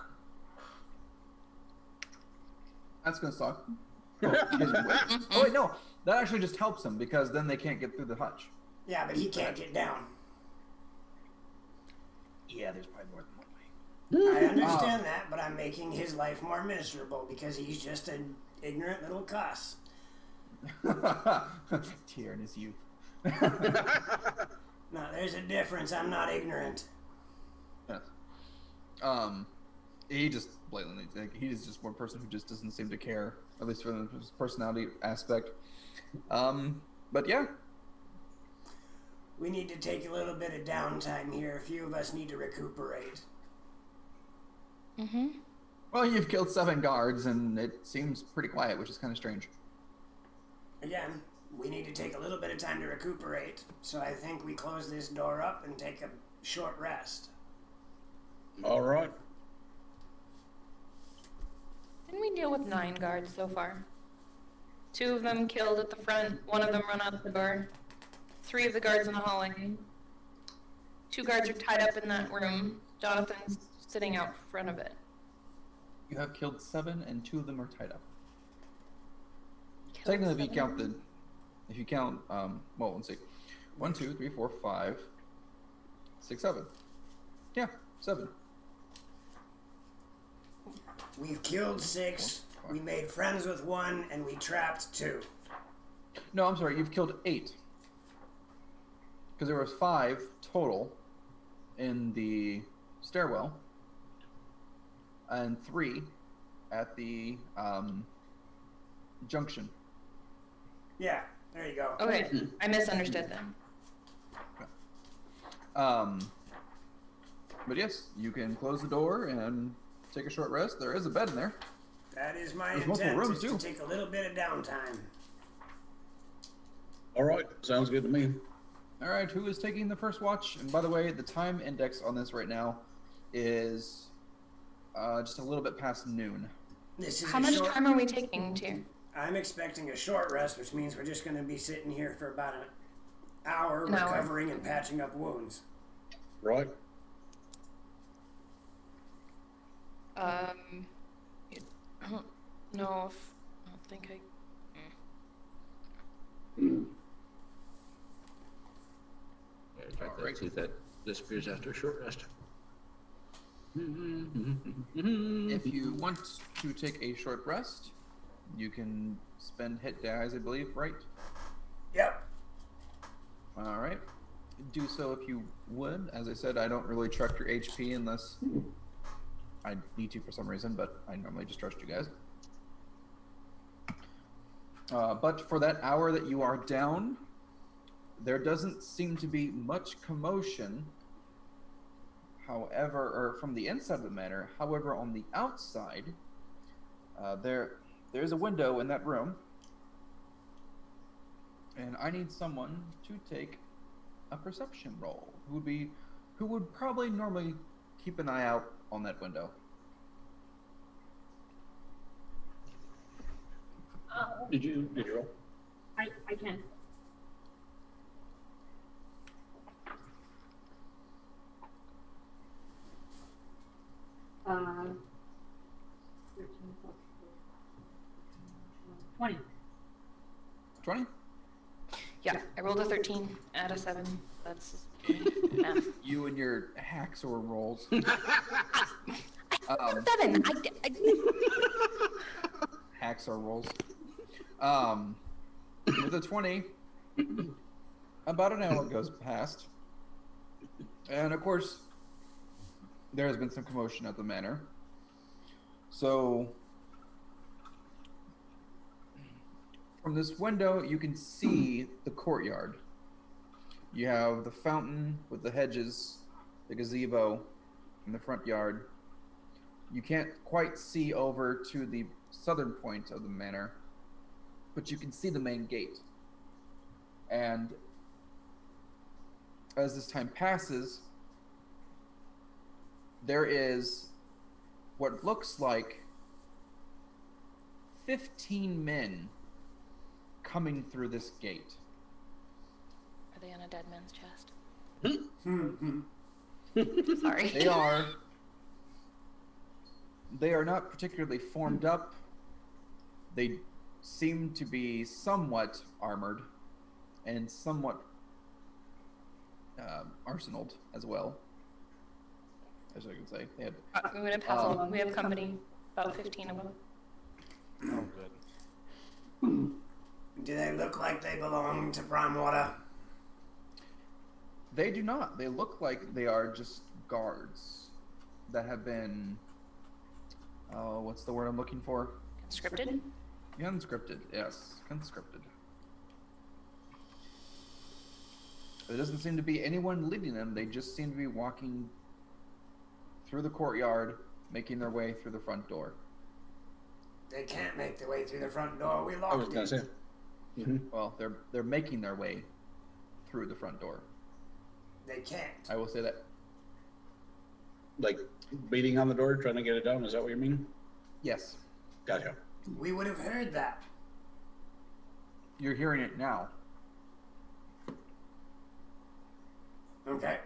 That's gonna suck. Oh wait, no. That actually just helps him because then they can't get through the hutch. Yeah, but he can't get down. Yeah, there's probably more than one way. I understand that, but I'm making his life more miserable because he's just an ignorant little cuss. Tear in his youth. No, there's a difference. I'm not ignorant. Yes. He just blatantly, he's just one person who just doesn't seem to care, at least from his personality aspect. But yeah. We need to take a little bit of downtime here. A few of us need to recuperate. Mm-hmm. Well, you've killed 7 guards, and it seems pretty quiet, which is kind of strange. Again, we need to take a little bit of time to recuperate. So I think we close this door up and take a short rest. All right. Didn't we deal with 9 guards so far? 2 of them killed at the front, 1 of them run out the door. 3 of the guards in the hallway. 2 guards are tied up in that room. Jonathan's sitting out front of it. You have killed 7, and 2 of them are tied up. Killed Technically, seven? if you count, well, let's see. 1, 2, 3, 4, 5, 6, 7. Yeah, 7. We've killed 6, we made friends with 1, and we trapped 2. No, I'm sorry, you've killed 8. Because there was 5 total in the stairwell, and 3 at the junction. Yeah, there you go. Okay, I misunderstood then. But yes, you can close the door and take a short rest. There is a bed in there. That is my There's multiple intent, rooms, is to too. take a little bit of downtime. All right. Sounds good to me. All right, who is taking the first watch? And by the way, the time index on this right now is just a little bit past noon. This is How a much short... time are we taking to? I'm expecting a short rest, which means we're just going to be sitting here for about an hour An hour. recovering and patching up wounds. Right. I don't know if, I don't think I, Right. See if that disappears after a short rest. If you want to take a short rest, you can spend hit dies, I believe, right? Yep. All right. Do so if you would. As I said, I don't really track your HP unless I need to for some reason, but I normally just trust you guys. But for that hour that you are down, there doesn't seem to be much commotion. However, or from the inside of the manor. However, on the outside, there's a window in that room, and I need someone to take a perception roll. Who would probably normally keep an eye out on that window. Did you roll? I can. 20. 20? Yeah, I rolled a 13 out of 7. That's math. You and your hacksaw rolls. 7. Hacksaw rolls. With a 20, about an hour goes past. And of course, there has been some commotion at the manor. So, from this window, you can see the courtyard. You have the fountain with the hedges, the gazebo, in the front yard. You can't quite see over to the southern point of the manor, but you can see the main gate. And as this time passes, there is what looks like 15 men coming through this gate. Are they on a dead man's chest? Hmm. Sorry. They are not particularly formed up. They seem to be somewhat armored and somewhat arsenaled as well, as I can say. They had, We have company, about 15 of them. Oh, good. Do they look like they belong to Prime Water? they do not. They look like they are just guards that have been, what's the word I'm looking for? Conscripted? Conscripted, yes. Conscripted. There doesn't seem to be anyone leading them. They just seem to be walking through the courtyard, making their way through the front door. They can't make their way through the front door. We I was locked gonna it. say. Well, they're making their way through the front door. They can't. I will say that. Like beating on the door, trying to get it down. Is that what you mean? Yes, Gotcha. We would have heard that. you're hearing it now. Okay.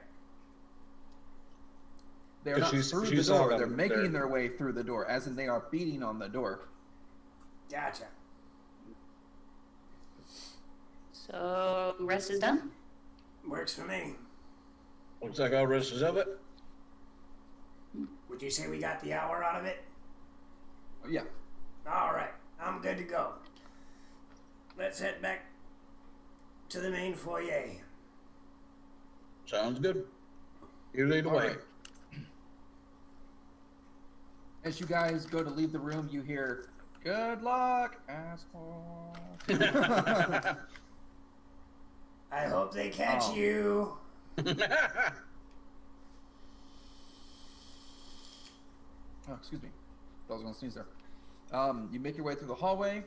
They're 'Cause not she's- through she the saw door. them. They're making They're- their way through the door, as in they are beating on the door. Gotcha. So, rest is done? Works for me. Looks like all rest is of it. Would you say we got the hour out of it? Yeah. All right. I'm good to go. Let's head back to the main foyer. Sounds good. You lead All away. right. As you guys go to leave the room, you hear, "Good luck, asshole." I hope they catch Oh. you. Oh, excuse me. I was going to sneeze there. You make your way through the hallway.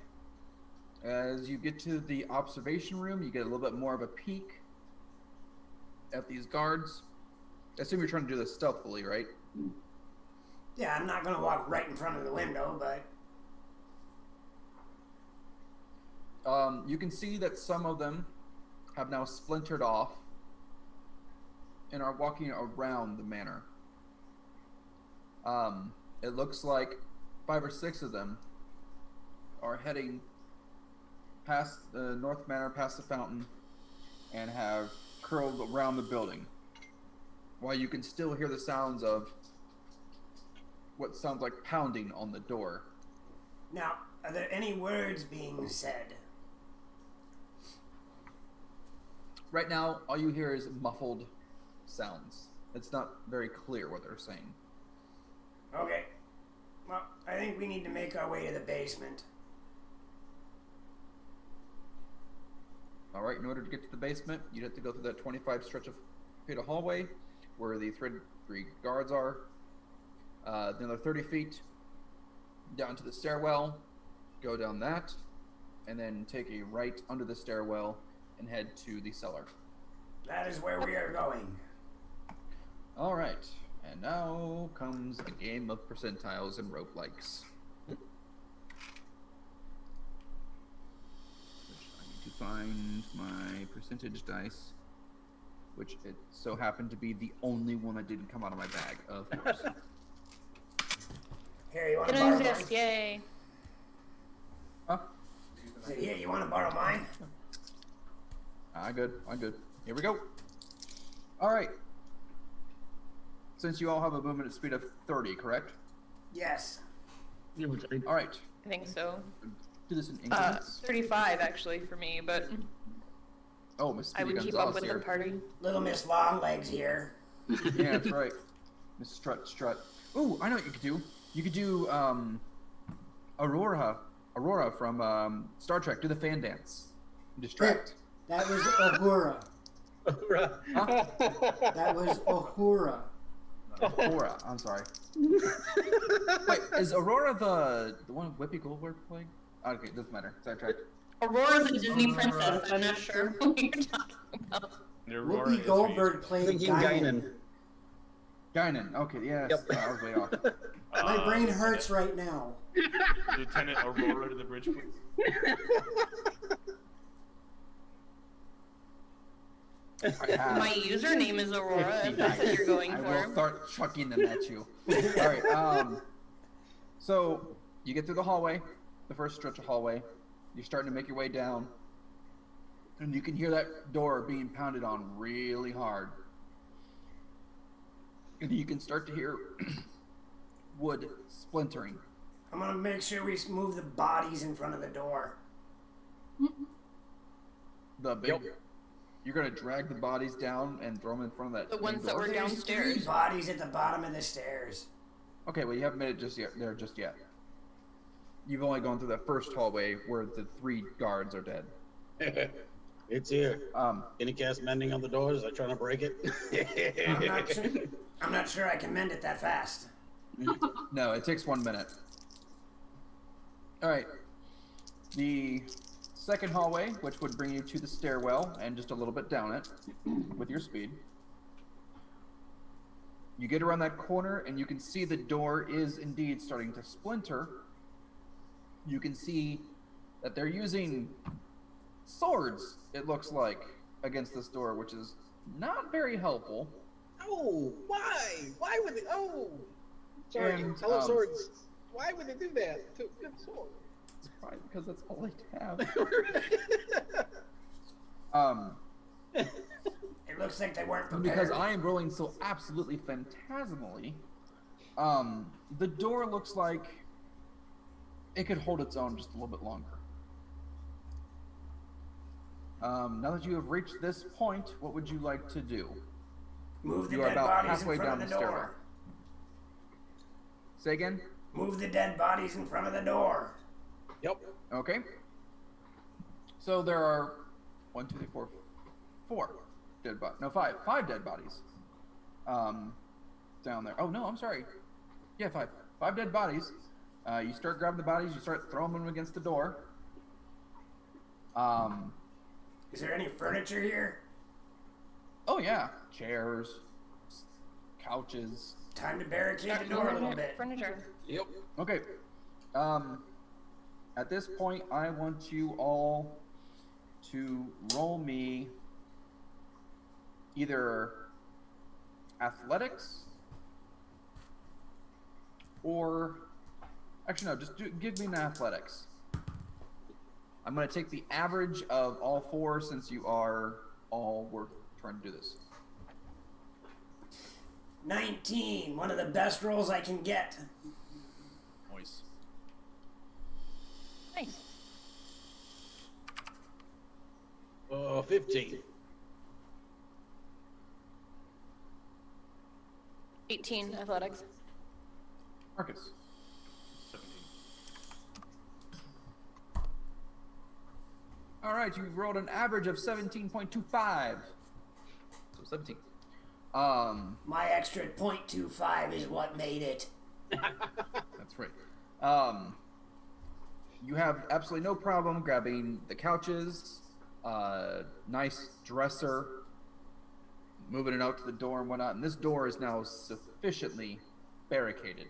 As you get to the observation room, you get a little bit more of a peek at these guards. I assume you're trying to do this stealthily, right? Yeah, I'm not going to walk right in front of the window, but You can see that some of them have now splintered off and are walking around the manor. It looks like 5 or 6 of them are heading past the North Manor, past the fountain, and have curled around the building. While you can still hear the sounds of what sounds like pounding on the door. now, are there any words being said? Right now, all you hear is muffled sounds. It's not very clear what they're saying. Okay. Well, I think we need to make our way to the basement. Alright, in order to get to the basement, you'd have to go through that 25 stretch of feet of hallway where the 3 guards are. Another 30 feet down to the stairwell, go down that, and then take a right under the stairwell and head to the cellar. That is where we are going. Alright, and now comes a game of percentiles and roguelikes. Which I need to find my percentage dice, which it so happened to be the only one that didn't come out of my bag, of course. Here, you want to Didn't borrow exist, mine? yay. Huh? So, here, you want to borrow mine? I'm good. Here we go. All right. Since you all have a movement speed of 30, correct? Yes. All right. I think so. Do this in increments. 35 actually for me, but Oh, Miss I would Speedy keep up Gonzalez with here. the party. Little Miss Longlegs here. Yeah, that's right. Miss Strut. Ooh, I know what you could do. You could do Aurora from Star Trek. Do the fan dance. Distract. That was Uhura. Huh? That was Uhura. Aurora. I'm sorry. Wait, is Aurora the one Whoopi Goldberg playing? Okay, doesn't matter. Sidetracked. Aurora's a Disney princess. I'm not sure what you're talking about. Aurora Whoopi is Goldberg played Thinking Guinan. Guinan. Okay, yes. Yep. I was way off. My brain hurts right now. Lieutenant Aurora to the bridge, please. My username is Aurora, if that's what you're going I for. will start chucking them at you. All right. So you get through the hallway, the first stretch of hallway. You're starting to make your way down, and you can hear that door being pounded on really hard. And you can start to hear wood splintering. I'm gonna make sure we move the bodies in front of the door. The big. You're gonna drag the bodies down and throw them in front of that. The ones main that door? were There's downstairs. 3 bodies at the bottom of the stairs. Okay, well you haven't made it just yet. You've only gone through the first hallway where the 3 guards are dead. It's here. Um, Can you cast mending on the doors? I'm trying to break it. I'm not sure I can mend it that fast. no, it takes 1 minute. All right. The second hallway, which would bring you to the stairwell and just a little bit down it with your speed. You get around that corner and you can see the door is indeed starting to splinter. You can see that they're using swords, it looks like, against this door, which is not very helpful. Oh, why? Why would they? Oh, sorry. And, Hello, swords. Why would they do that to a good sword? It's probably because that's all they have. It looks like they weren't And prepared. because I am rolling so absolutely phantasmally, the door looks like it could hold its own just a little bit longer. Now that you have reached this point, what would you like to do? Move the You are dead about bodies in halfway front down of the the stairwell. door. Say again? Move the dead bodies in front of the door. Yep. Okay. So there are 1, 2, 3, 4, 4 dead bodies. No, 5. 5 dead bodies. Down there. Oh no, I'm sorry. Yeah, 5. 5 dead bodies. You start grabbing the bodies. You start throwing them against the door. Is there any furniture here? Oh yeah, chairs, couches. Time to barricade the door a little bit. Furniture. Yep. Okay. At this point, I want you all to roll me either athletics or actually no, just give me an athletics. I'm going to take the average of all 4 since you are all trying to do this. 19. One of the best rolls I can get. Nice. Nice. 15. 18 athletics. Marcus. 17. All right, you rolled an average of 17.25. So 17. My extra .25 is what made it. That's right. You have absolutely no problem grabbing the couches, nice dresser, moving it out to the door and whatnot. And this door is now sufficiently barricaded.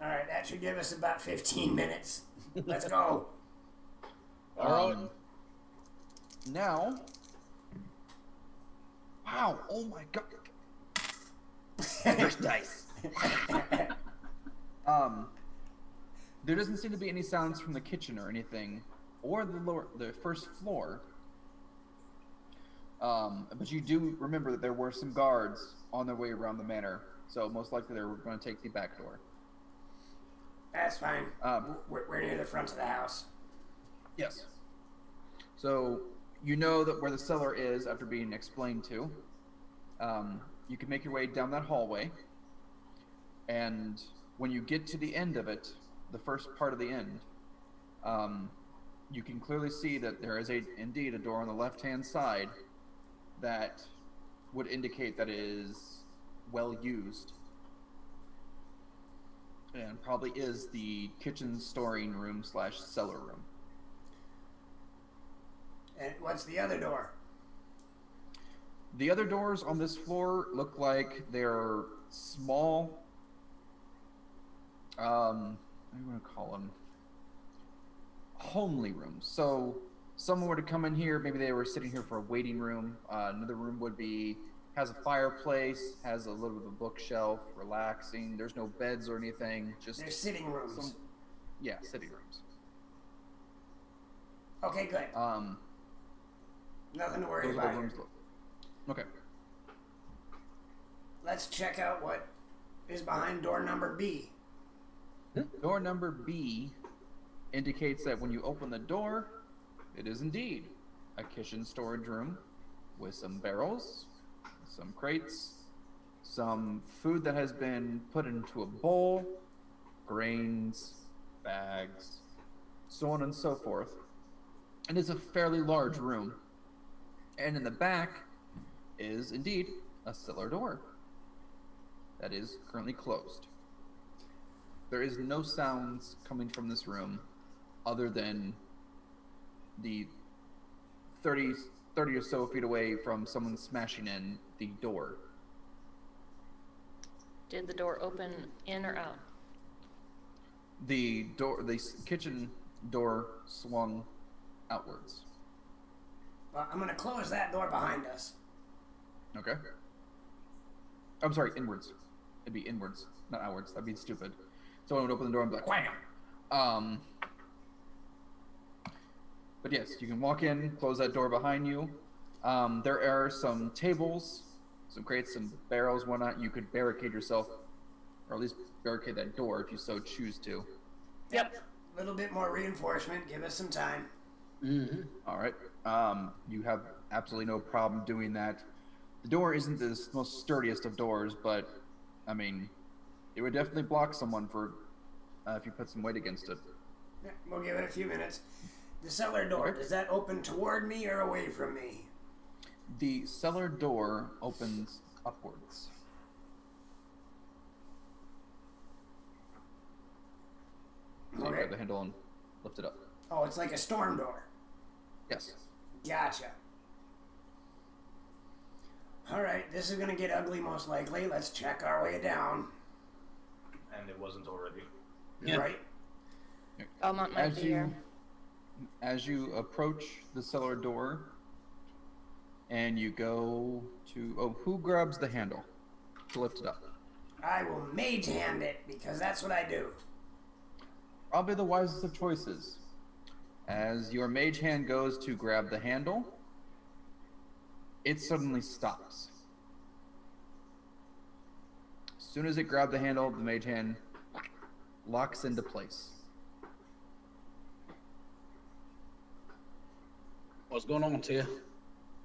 All right, that should give us about 15 minutes. Let's go. All right. Now, wow! Oh my god! First dice. There doesn't seem to be any sounds from the kitchen or anything or the first floor. But you do remember that there were some guards on their way around the manor, so most likely they were going to take the back door. That's fine. We're near the front of the house. Yes. So you know that where the cellar is after being explained to. You can make your way down that hallway, and when you get to the end of it, the first part of the end, you can clearly see that there is indeed a door on the left-hand side that would indicate that it is well used, and probably is the kitchen storing room / cellar room. And what's the other door? The other doors on this floor look like they're small, what do you want to call them? Homely rooms. So someone were to come in here, maybe they were sitting here for a waiting room. Another room has a fireplace, has a little bit of a bookshelf, relaxing. There's no beds or anything. Just They're sitting rooms. Sitting rooms. Okay, good. Nothing to worry Those are about the here. rooms. Okay. Let's check out what is behind door number B. Door number B indicates that when you open the door, it is indeed a kitchen storage room with some barrels, some crates, some food that has been put into a bowl, grains, bags, so on and so forth. And it's a fairly large room. And in the back is indeed a cellar door that is currently closed. There is no sounds coming from this room other than the 30 or so feet away from someone smashing in the door. Did the door open in or out? The kitchen door swung outwards. Well, I'm going to close that door behind us. Okay. I'm sorry, inwards. It'd be inwards, not outwards. That'd be stupid. Someone would open the door and be like, wham! But yes, you can walk in, close that door behind you. There are some tables, some crates, some barrels, whatnot. You could barricade yourself, or at least barricade that door if you so choose to. Yep. A little bit more reinforcement. Give us some time. Mm-hmm. All right. You have absolutely no problem doing that. The door isn't the most sturdiest of doors, but, I mean, it would definitely block someone for if you put some weight against it. Yeah, we'll give it a few minutes. The cellar door, Okay. does that open toward me or away from me? The cellar door opens upwards. So you Okay. grab the handle and lift it up. Oh, it's like a storm door. Yes. Gotcha. All right, this is going to get ugly most likely. Let's check our way down. And it wasn't already. Yeah. Right? Belmont might be here. As you approach the cellar door, and you go to who grabs the handle to lift it up? I will mage hand it because that's what I do. Probably the wisest of choices. As your mage hand goes to grab the handle, it suddenly stops. As soon as it grabbed the handle, the mage hand locks into place. What's going on, Tia?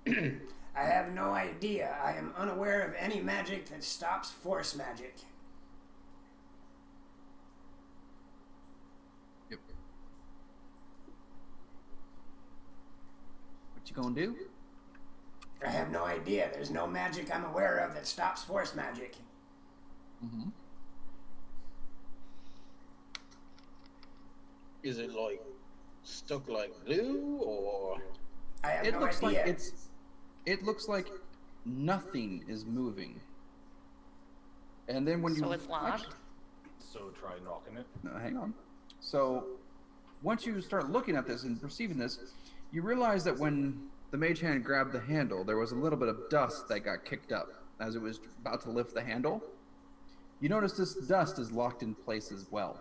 I have no idea. I am unaware of any magic that stops force magic. Yep. What you gonna do? I have no idea. There's no magic I'm aware of that stops force magic. Mm-hmm. Is it like stuck like glue, or I have It no looks idea. like it looks like nothing is moving. And then when you So it's locked? So try knocking it. No, hang on. So once you start looking at this and perceiving this, you realize that when the mage hand grabbed the handle, there was a little bit of dust that got kicked up as it was about to lift the handle. You notice this dust is locked in place as well.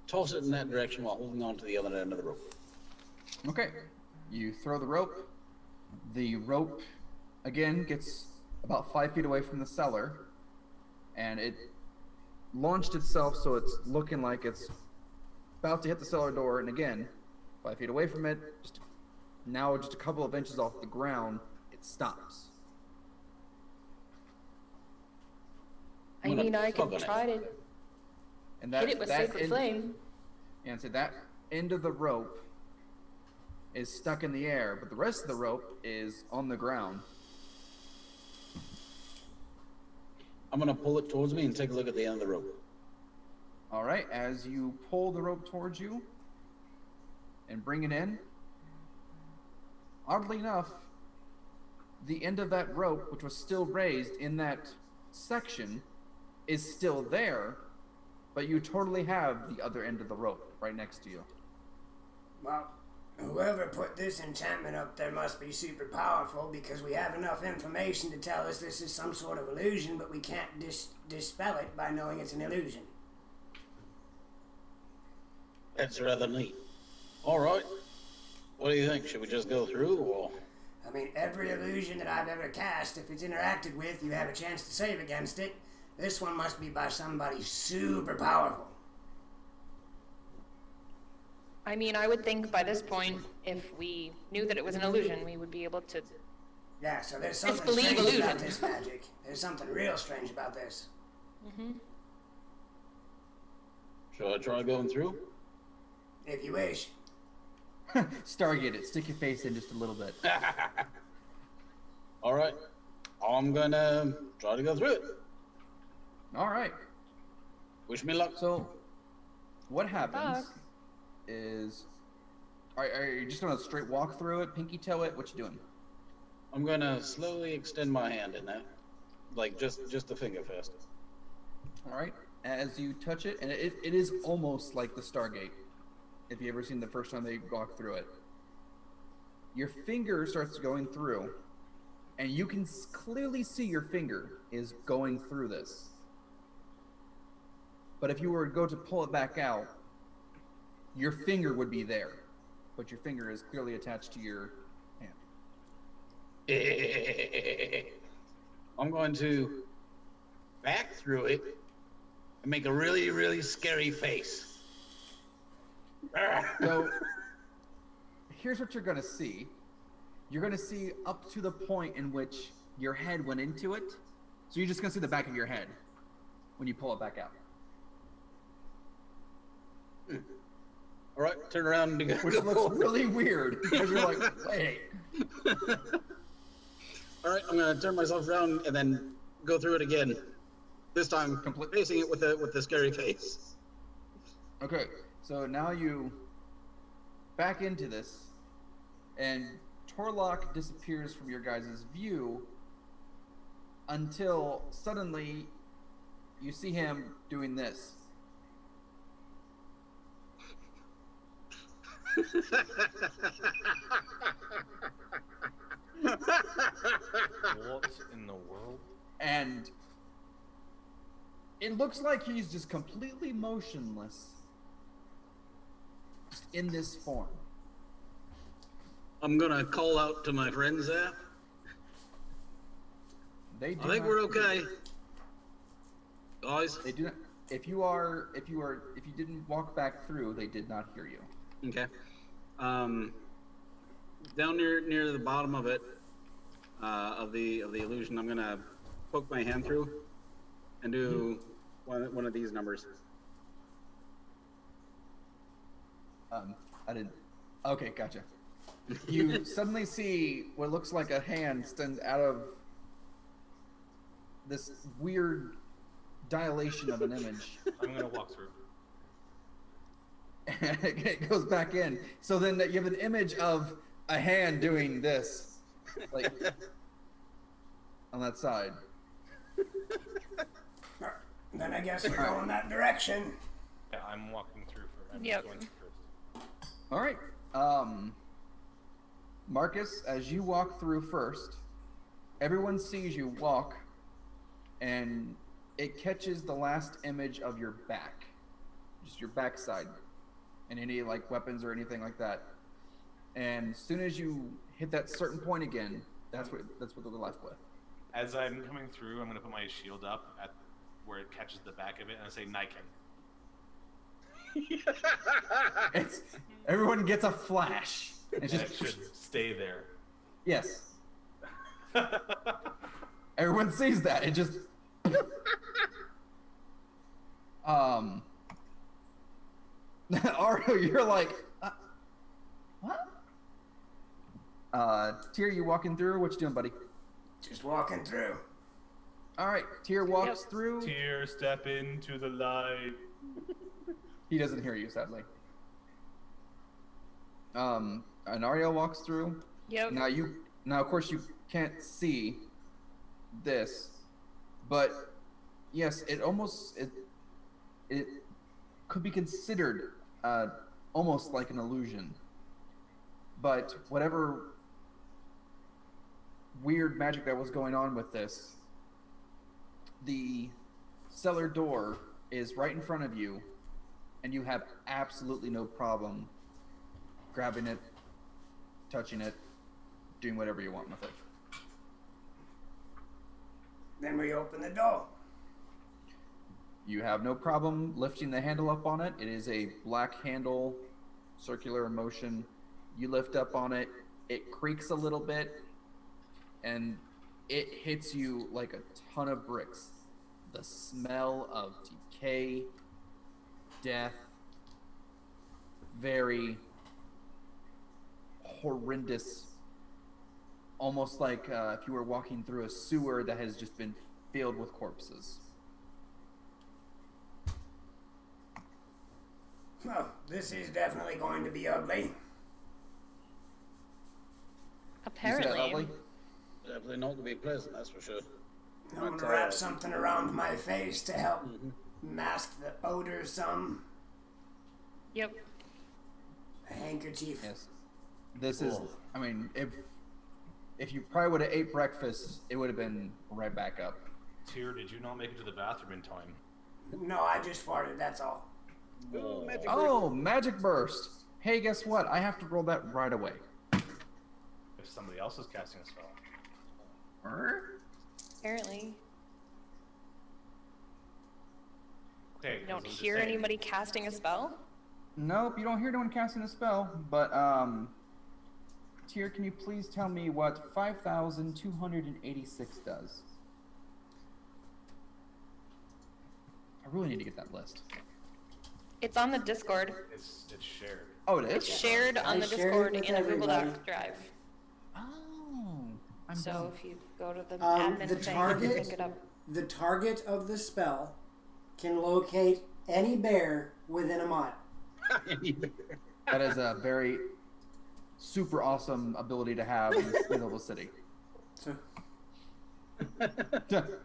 toss it in that direction while holding on to the other end of the rope. Okay. You throw the rope. The rope, again, gets about 5 feet away from the cellar. And it launched itself so it's looking like it's about to hit the cellar door. And again, 5 feet away from it, now just a couple of inches off the ground, it stops. I mean, I could try to And hit it with sacred flame. And so that end of the rope is stuck in the air, but the rest of the rope is on the ground. I'm gonna pull it towards me and take a look at the end of the rope. All right, as you pull the rope towards you and bring it in, oddly enough, the end of that rope, which was still raised in that section, is still there, but you totally have the other end of the rope right next to you. Well, whoever put this enchantment up there must be super powerful, because we have enough information to tell us this is some sort of illusion, but we can't dispel it by knowing it's an illusion. That's rather neat. All right. What do you think? Should we just go through, or? I mean, every illusion that I've ever cast, if it's interacted with, you have a chance to save against it. This one must be by somebody super powerful. I mean, I would think by this point, if we knew that it was an illusion, we would be able to. Yeah, so there's something Disbelieve strange illusion. about this magic. There's something real strange about this. Mm-hmm. Shall I try going through? If you wish. Stargate it. Stick your face in just a little bit. All right. I'm gonna try to go through it. All right. Wish me luck. So, what happens is, are you just gonna straight walk through it, pinky toe it? What you doing? I'm gonna slowly extend my hand in that, like just a finger first. All right. As you touch it, and it is almost like the Stargate. If you ever seen the first time they walk through it, your finger starts going through, and you can clearly see your finger is going through this. But if you were to go to pull it back out, your finger would be there, but your finger is clearly attached to your hand. I'm going to back through it and make a really, really scary face. So, here's what you're gonna see. You're gonna see up to the point in which your head went into it. So you're just gonna see the back of your head when you pull it back out. All right, turn around and go. Which looks really weird because you're like, wait. All right, I'm gonna turn myself around and then go through it again. This time, facing it with the scary face. Okay, so now you back into this, and Torlock disappears from your guys' view until suddenly you see him doing this. What in the world? And it looks like he's just completely motionless just in this form. I'm gonna call out to my friends there. They do I think not we're hear okay, you. guys. They do not. If you didn't walk back through, they did not hear you. Okay. Down near the bottom of it, of the illusion, I'm gonna poke my hand through and do one of these numbers. I didn't. Okay, gotcha. You suddenly see what looks like a hand stand out of this weird dilation of an image. I'm gonna walk through. And it goes back in. So then you have an image of a hand doing this, like on that side. Then I guess we're going that direction. Yeah, I'm walking through for. I'm Yep. going first. All right. Marcus, as you walk through first, everyone sees you walk, and it catches the last image of your back. just your backside, and any like weapons or anything like that. And as soon as you hit that certain point again, that's what they're left with. As I'm coming through, I'm going to put my shield up at where it catches the back of it, and I say Niken. Everyone gets a flash. It's And just it should stay there. yes. Everyone sees that. It just Ario, you're like what? Tyr, you walking through? What you doing, buddy? Just walking through. All right, Tyr walks through. Tyr, step into the light. He doesn't hear you, sadly. And Ario walks through. Yep. Now of course you can't see this, but yes, it could be considered almost like an illusion. But whatever weird magic that was going on with this, the cellar door is right in front of you, and you have absolutely no problem grabbing it, touching it, doing whatever you want with it. Then we open the door. You have no problem lifting the handle up on it. It is a black handle, circular in motion. You lift up on it, it creaks a little bit, and it hits you like a ton of bricks. The smell of decay, death, very horrendous, almost like if you were walking through a sewer that has just been filled with corpses. Oh, this is definitely going to be ugly. Apparently. Definitely not going to be pleasant, that's for sure. I'm going to wrap something around my face to help mask the odor some. Yep. A handkerchief. Yes. This is, I mean, if you probably would have ate breakfast, it would have been right back up. Tyr, did you not make it to the bathroom in time? No, I just farted, that's all. Ooh, magic Magic burst. Hey, guess what? I have to roll that right away. If somebody else is casting a spell. Apparently. Okay. You don't hear anybody casting a spell? Nope, you don't hear no one casting a spell, but Tyr, can you please tell me what 5,286 does? I really need to get that list. It's on the Discord. It's shared. Oh, it is? It's shared on the shared it Discord with in a Google everybody. Doc drive. Oh, I'm So dumb. if you go to the The admin thing, you can target- pick it up. The target of the spell can locate any bear within a mile. That is a very super awesome ability to have in this little city. So,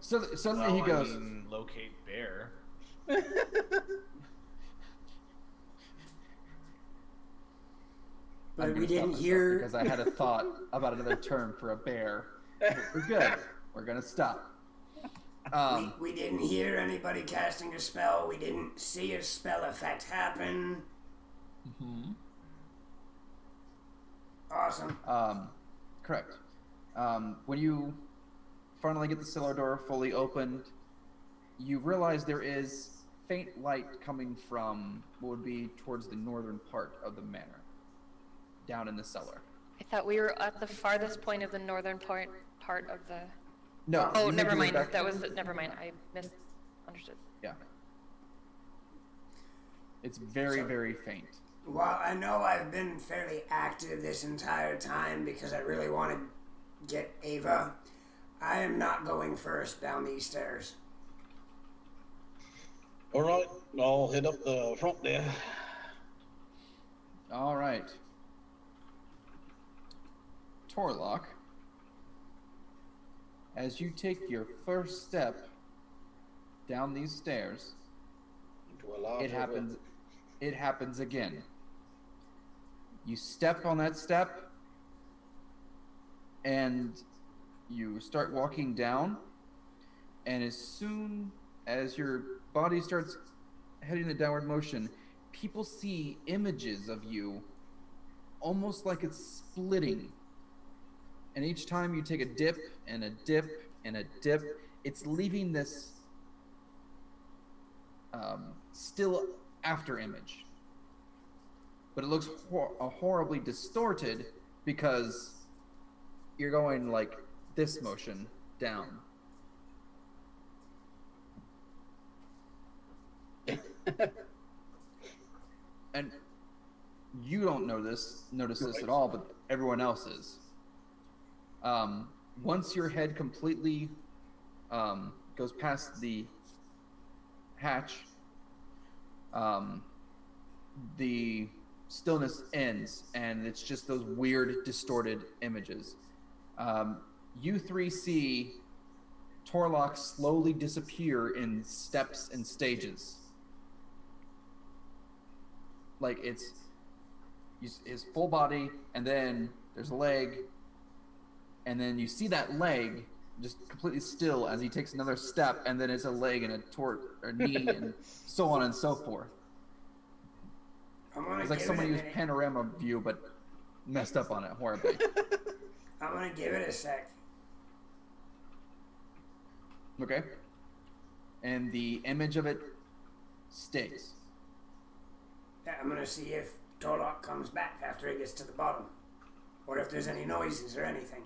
So suddenly he goes, I mean, locate bear. but I'm we gonna stop didn't myself hear. because I had a thought about another term for a bear. We're good. We're gonna stop. We didn't hear anybody casting a spell. We didn't see a spell effect happen. Awesome. Correct. When you finally get the cellar door fully opened, you realize there is faint light coming from what would be towards the northern part of the manor, down in the cellar. I thought we were at the farthest point of the northern part of the... No. Oh, you made never your way mind. back- That was... Never mind. I misunderstood. Yeah. It's very, very faint. Well, I know I've been fairly active this entire time because I really want to get Ava. I am not going first down these stairs. All right, I'll head up the front there. All right. Torlock, as you take your first step down these stairs, Into a large it happens again. You step on that step and you start walking down, and as soon as your body starts heading in downward motion, people see images of you almost like it's splitting. And each time you take a dip and a dip and a dip, it's leaving this still after image. But it looks horribly distorted because you're going like this motion down. And you don't notice this at all, but everyone else is. Once your head completely goes past the hatch, the stillness ends, and it's just those weird, distorted images. You three see Torlock slowly disappear in steps and stages. Like it's his full body, and then there's a leg, and then you see that leg just completely still as he takes another step, and then it's a leg and a knee, and so on and so forth. It's like someone used panorama view, but messed up on it horribly. I'm gonna give it a sec. Okay. And the image of it stays. Yeah, I'm gonna see if Torlock comes back after he gets to the bottom, or if there's any noises or anything.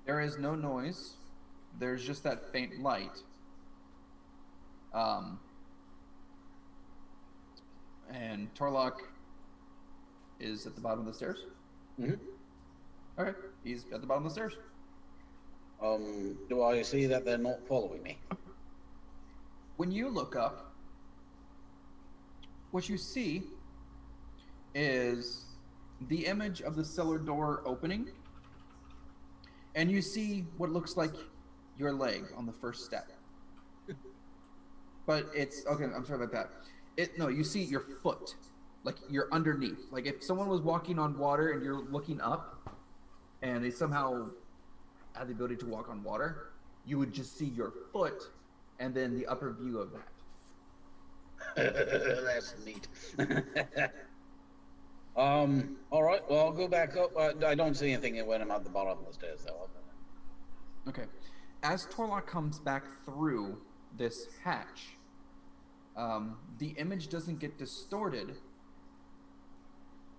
There is no noise. There's just that faint light. And Torlock is at the bottom of the stairs? Mm-hmm. Okay, he's at the bottom of the stairs. Do I see that they're not following me? When you look up, what you see is the image of the cellar door opening, and you see what looks like your leg on the first step. But it's, okay, I'm sorry about that. No, you see your foot, like you're underneath. Like if someone was walking on water and you're looking up, and they somehow had the ability to walk on water, you would just see your foot, and then the upper view of that. That's neat. All right. Well, I'll go back up. I don't see anything when I'm at the bottom of the stairs, though. Okay. As Torlock comes back through this hatch, the image doesn't get distorted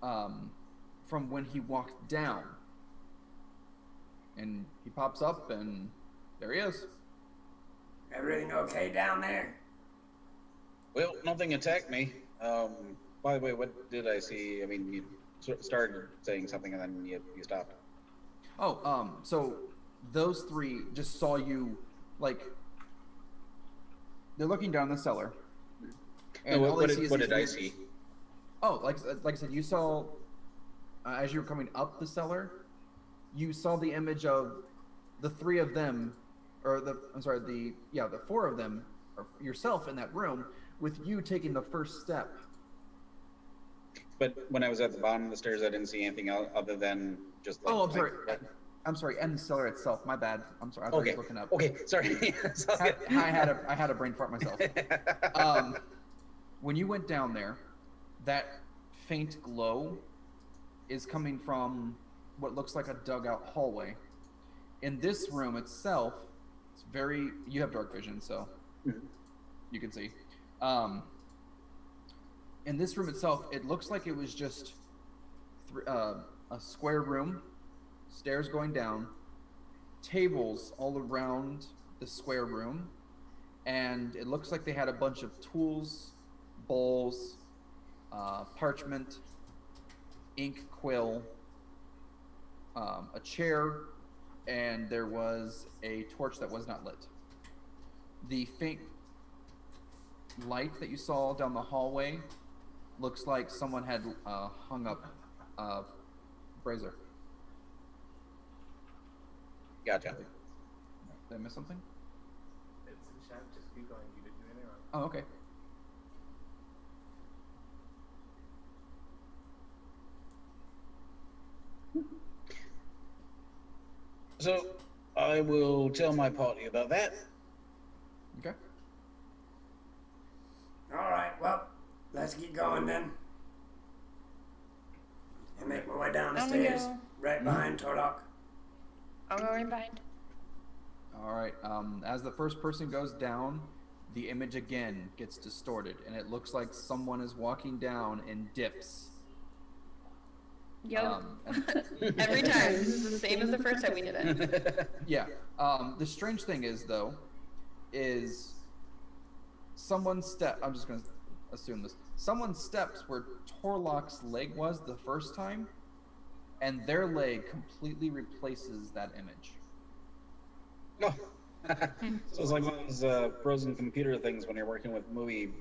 from when he walked down. And he pops up, and there he is. Everything okay down there? Well, nothing attacked me. By the way, what did I see? I mean, you started saying something, and then you stopped. Oh, so those three just saw you, like, they're looking down the cellar. And what did I see? Oh, like I said, you saw, as you were coming up the cellar, you saw the image of the three of them, or the four of them, or yourself in that room, with you taking the first step. But when I was at the bottom of the stairs, I didn't see anything other than just like... Oh, I'm sorry, and the cellar itself, my bad. I'm sorry, I thought you were looking up. Okay, sorry. I had a brain fart myself. When you went down there, that faint glow is coming from what looks like a dugout hallway. In this room itself, it's you have dark vision, so you can see. In this room itself, it looks like it was just a square room, stairs going down, tables all around the square room, and it looks like they had a bunch of tools, bowls, parchment, ink, quill, a chair, and there was a torch that was not lit. The faint light that you saw down the hallway looks like someone had hung up a brazier. Gotcha. Did I miss something? It's in chat, just keep going. You didn't do anything wrong. Oh, okay. So I will tell my party about that. Okay. All right. let's get going then. And make my way down the I'm gonna stairs, go. right behind Torlock. I'll go right behind. All right. As the first person goes down, the image again gets distorted, and it looks like someone is walking down in dips. Yep. And- Every time. This is the same as the first time we did it. Yeah. The strange thing is, though, is someone I'm just going to assume this. Someone steps where Torlock's leg was the first time, and their leg completely replaces that image. No. So it's like one of those frozen computer things when you're working with movie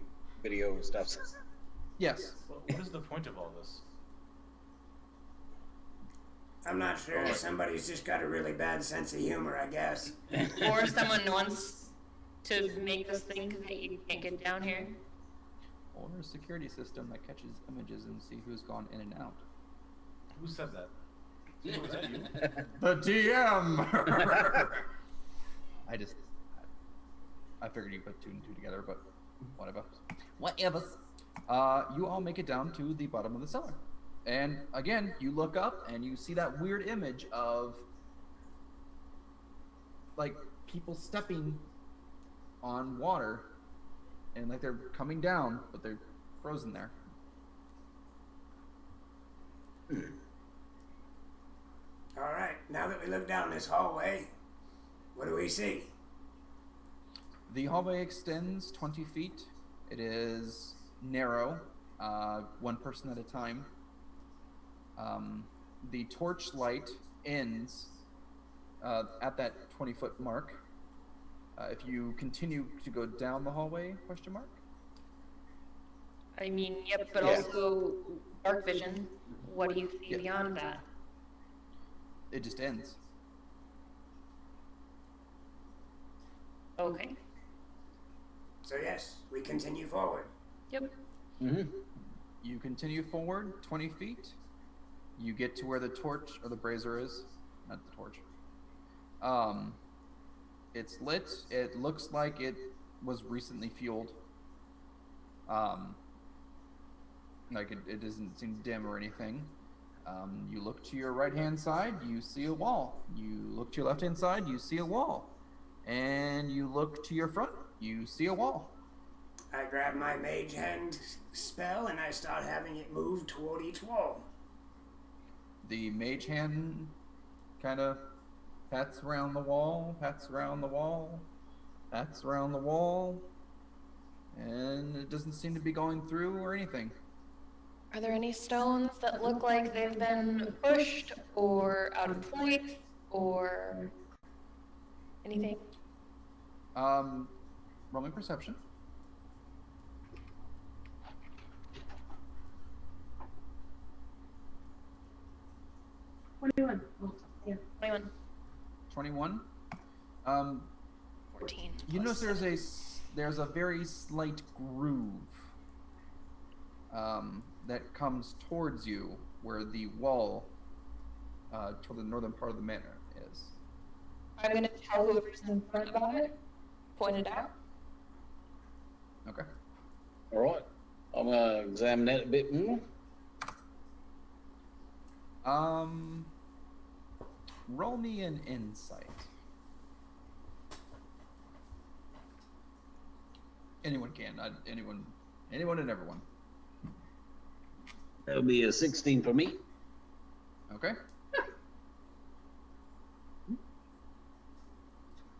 video stuff. Yes. What is the point of all this? I'm not sure. Somebody's just got a really bad sense of humor, I guess. Or someone wants to make us think that you can't get down here. Or a security system that catches images and see who's gone in and out. Who said that? Was that you? The DM! I figured you put 2 and 2 together, but whatever. Whatever. You all make it down to the bottom of the cellar. And again, you look up and you see that weird image of like people stepping on water and like they're coming down, but they're frozen there. All right, now that we look down this hallway, what do we see? The hallway extends 20 feet. It is narrow, one person at a time. The torch light ends at that 20-foot mark. If you continue to go down the hallway, question mark? I mean, yep, but Yeah. also dark vision. What do you see beyond that? It just ends. Okay. So yes, we continue forward. Yep. You continue forward 20 feet. You get to where the torch or the brazier is. Not the torch. It's lit. It looks like it was recently fueled. Like it doesn't seem dim or anything. You look to your right-hand side, you see a wall. You look to your left-hand side, you see a wall. And you look to your front, you see a wall. I grab my mage hand spell and I start having it move toward each wall. The mage hand kind of pats around the wall, pats around the wall, pats around the wall, and it doesn't seem to be going through or anything. Are there any stones that look like they've been pushed or out of place or anything? Roll me perception. What are you doing? Oh, yeah. 21. 21. 14. You plus notice there's a very slight groove that comes towards you where the wall toward the northern part of the manor is. I'm going to tell whoever's in front about it, point it out. Okay. All right. I'm gonna examine that a bit more. Roll me an insight. Anyone can, not anyone and everyone. That'll be a 16 for me. Okay.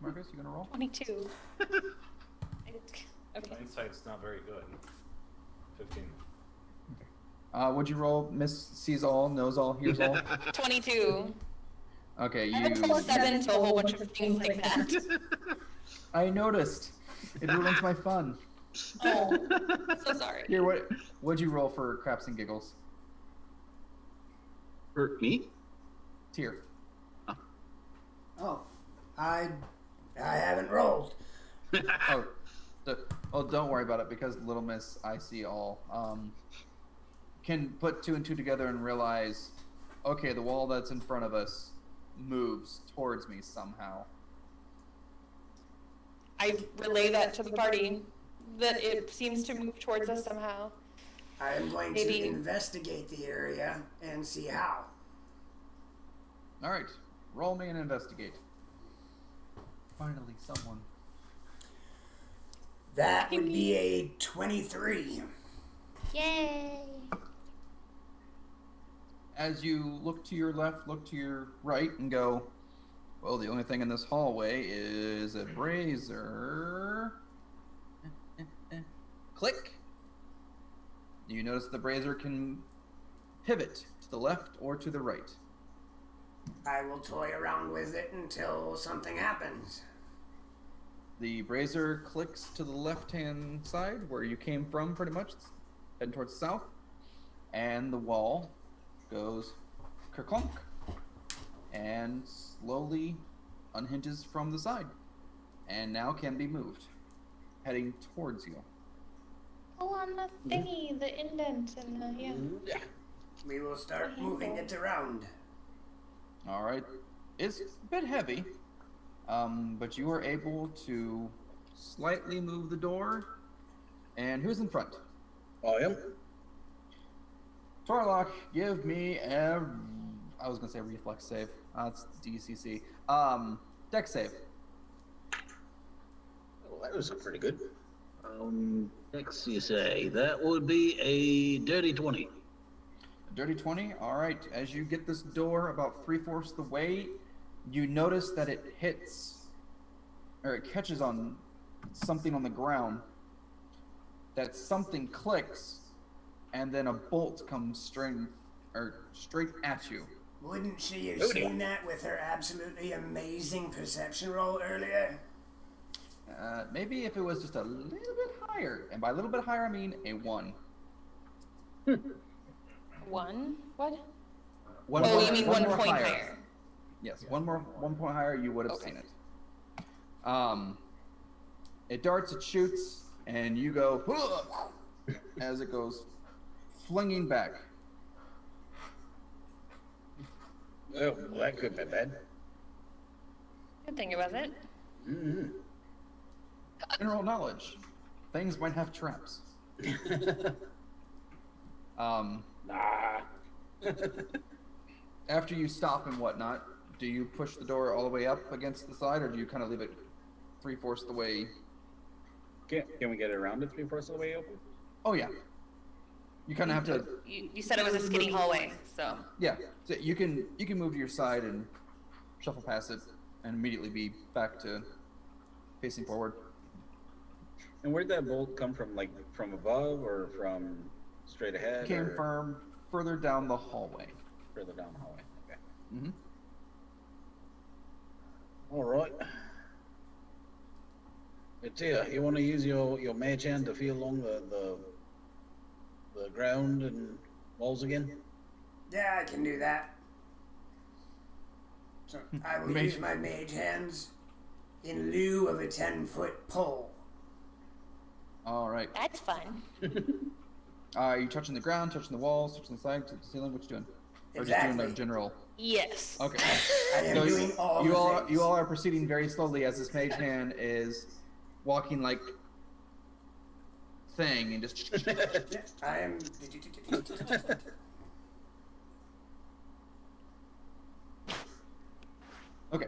Marcus, you gonna roll? 22. Okay. My insight's not very good. 15. What'd you roll? Miss sees all, knows all, hears all. 22. Okay, I have a +7 to a whole bunch of things like that. I noticed. It ruins my fun. Oh, so sorry. Here, what'd you roll for craps and giggles? For me? Tier. Oh, I haven't rolled. Don't worry about it because Little Miss I see all can put 2 and 2 together and realize, okay, the wall that's in front of us moves towards me somehow. I relay that to the party, that it seems to move towards us somehow. I am going Maybe- to investigate the area and see how. All right, roll me and investigate. Finally, someone. That would be a 23. Yay! As you look to your left, look to your right, and go, well, the only thing in this hallway is a brazier. Click. You notice the brazier can pivot to the left or to the right. I will toy around with it until something happens. The brazier clicks to the left-hand side where you came from, pretty much, heading towards the south, and the wall goes kerclunk and slowly unhinges from the side, and now can be moved, heading towards you. Oh, on the thingy, the indent and the, yeah. We will start moving it around. All right, it's a bit heavy, but you are able to slightly move the door. And who's in front? I am. Torlock, give me a. I was gonna say reflex save. It's DCC. Dex save. Well, that was pretty good. Next, you say that would be a dirty 20. A dirty 20. All right. As you get this door about 3/4 the way, you notice that it hits, or it catches on something on the ground. That something clicks, and then a bolt comes straight at you. Wouldn't she have seen that with her absolutely amazing perception roll earlier? Maybe if it was just a little bit higher, and by a little bit higher I mean a 1. 1? What? One Oh, more- you mean one 1 more point higher? Yes, one point higher, you would have Okay. seen it. It darts, it shoots, and you go as it goes flinging back. Oh, well, that could be bad. Good thing it wasn't. Mm-hmm. General knowledge, things might have traps. Nah. After you stop and whatnot, do you push the door all the way up against the side, or do you kind of leave it 3/4 the way? Can we get it around it 3/4 of the way open? Oh yeah. You kind of have to. You said it was a skinny hallway, so. Yeah, so you can move to your side and shuffle past it, and immediately be back to facing forward. And where'd that bolt come from? Like from above or from straight ahead? Came or from further down the hallway. further down the hallway. Okay. Mm-hmm. All right. It's here. You want to use your mage hand to feel along the ground and walls again? Yeah, I can do that. So I will use my mage hands in lieu of a 10-foot pole. All right. That's fun. Are you touching the ground, touching the walls, touching the side, touching the ceiling? What you doing? Or just doing Exactly. the general? Yes. Okay. I am So doing all you the all things. you all are proceeding very slowly as this mage hand is walking like thing and just. I am. Okay.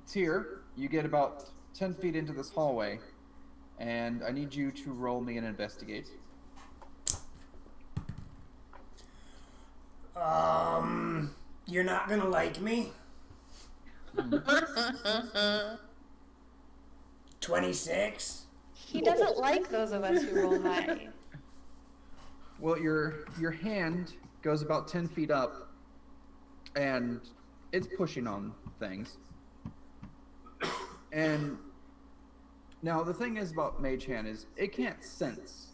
Tyr, you get about 10 feet into this hallway, and I need you to roll me and investigate. You're not gonna like me. 26. He doesn't like those of us who roll high. Well, your hand goes about 10 feet up, and it's pushing on things. And now the thing is about Mage Hand is it can't sense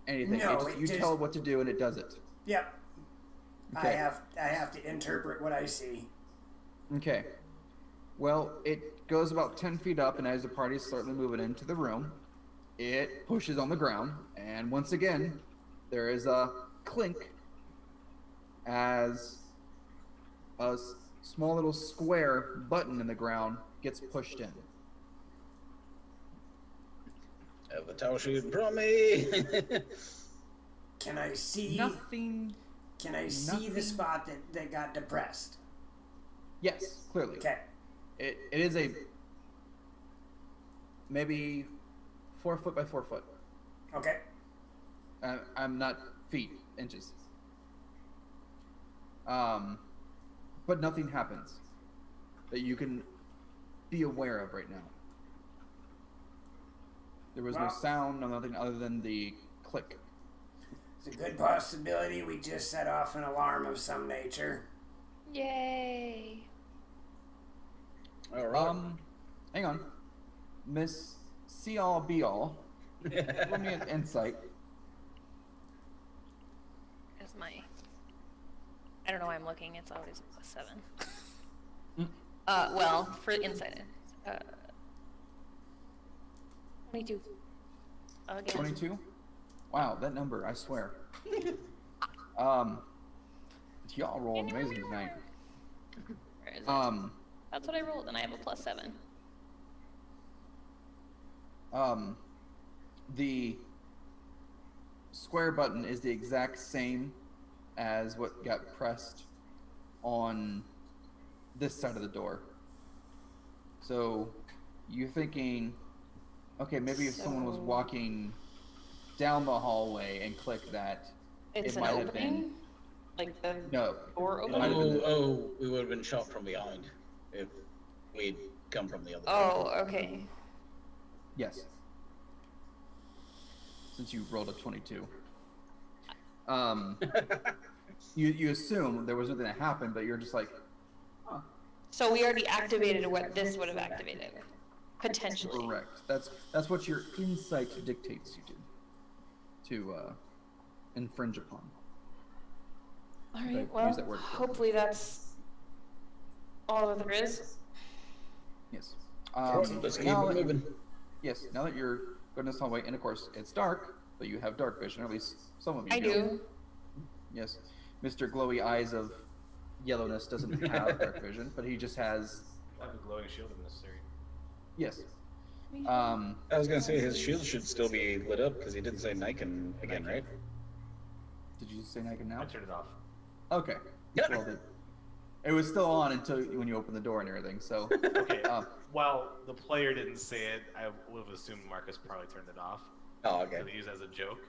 anything. No, you just- tell it what to do and it does it. Yep. Okay. I have to interpret what I see. Okay. Well, it goes about 10 feet up, and as the party is slowly moving into the room, it pushes on the ground, and once again, there is a clink as a small little square button in the ground gets pushed in. Have the tower shooting from me. Can I see? Nothing. Can I see Nothing. the spot that got depressed? Yes, clearly. Okay. It is a maybe 4 foot by 4 foot. Okay. I'm not feet, inches. But nothing happens that you can be aware of right now. There was no Well- sound, no nothing other than the click. It's a good possibility we just set off an alarm of some nature. Yay. All right. Hang on. Miss See All Be All. Roll me an insight. Is my. I don't know why I'm looking. It's always a 7. Well, for insight, 22. Again. 22? Wow, that number, I swear. Y'all rolled amazing tonight. Where is it? That's what I rolled, and I have a +7. The square button is the exact same as what got pressed on this side of the door. So you're thinking, okay, maybe if someone was walking down the hallway and clicked that, It's it an might have opening? been. Like the No. door It might have opening? been Oh, we would have been shot from behind if we'd come from the other Oh, direction. okay. Yes. Since you rolled a 22. You assume there was nothing that happened, but you're just like, huh. So we already activated what this would have activated. Potentially. Correct. That's what your insight dictates you to infringe upon. All Did I right, use well, that word correctly? hopefully that's all that there is. Yes. Let's keep now it that moving. Yes. Now that you're going this hallway, and of course it's dark, but you have dark vision, or at least some of you I do. Yes. Mr. Glowy Eyes of Yellowness doesn't have dark vision, but he just has. I have a glowing shield if necessary. Yes. I was gonna say his shield should still be lit up because he didn't say Nikon again, right? Did you say Nikon now? I turned it off. Okay. Well, it was still on until when you opened the door and everything. So. Okay. Well, the player didn't say it. I would have assumed Marcus probably turned it off. Oh, okay. To use as a joke.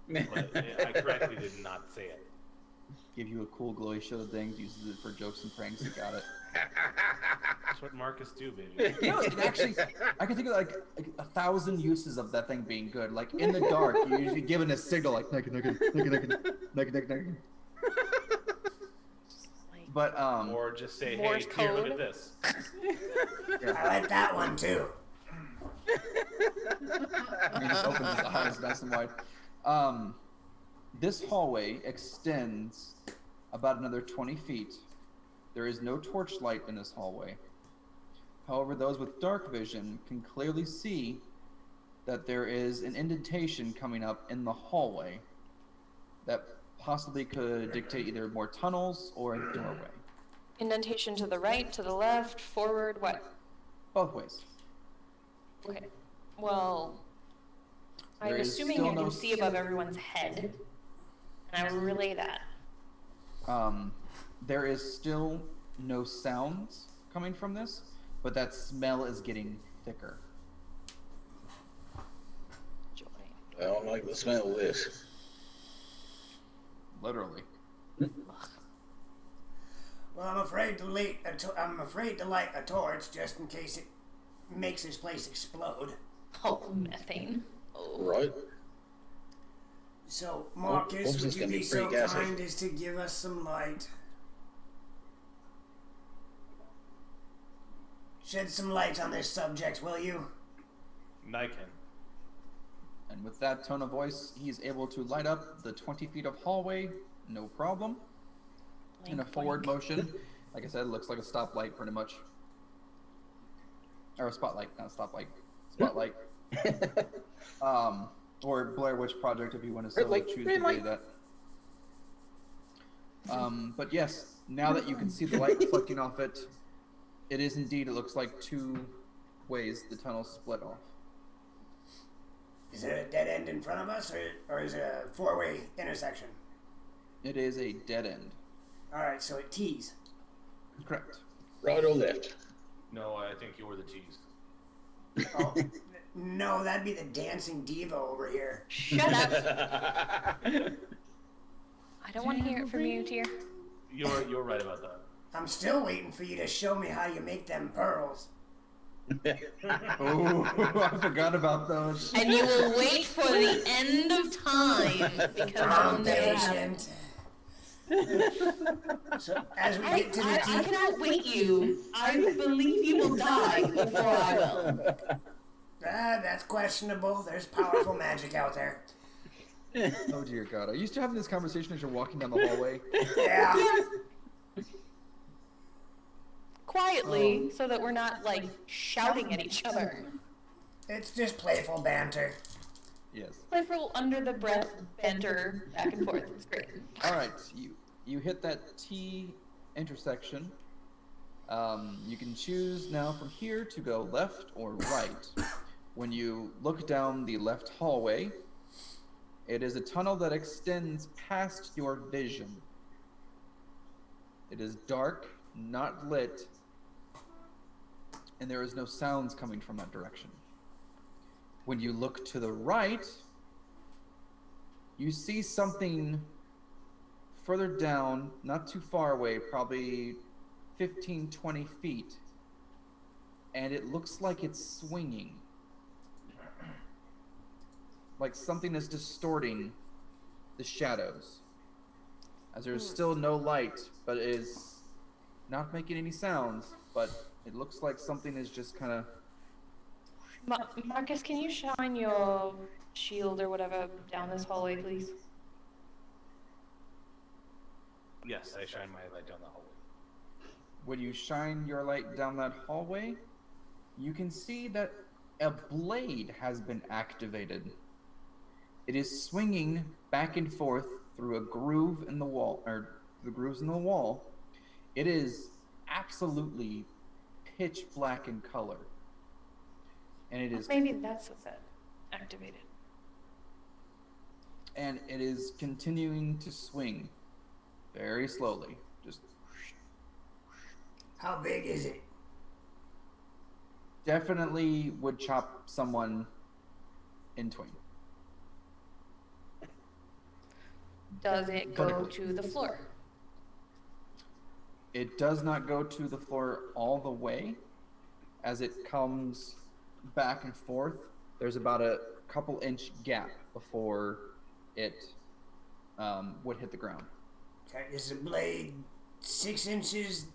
But I correctly did not say it. Give you a cool glowy shield thing, uses it for jokes and pranks. You got it. That's what Marcus do, baby. No, it actually, I can think of like 1,000 uses of that thing being good. Like in the dark, you're usually given a signal like naked. But Or just say, Morse hey, here, look code. at this. I like that one too. he just opens his eyes nice and wide. This hallway extends about another 20 feet. There is no torchlight in this hallway. However, those with dark vision can clearly see that there is an indentation coming up in the hallway that possibly could dictate either more tunnels or a doorway. Indentation to the right, to the left, forward, what? Both ways. Okay. Well, I'm There is assuming still I no can see above everyone's head. And I will relay that. There is still no sounds coming from this, but that smell is getting thicker. Joy. I don't like the smell of this. Literally. Well, I'm afraid to light a torch just in case it makes this place explode. Oh, methane. Oh. Right? So, Marcus, this would is you gonna be be so pretty gassy. kind as to give us some light? Shed some light on this subject, will you? Nikon. And with that tone of voice, he's able to light up the 20 feet of hallway, no problem. In a forward motion. Like I said, it looks like a stoplight pretty much. Or a spotlight, not a stoplight. Spotlight. Or Blair Witch Project if you want to so choose to do that. But yes, now that you can see the light reflecting off it, it is indeed, it looks like two ways the tunnel split off. Is it a dead end in front of us, or is it a four-way intersection? It is a dead end. All right, so it tees. Correct. Right or left? No, I think you're the tease. Oh, no, that'd be the dancing diva over here. Shut up. I don't want to hear it from you, Tyr. You're right about that. I'm still waiting for you to show me how you make them pearls. Oh, I forgot about those. And you will wait for the end of time because I'm you'll never have it. patient. So as we get to the I tea, cannot wait you. I believe you will die before I will. that's questionable. There's powerful magic out there. Oh dear God! Are you still having this conversation as you're walking down the hallway? Yeah. Quietly, so that we're not, like, shouting at each other. It's just playful banter. Yes. Playful under-the-breath banter back and forth. It's great. All right, you hit that T intersection. You can choose now from here to go left or right. When you look down the left hallway, it is a tunnel that extends past your vision. It is dark, not lit, and there is no sounds coming from that direction. When you look to the right, you see something further down, not too far away, probably 15, 20 feet, and it looks like it's swinging. Like something is distorting the shadows. As there's still no light, but it is not making any sounds, but it looks like something is just kind of... Marcus, can you shine your shield or whatever down this hallway, please? Yes, I shine my light down the hallway. When you shine your light down that hallway, you can see that a blade has been activated. It is swinging back and forth through a groove in the wall, or the grooves in the wall. It is absolutely pitch black in color. And it is... Maybe that's what's that activated. And it is continuing to swing very slowly. Just... How big is it? Definitely would chop someone in twain. Does it go to the floor? It does not go to the floor all the way. As it comes back and forth, there's about a couple inch gap before it would hit the ground. Okay, is the blade 6 inches,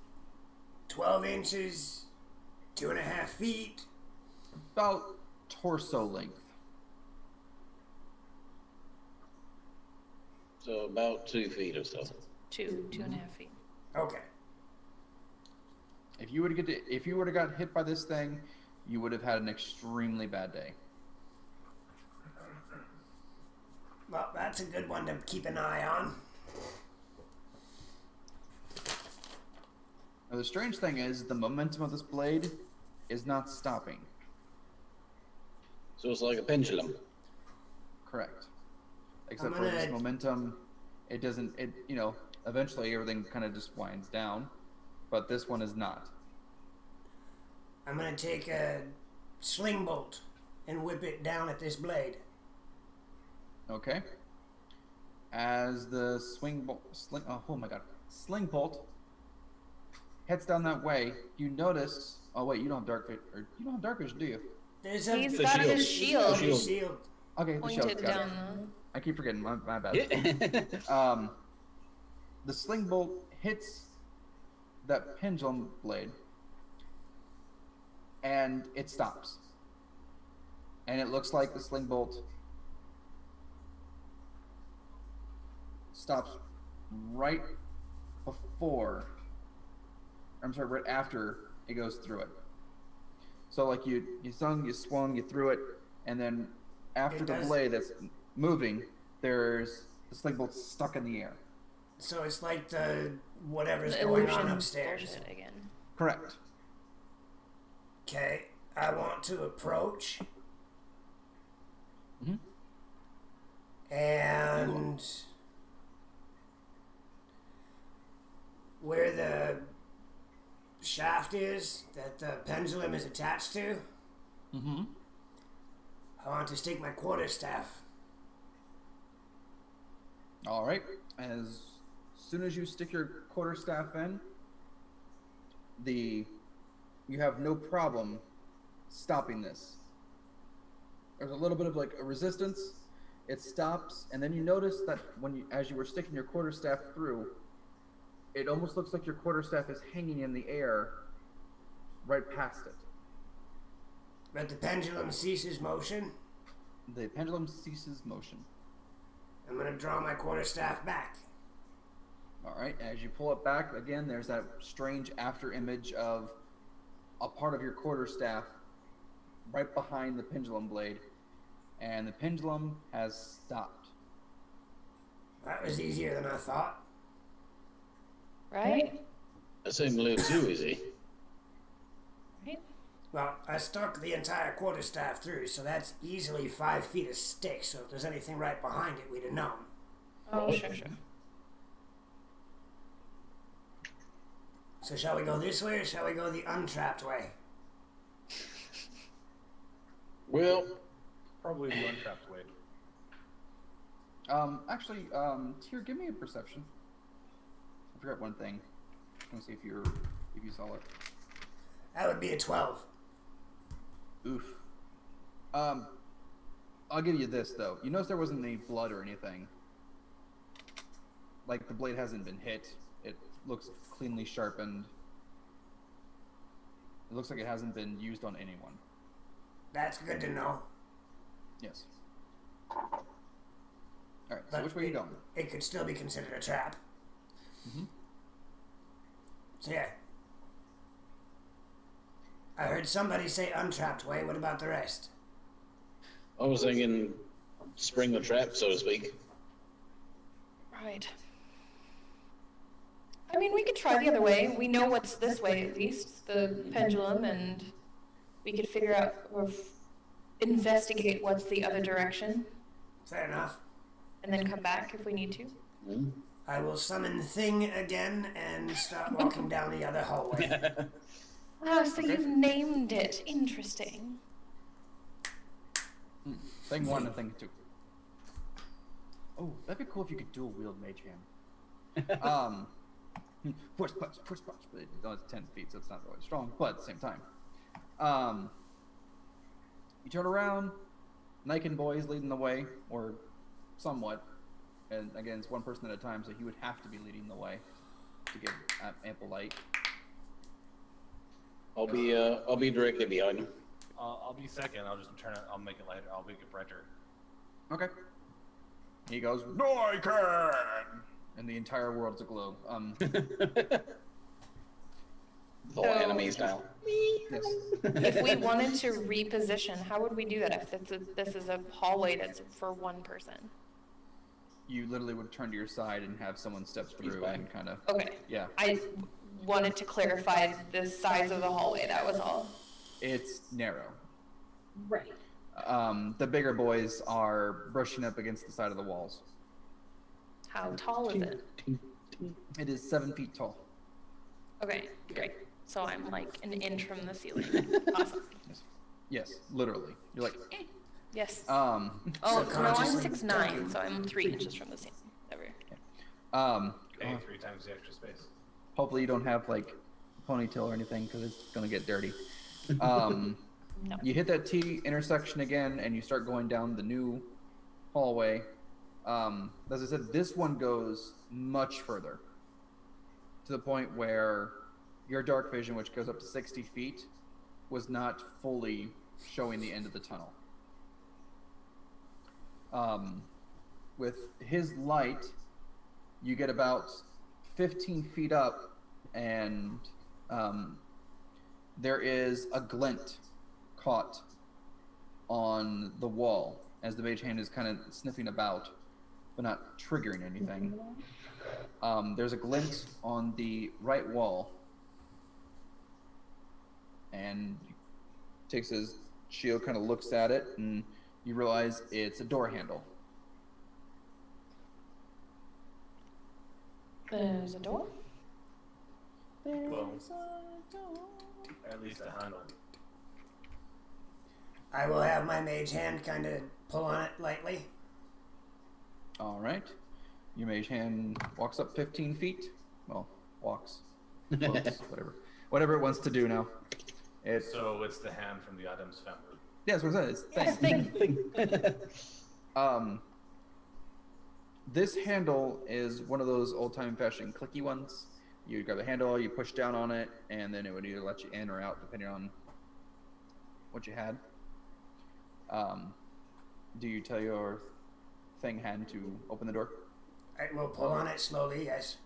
12 inches, 2.5 feet? About torso length. So about 2 feet or so. 2.5 feet. Okay. If you would have got hit by this thing, you would have had an extremely bad day. Well, that's a good one to keep an eye on. Now, the strange thing is, the momentum of this blade is not stopping. So it's like a pendulum. Correct. Except for this momentum, it doesn't, eventually everything kind of just winds down, but this one is not. I'm gonna take a sling bolt and whip it down at this blade. Okay. As the sling bolt heads down that way, you notice. Oh wait, you don't have dark vision, do you? He's got his shield. Shield. Okay, the shield's Pointed got down. it. I keep forgetting. My bad. Yeah. The sling bolt hits that pendulum blade, and it stops. And it looks like the sling bolt stops right after it goes through it. So like you swung, you threw it, and then after the blade that's moving, there's the sling bolt stuck in the air. So it's like the whatever's The going illusion on upstairs. bullshit again. Correct. Okay, I want to approach Mhm. And where the shaft is that the pendulum is attached to, Mm-hmm. I want to stick my quarterstaff. All right. As soon as you stick your quarterstaff in, you have no problem stopping this. There's a little bit of like a resistance. It stops, and then you notice that as you were sticking your quarterstaff through, it almost looks like your quarterstaff is hanging in the air right past it. But the pendulum ceases motion. The pendulum ceases motion. I'm going to draw my quarterstaff back. All right, as you pull it back, again, there's that strange after image of a part of your quarterstaff right behind the pendulum blade, and the pendulum has stopped. That was easier than I thought. Right? That seemed a little too easy. Right? Well, I stuck the entire quarterstaff through, so that's easily 5 feet of stick, so if there's anything right behind it, we'd have known. Oh, sure. So shall we go this way, or shall we go the untrapped way? Well, Probably the untrapped way. Actually, Tyr, give me a perception. I forgot one thing. I want to see if you saw it. That would be a 12. Oof. I'll give you this though. You notice there wasn't any blood or anything. Like the blade hasn't been hit. It looks cleanly sharpened. It looks like it hasn't been used on anyone. That's good to know. Yes. Alright, so But which way are you going? It could still be considered a trap. Mm-hmm. So yeah. I heard somebody say untrapped way. What about the rest? I was thinking spring the trap, so to speak. Right. I mean, we could try the other way. We know what's this way, at least, the pendulum, and we could figure out or investigate what's the other direction, Fair enough. and then come back if we need to. I will summon Thing again and start walking down the other hallway. Ah, so you've named it. Interesting. Thing 1 and thing 2. Oh, that'd be cool if you could dual wield Mage Hand. Force punch, but it's 10 feet, so it's not really strong, but at the same time. You turn around, Niken Boy is leading the way, or somewhat. And again, it's one person at a time, so he would have to be leading the way to get ample light. I'll be directly behind him. I'll be second. I'll just turn it. I'll make it lighter. I'll make it brighter. Okay. He goes, Niken! And the entire world's aglow. The enemies now. Yes. If we wanted to reposition, how would we do that if this is a hallway that's for one person? You literally would turn to your side and have someone step through and kind of... Okay. Yeah. I wanted to clarify the size of the hallway, that was all. It's narrow. Right. The bigger boys are brushing up against the side of the walls. How tall is it? It is 7 feet tall. Okay, great. So I'm like an inch from the ceiling. Awesome. Yes, literally. You're like, eh. Yes. Oh, no, I'm 6'9", so I'm 3 inches from the ceiling. Over. Okay, 3 times the extra space. Hopefully you don't have like a ponytail or anything because it's gonna get dirty. No. You hit that T intersection again and you start going down the new hallway. As I said, this one goes much further to the point where your dark vision, which goes up to 60 feet, was not fully showing the end of the tunnel. With his light, you get about 15 feet up, and there is a glint caught on the wall as the mage hand is kind of sniffing about, but not triggering anything. There's a glint on the right wall, and takes his shield, kind of looks at it, and you realize it's a door handle. There's a door. Well, at least a handle. I will have my mage hand kind of pull on it lightly. All right. Your mage hand walks up 15 feet. Well, walks. Floats, whatever it wants to do now. So it's the hand from the Adam's family. Yeah, that's what I said. It's thing. This handle is one of those old-time fashioned clicky ones. You grab the handle, you push down on it, and then it would either let you in or out depending on what you had. Do you tell your thing hand to open the door? I will pull on it slowly, yes.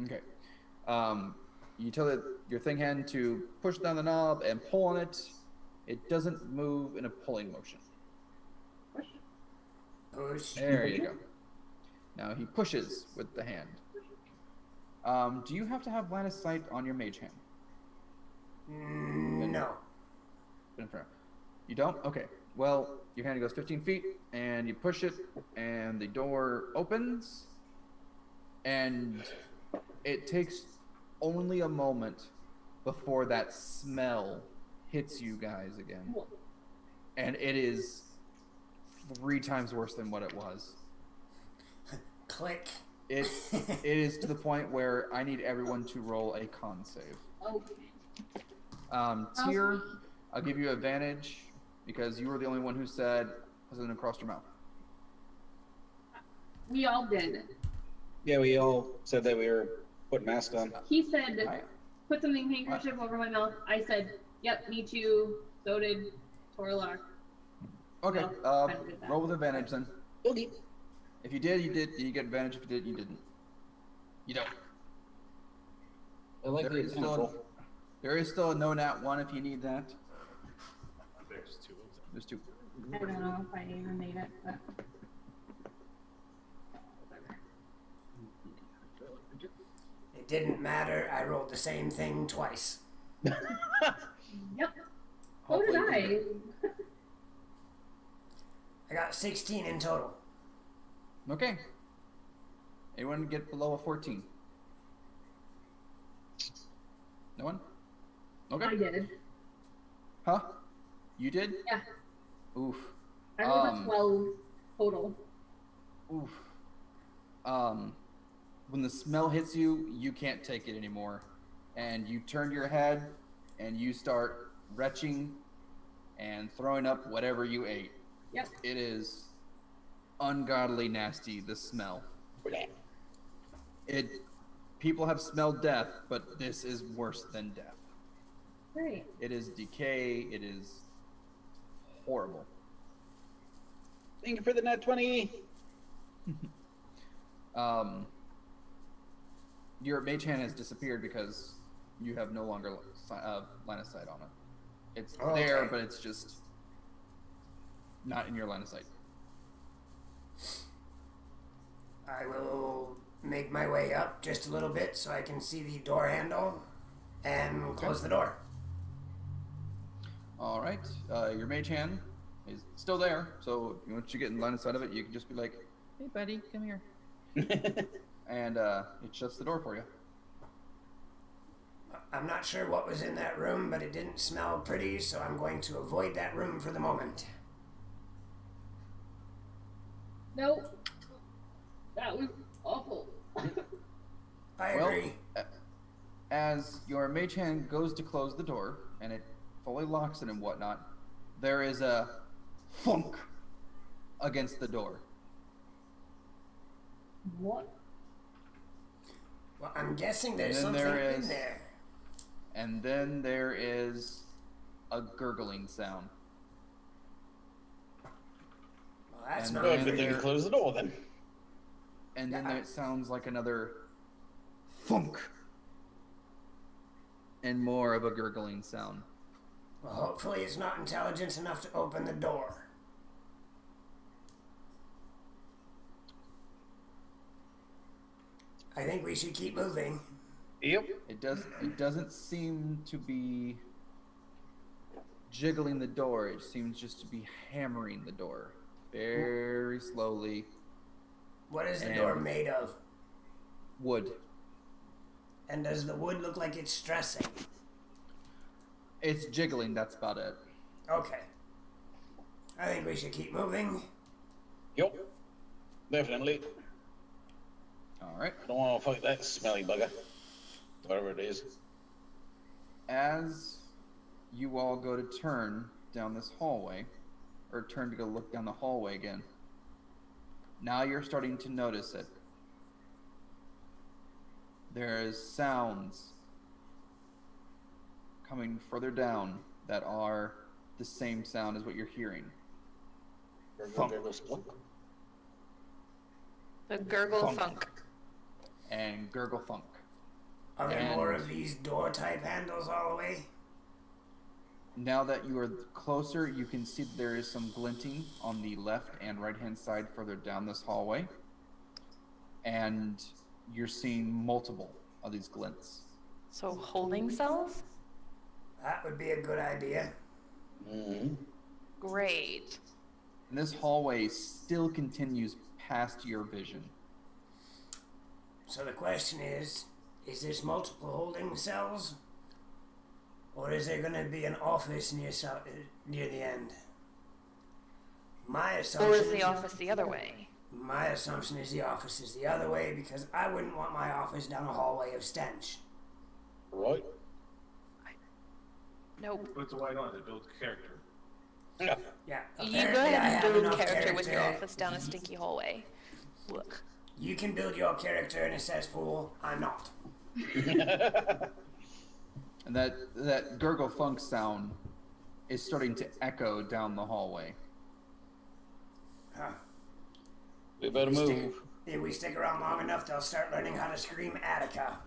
Okay. You tell your thing hand to push down the knob and pull on it. It doesn't move in a pulling motion. Push. There you go. Now he pushes with the hand. Do you have to have line of sight on your mage hand? No. You don't? Okay. Well, your hand goes 15 feet, and you push it, and the door opens, and it takes only a moment before that smell hits you guys again. And it is 3 times worse than what it was. Click. It is to the point where I need everyone to roll a con save. Tyr, I'll give you advantage because you were the only one who said "Put it across your mouth." We all did. Yeah, we all said that we were putting masks on. He said, put something handkerchief over my mouth. I said, yep, me too. So did Torlock. Okay, roll with advantage then. Okay. If you did, you did. You get advantage. If you did, you didn't. You don't. I like the example. There is still a no nat 1 if you need that. There's 2 of them. There's 2. I don't know if I even made it, but It didn't matter. I rolled the same thing twice. yep. So did I. I got 16 in total. Okay. Anyone get below a 14? No one? Okay. I did. Huh? You did? Yeah. Oof. I rolled a 12 total. Oof. When the smell hits you, you can't take it anymore. And you turn your head and you start retching and throwing up whatever you ate. Yep. It is ungodly nasty, the smell. People have smelled death, but this is worse than death. Right. It is decay, it is horrible. Thank you for the net 20. Your mage hand has disappeared because you have no longer line of sight on it. It's there, but it's just not in your line of sight. I will make my way up just a little bit so I can see the door handle and close the door. All right. Your mage hand is still there, so once you get in line of sight of it, you can just be like, "Hey, buddy, come here," and it shuts the door for you. I'm not sure what was in that room, but it didn't smell pretty, so I'm going to avoid that room for the moment. Nope. That was awful. I agree. As your mage hand goes to close the door, and it fully locks it and whatnot, there is a thunk against the door. What? Well, I'm guessing there's something in there. And then there is a gurgling sound. Well, that's not good. Good thing to close the door then. And then it sounds like another thunk. And more of a gurgling sound. Well, hopefully it's not intelligent enough to open the door. I think we should keep moving. Yep. It doesn't seem to be jiggling the door. It seems just to be hammering the door very slowly. What is the door made of? Wood. And does the wood look like it's stressing? It's jiggling, that's about it. Okay. I think we should keep moving. Yup. Definitely. Alright. I don't want to fight that smelly bugger. Whatever it is. As you all go to turn down this hallway, or turn to go look down the hallway again, now you're starting to notice it. There's sounds coming further down that are the same sound as what you're hearing. Funk. The gurgle funk. And gurgle funk. Are there more of these door type handles all the way? Now that you are closer, you can see that there is some glinting on the left and right hand side further down this hallway. And you're seeing multiple of these glints. So holding cells? That would be a good idea. Mm-hmm. Great. And this hallway still continues past your vision. So the question is this multiple holding cells? Or is there going to be an office near the end? My assumption Or is the office the other way? My assumption is the office is the other way because I wouldn't want my office down a hallway of stench. Right. Nope. But why not? It builds character. Yeah. Yeah. You go apparently I ahead and have build enough character with your office down a stinky hallway. Look. You can build your character in a cesspool. I'm not. And that gurgle funk sound is starting to echo down the hallway. Huh. We better move. If we stick around long enough, they'll start learning how to scream Attica.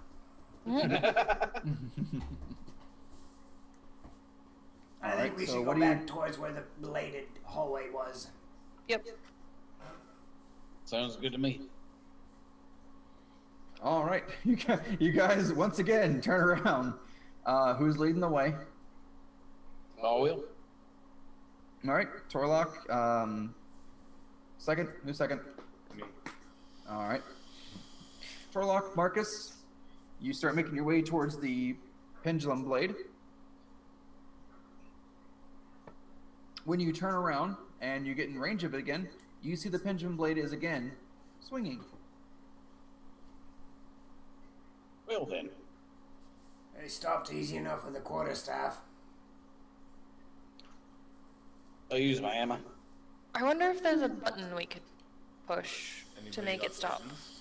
I think we should go back towards where the bladed hallway was. Yep. Sounds good to me. All right, you guys once again turn around. Who's leading the way? I will. All right, Torlock. Second. Who's second? Me. All right. Torlock, Marcus, you start making your way towards the pendulum blade. When you turn around and you get in range of it again, you see the pendulum blade is again swinging. Well then. They stopped easy enough with the quarterstaff. I'll use my hammer. I wonder if there's a button we could push to Anybody make got it stop. buttons?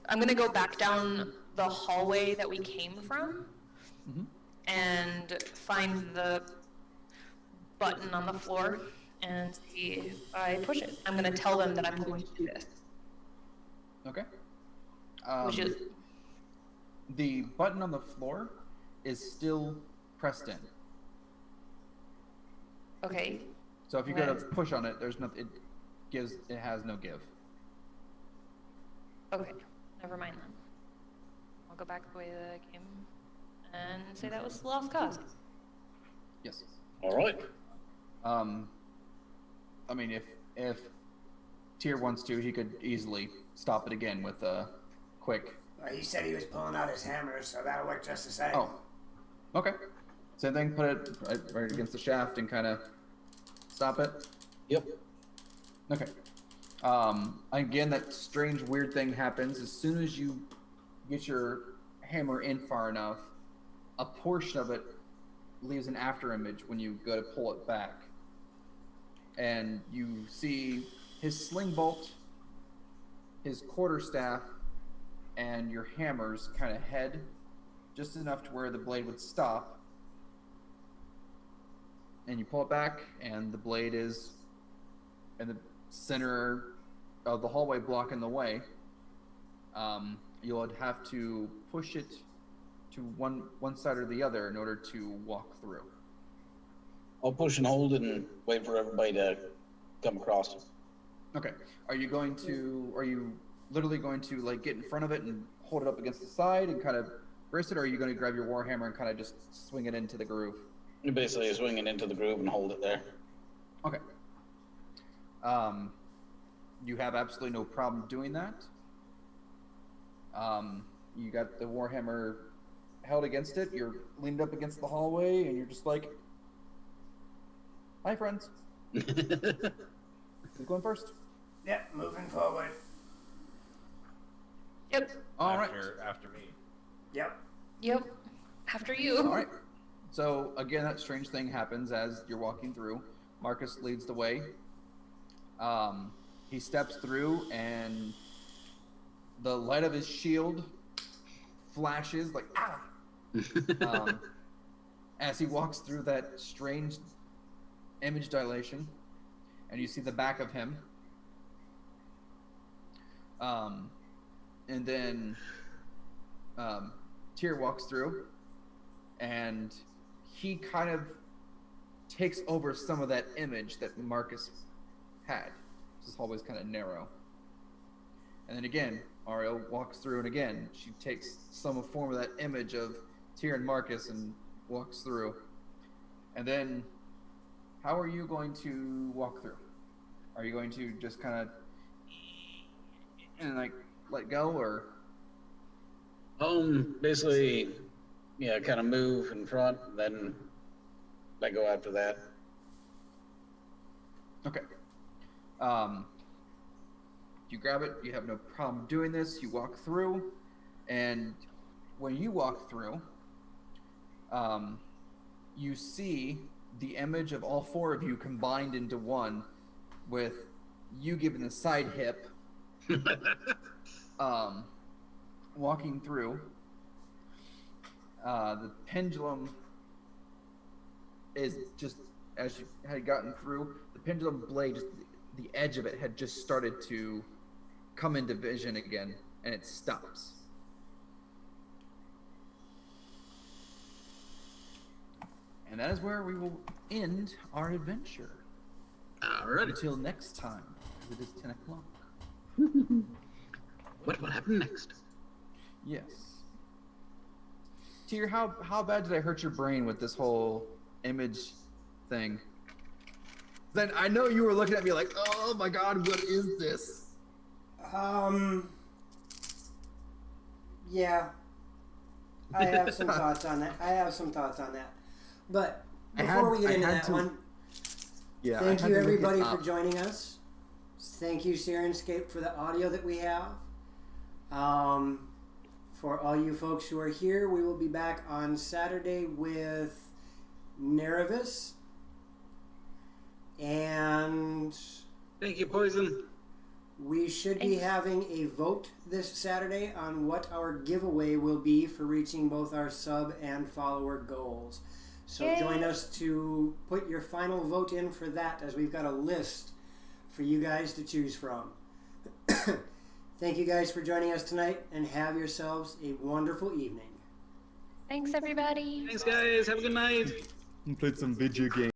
I'm gonna go back down the hallway that we came from and find the button on the floor and see if I push it. I'm gonna tell them that I'm going to do this. Okay. Which is The button on the floor is still pressed in. okay. So if you go to push on it, there's nothing. It has no give. Okay, never mind then. I'll go back the way that I came and say that was the lost cause. Yes. All right. I mean, if Tyr wants to, he could easily stop it again with a quick. He said he was pulling out his hammer, so that'll work just the same. Oh. Okay. Same thing. Put it right against the shaft and kind of stop it. Yep. Okay. Again, that strange, weird thing happens as soon as you get your hammer in far enough. A portion of it leaves an after image when you go to pull it back, and you see his sling bolt, his quarterstaff, and your hammers kind of head just enough to where the blade would stop. And you pull it back, and the blade is in the center of the hallway, blocking the way. You'll have to push it to one side or the other in order to walk through. I'll push and hold and wait for everybody to come across. Okay. Are you literally going to like get in front of it and hold it up against the side and kind of Brisket, or are you going to grab your warhammer and kind of just swing it into the groove? You're basically swinging into the groove and hold it there. Okay. You have absolutely no problem doing that. You got the warhammer held against it. You're leaned up against the hallway, and you're just like, "Hi, friends." Who's going first? Yep, moving forward. Yep. All right. After me. Yep. Yep. After you. All right. So again, that strange thing happens as you're walking through. Marcus leads the way. He steps through, and the light of his shield flashes like as he walks through that strange image dilation, and you see the back of him. And then Tyr walks through, and he kind of takes over some of that image that Marcus had. This hallway's kind of narrow. And then again, Ariel walks through, and again, she takes some form of that image of Tyr and Marcus and walks through. And then, how are you going to walk through? Are you going to just kind of and like let go, or? Basically, yeah, kind of move in front, and then let go after that. Okay. You grab it, you have no problem doing this, you walk through, and when you walk through, you see the image of all four of you combined into one, with you giving the side hip, walking through. The pendulum is just, as you had gotten through, the pendulum blade, just the edge of it had just started to come into vision again, and it stops. And that is where we will end our adventure. Alright. Until next time, it is 10 o'clock. What will happen next? Yes. Tyr, how bad did I hurt your brain with this whole image thing? Then I know you were looking at me like, oh my god, what is this? Yeah. I have some thoughts on that. But before we get into that one, thank you everybody for joining us. Thank you, Syrinscape, for the audio that we have. For all you folks who are here, we will be back on Saturday with Nerevis. And thank you, Poison. We should be having a vote this Saturday on what our giveaway will be for reaching both our sub and follower goals. So join us to put your final vote in for that, as we've got a list for you guys to choose from. Thank you guys for joining us tonight, and have yourselves a wonderful evening. Thanks, everybody. Thanks, guys. Have a good night. And played some video games.